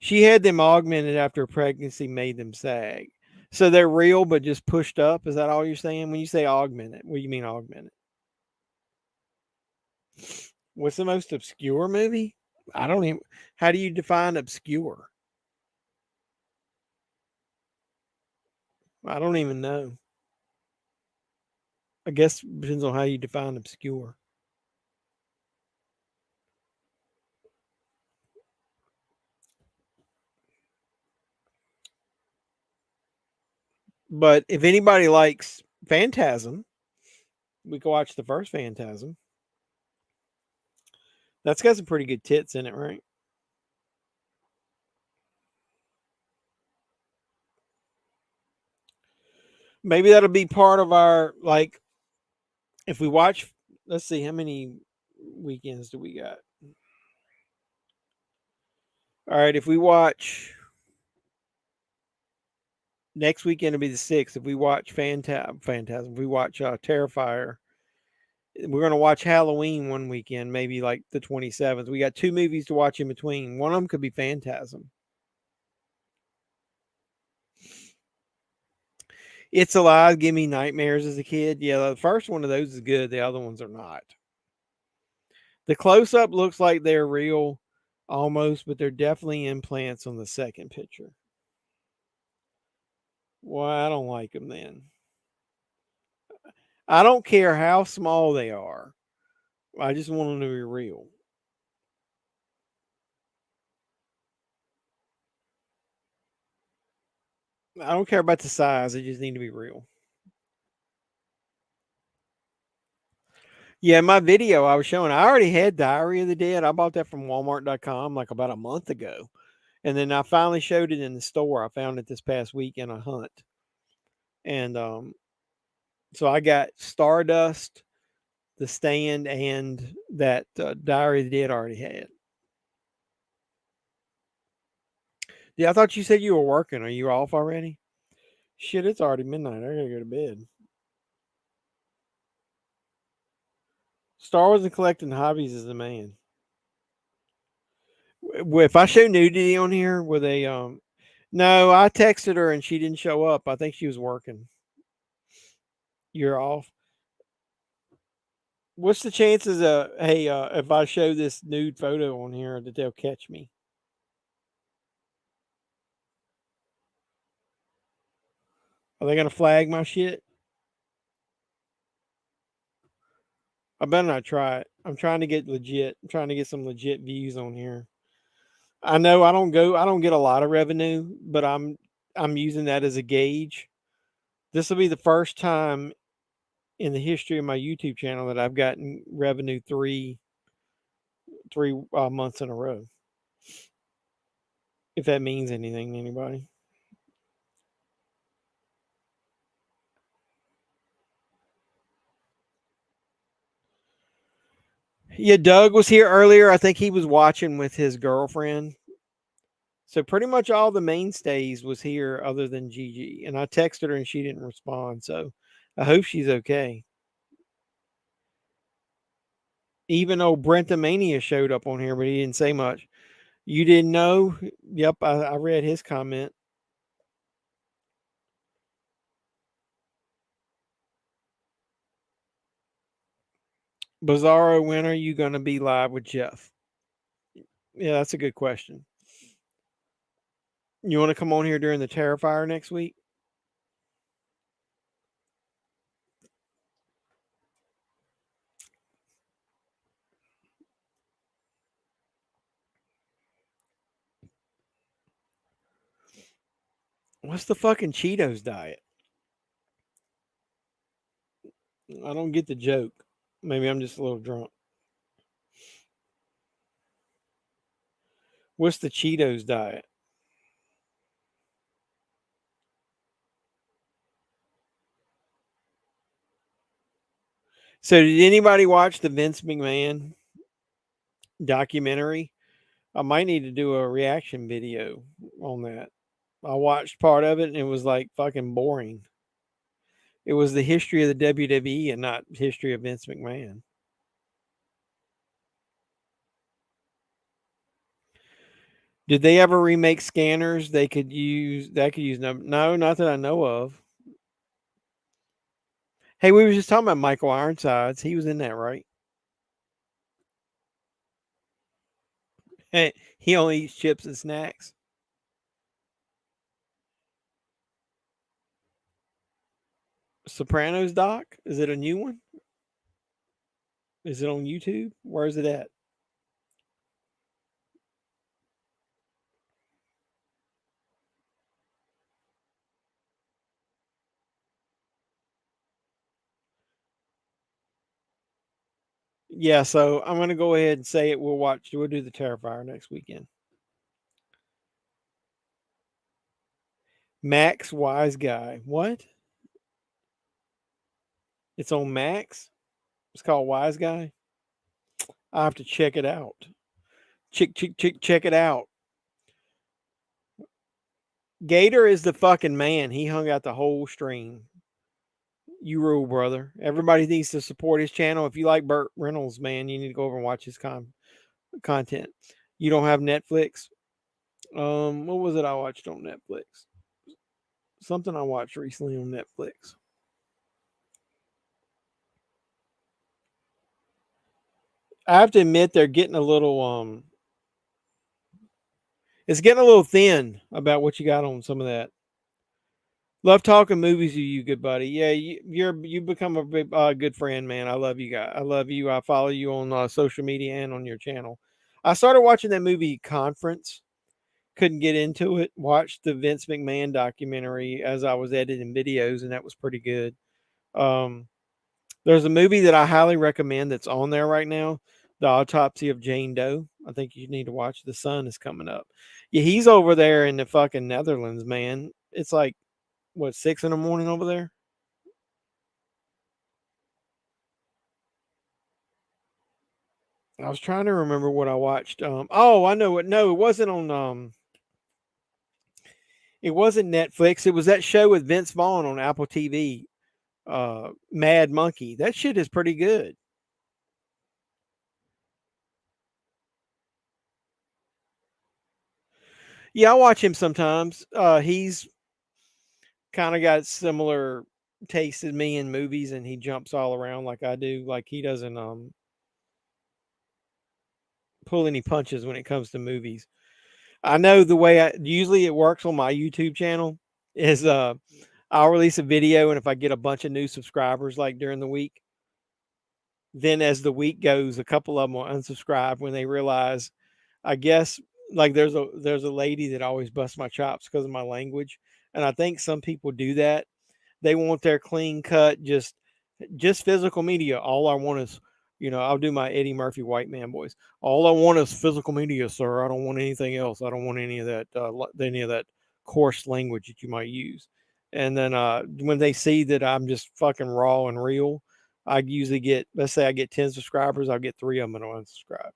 She had them augmented after pregnancy made them sag. So they're real, but just pushed up. Is that all you're saying? When you say augmented, what do you mean augmented? What's the most obscure movie? I don't even. How do you define obscure? I don't even know. I guess it depends on how you define obscure. But if anybody likes Phantasm, we can watch the first Phantasm. That's got some pretty good tits in it, right? Maybe that'll be part of our, like, if we watch, let's see, how many weekends do we got? All right, if we watch next weekend, it'll be the 6th. If we watch Phantasm, if we watch Terrifier, we're going to watch Halloween one weekend, maybe like the 27th. We got 2 movies to watch in between. One of them could be Phantasm. It's Alive, Give Me Nightmares as a kid. Yeah, the first one of those is good. The other ones are not. The close-up looks like they're real almost, but they're definitely implants on the second picture. Well, I don't like them then. I don't care how small they are. I just want them to be real. I don't care about the size. They just need to be real. Yeah, my video I was showing, I already had Diary of the Dead. I bought that from Walmart.com like about a month ago. And then I finally showed it in the store. I found it this past week in a hunt. And so I got Stardust, The Stand, and that Diary of the Dead already had. Yeah, I thought you said you were working. Are you off already? Shit, it's already midnight. I gotta go to bed. Star Wars and collecting hobbies is the man. If I show nudity on here, with a no, I texted her and she didn't show up. I think she was working. You're off. What's the chances hey, if I show this nude photo on here that they'll catch me? Are they gonna flag my shit? I better not try it. I'm trying to get legit. I'm trying to get some legit views on here. I know I don't get a lot of revenue, but I'm using that as a gauge. This will be the first time in the history of my YouTube channel that I've gotten revenue three months in a row. If that means anything to anybody. Yeah, Doug was here earlier. I think he was watching with his girlfriend. So pretty much all the mainstays was here other than Gigi. And I texted her and she didn't respond. So I hope she's okay. Even old Brentamania showed up on here, but he didn't say much. You didn't know? Yep, I read his comment. Bizarro, when are you going to be live with Jeff? Yeah, that's a good question. You want to come on here during the Terrifier next week? What's the fucking Cheetos diet? I don't get the joke. Maybe I'm just a little drunk. What's the Cheetos diet? So did anybody watch the Vince McMahon documentary? I might need to do a reaction video on that. I watched part of it and it was like fucking boring. It was the history of the WWE and not history of Vince McMahon. Did they ever remake Scanners? They could use that could use no, not that I know of. Hey, we were just talking about Michael Ironsides. He was in that, right? Hey, he only eats chips and snacks. Sopranos doc? Is it a new one? Is it on YouTube? Where is it at? Yeah, so I'm gonna go ahead and say it. We'll do the Terrifier next weekend. Max Wise Guy. What? It's on Max? It's called Wise Guy. I have to check it out. Check it out. Gator is the fucking man. He hung out the whole stream. You rule, brother. Everybody needs to support his channel. If you like Burt Reynolds, man, you need to go over and watch his content. You don't have Netflix? What was it I watched on Netflix? Something I watched recently on Netflix. I have to admit they're getting a little it's getting a little thin about what you got on some of that. Love talking movies with you, good buddy. Yeah, you become a big, good friend, man. I love you guys. I love you. I follow you on social media and on your channel. I started watching that movie Conference. Couldn't get into it. Watched the Vince McMahon documentary as I was editing videos, and that was pretty good. There's a movie that I highly recommend that's on there right now, The Autopsy of Jane Doe. I think you need to watch. The Sun is coming up. Yeah, he's over there in the fucking Netherlands, man. It's like, what, 6 in the morning over there? I was trying to remember what I watched. Oh, I know what. No, it wasn't on. It wasn't Netflix. It was that show with Vince Vaughn on Apple TV. Mad Monkey. That shit is pretty good. Yeah, I watch him sometimes. He's kind of got similar taste as me in movies, and he jumps all around like I do. Like he doesn't pull any punches when it comes to movies. I know the way usually it works on my YouTube channel is I'll release a video, and if I get a bunch of new subscribers like during the week, then as the week goes, a couple of them will unsubscribe when they realize, I guess, like there's a lady that always busts my chops because of my language, and I think some people do that. They want their clean cut, just physical media. All I want is, I'll do my Eddie Murphy white man voice. All I want is physical media, sir. I don't want anything else. I don't want any of that coarse language that you might use. And then when they see that I'm just fucking raw and real, I usually get, let's say I get 10 subscribers, I'll get 3 of them to unsubscribe.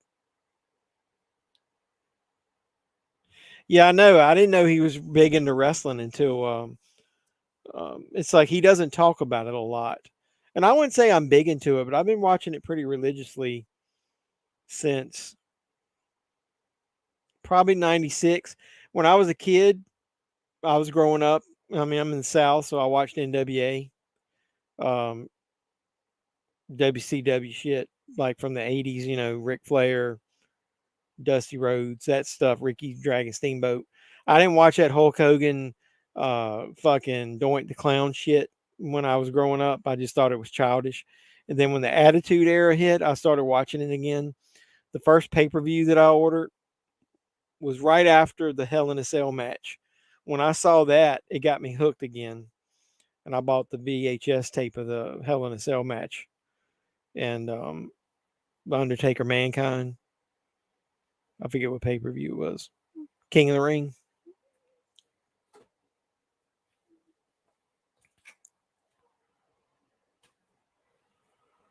Yeah, I know. I didn't know he was big into wrestling until it's like he doesn't talk about it a lot. And I wouldn't say I'm big into it, but I've been watching it pretty religiously since probably 96. When I was a kid, I was growing up. I mean, I'm in the South, so I watched NWA, WCW shit, like from the 80s, Ric Flair, Dusty Rhodes, that stuff, Ricky Dragon Steamboat. I didn't watch that Hulk Hogan, fucking Doink the Clown shit when I was growing up. I just thought it was childish. And then when the Attitude Era hit, I started watching it again. The first pay-per-view that I ordered was right after the Hell in a Cell match. When I saw that, it got me hooked again. And I bought the VHS tape of the Hell in a Cell match and the Undertaker Mankind. I forget what pay-per-view it was. King of the Ring.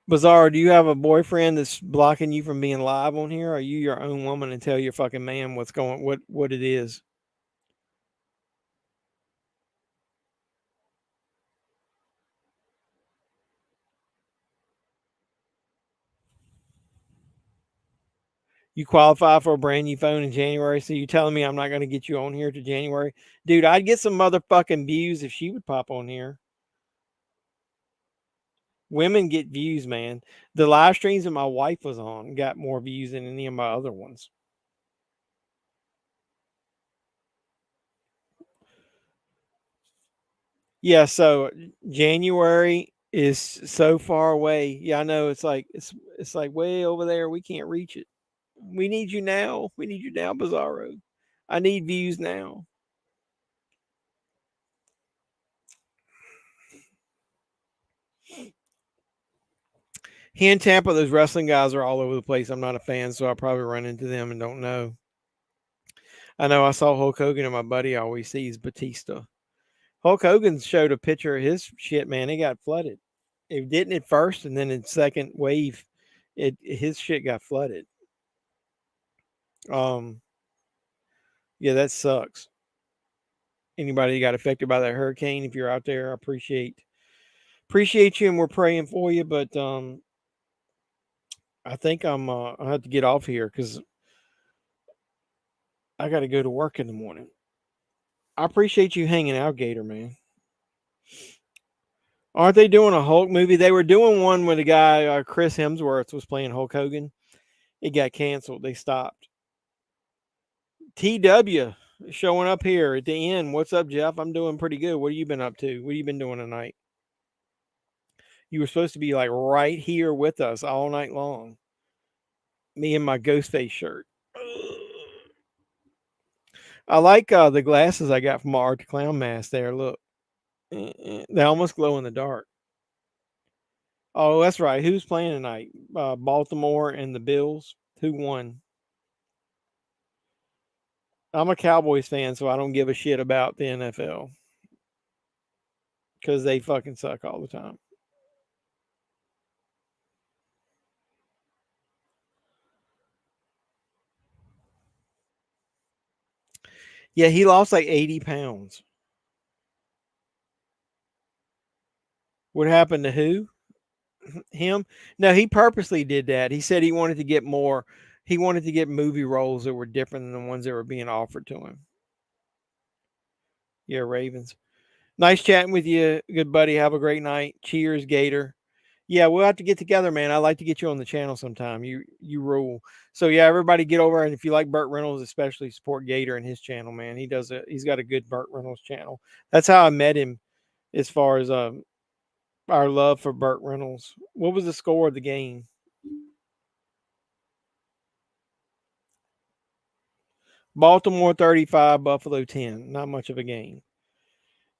Bizarre, do you have a boyfriend that's blocking you from being live on here? Or are you your own woman and tell your fucking man what it is? You qualify for a brand new phone in January, so you telling me I'm not going to get you on here to January? Dude, I'd get some motherfucking views if she would pop on here. Women get views, man. The live streams that my wife was on got more views than any of my other ones. Yeah, so January is so far away. Yeah, I know it's like way over there. We can't reach it. We need you now. We need you now, Bizarro. I need views now. Here in Tampa, those wrestling guys are all over the place. I'm not a fan, so I'll probably run into them and don't know. I know I saw Hulk Hogan and my buddy always sees Batista. Hulk Hogan showed a picture of his shit, man. It got flooded. It didn't at first, and then in second wave, his shit got flooded. Yeah, that sucks. Anybody got affected by that hurricane, if you're out there, I appreciate you, and we're praying for you. But I think I have to get off here because I got to go to work in the morning. I appreciate you hanging out, Gator man. Aren't they doing a Hulk movie? They were doing one with a guy, Chris Hemsworth was playing Hulk Hogan. It got canceled. They stopped. TW showing up here at the end. What's up, Jeff? I'm doing pretty good. What have you been up to? What have you been doing tonight? You were supposed to be like right here with us all night long. Me and my Ghostface shirt. I like the glasses I got from Art the Clown Mask there. Look. They almost glow in the dark. Oh, that's right. Who's playing tonight? Baltimore and the Bills. Who won? I'm a Cowboys fan, so I don't give a shit about the NFL. Because they fucking suck all the time. Yeah, he lost like 80 pounds. What happened to who? Him? No, he purposely did that. He said he wanted to get more. He wanted to get movie roles that were different than the ones that were being offered to him. Yeah, Ravens. Nice chatting with you, good buddy. Have a great night. Cheers, Gator. Yeah, we'll have to get together, man. I'd like to get you on the channel sometime. You rule. So yeah, everybody get over, and if you like Burt Reynolds, especially support Gator and his channel, man. He's got a good Burt Reynolds channel. That's how I met him, as far as our love for Burt Reynolds. What was the score of the game? Baltimore 35, Buffalo 10. Not much of a game.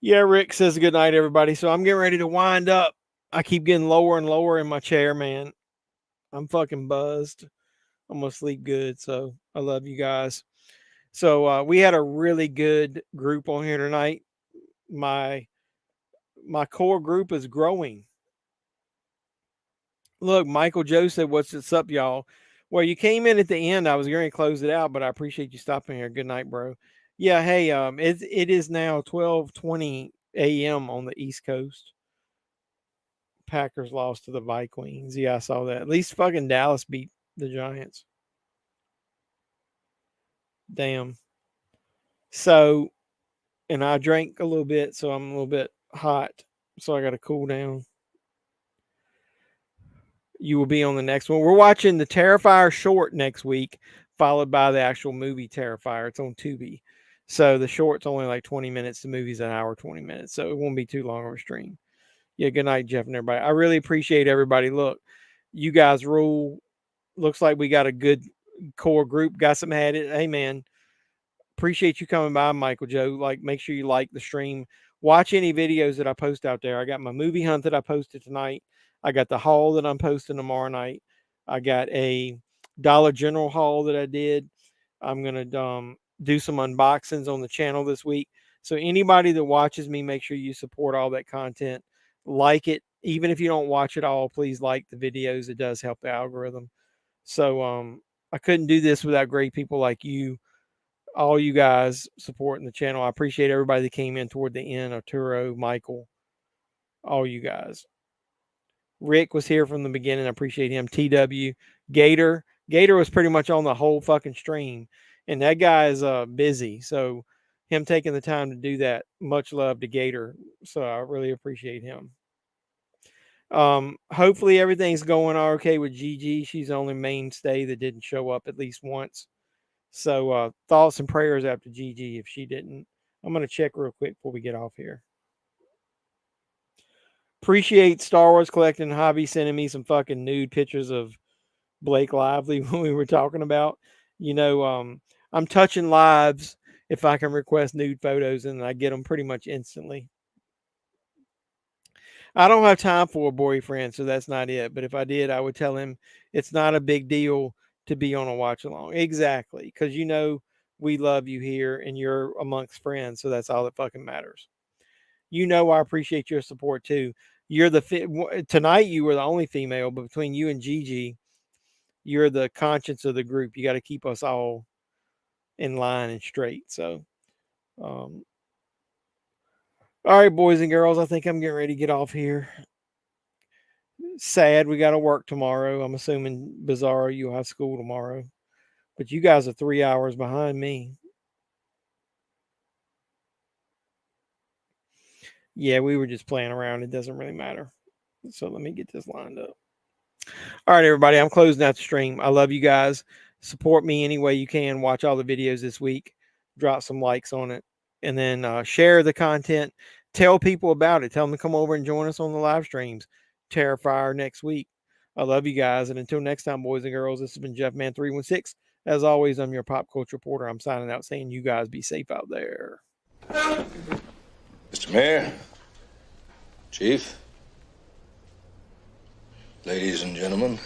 Yeah, Rick says good night, everybody. So I'm getting ready to wind up. I keep getting lower and lower in my chair, man. I'm fucking buzzed. I'm gonna sleep good. So I love you guys. So we had a really good group on here tonight. My core group is growing. Look, Michael Joe said, "What's up, y'all?" Well, you came in at the end. I was going to close it out, but I appreciate you stopping here. Good night, bro. Yeah, hey, it is now 12:20 a.m. on the East Coast. Packers lost to the Vikings. Yeah, I saw that. At least fucking Dallas beat the Giants. Damn. So, and I drank a little bit, so I'm a little bit hot. So I got to cool down. You will be on the next one. We're watching the Terrifier short next week, followed by the actual movie Terrifier. It's on Tubi. So the short's only like 20 minutes. The movie's an hour, 20 minutes. So it won't be too long of a stream. Yeah, good night, Jeff and everybody. I really appreciate everybody. Look, you guys rule. Looks like we got a good core group. Got some had it. Hey, man. Appreciate you coming by, Michael Joe. Like, make sure you like the stream. Watch any videos that I post out there. I got my movie hunt that I posted tonight. I got the haul that I'm posting tomorrow night. I got a Dollar General haul that I did. I'm going to do some unboxings on the channel this week. So anybody that watches me, make sure you support all that content. Like it. Even if you don't watch it all, please like the videos. It does help the algorithm. So I couldn't do this without great people like you, all you guys supporting the channel. I appreciate everybody that came in toward the end. Arturo, Michael, all you guys. Rick was here from the beginning. I appreciate him. TW, Gator. Gator was pretty much on the whole fucking stream. And that guy is busy. So him taking the time to do that, much love to Gator. So I really appreciate him. Hopefully everything's going okay with Gigi. She's the only mainstay that didn't show up at least once. So thoughts and prayers after Gigi if she didn't. I'm going to check real quick before we get off here. Appreciate Star Wars Collecting Hobby sending me some fucking nude pictures of Blake Lively when we were talking about. You know, I'm touching lives if I can request nude photos, and I get them pretty much instantly. I don't have time for a boyfriend, so that's not it. But if I did, I would tell him it's not a big deal to be on a watch along. Exactly. Because, you know, we love you here and you're amongst friends. So that's all that fucking matters. You know, I appreciate your support too. You're tonight you were the only female, but between you and Gigi, you're the conscience of the group. You got to keep us all in line and straight. So, all right, boys and girls, I think I'm getting ready to get off here. Sad we got to work tomorrow. I'm assuming Bizarro, you'll have school tomorrow. But you guys are 3 hours behind me. Yeah, we were just playing around. It doesn't really matter. So let me get this lined up. All right, everybody, I'm closing out the stream. I love you guys. Support me any way you can. Watch all the videos this week. Drop some likes on it. And then share the content. Tell people about it. Tell them to come over and join us on the live streams. Terrifier next week. I love you guys. And until next time, boys and girls, this has been JEFFMAN316. As always, I'm your pop culture reporter. I'm signing out saying you guys be safe out there. Mr. Mayor, Chief, ladies and gentlemen.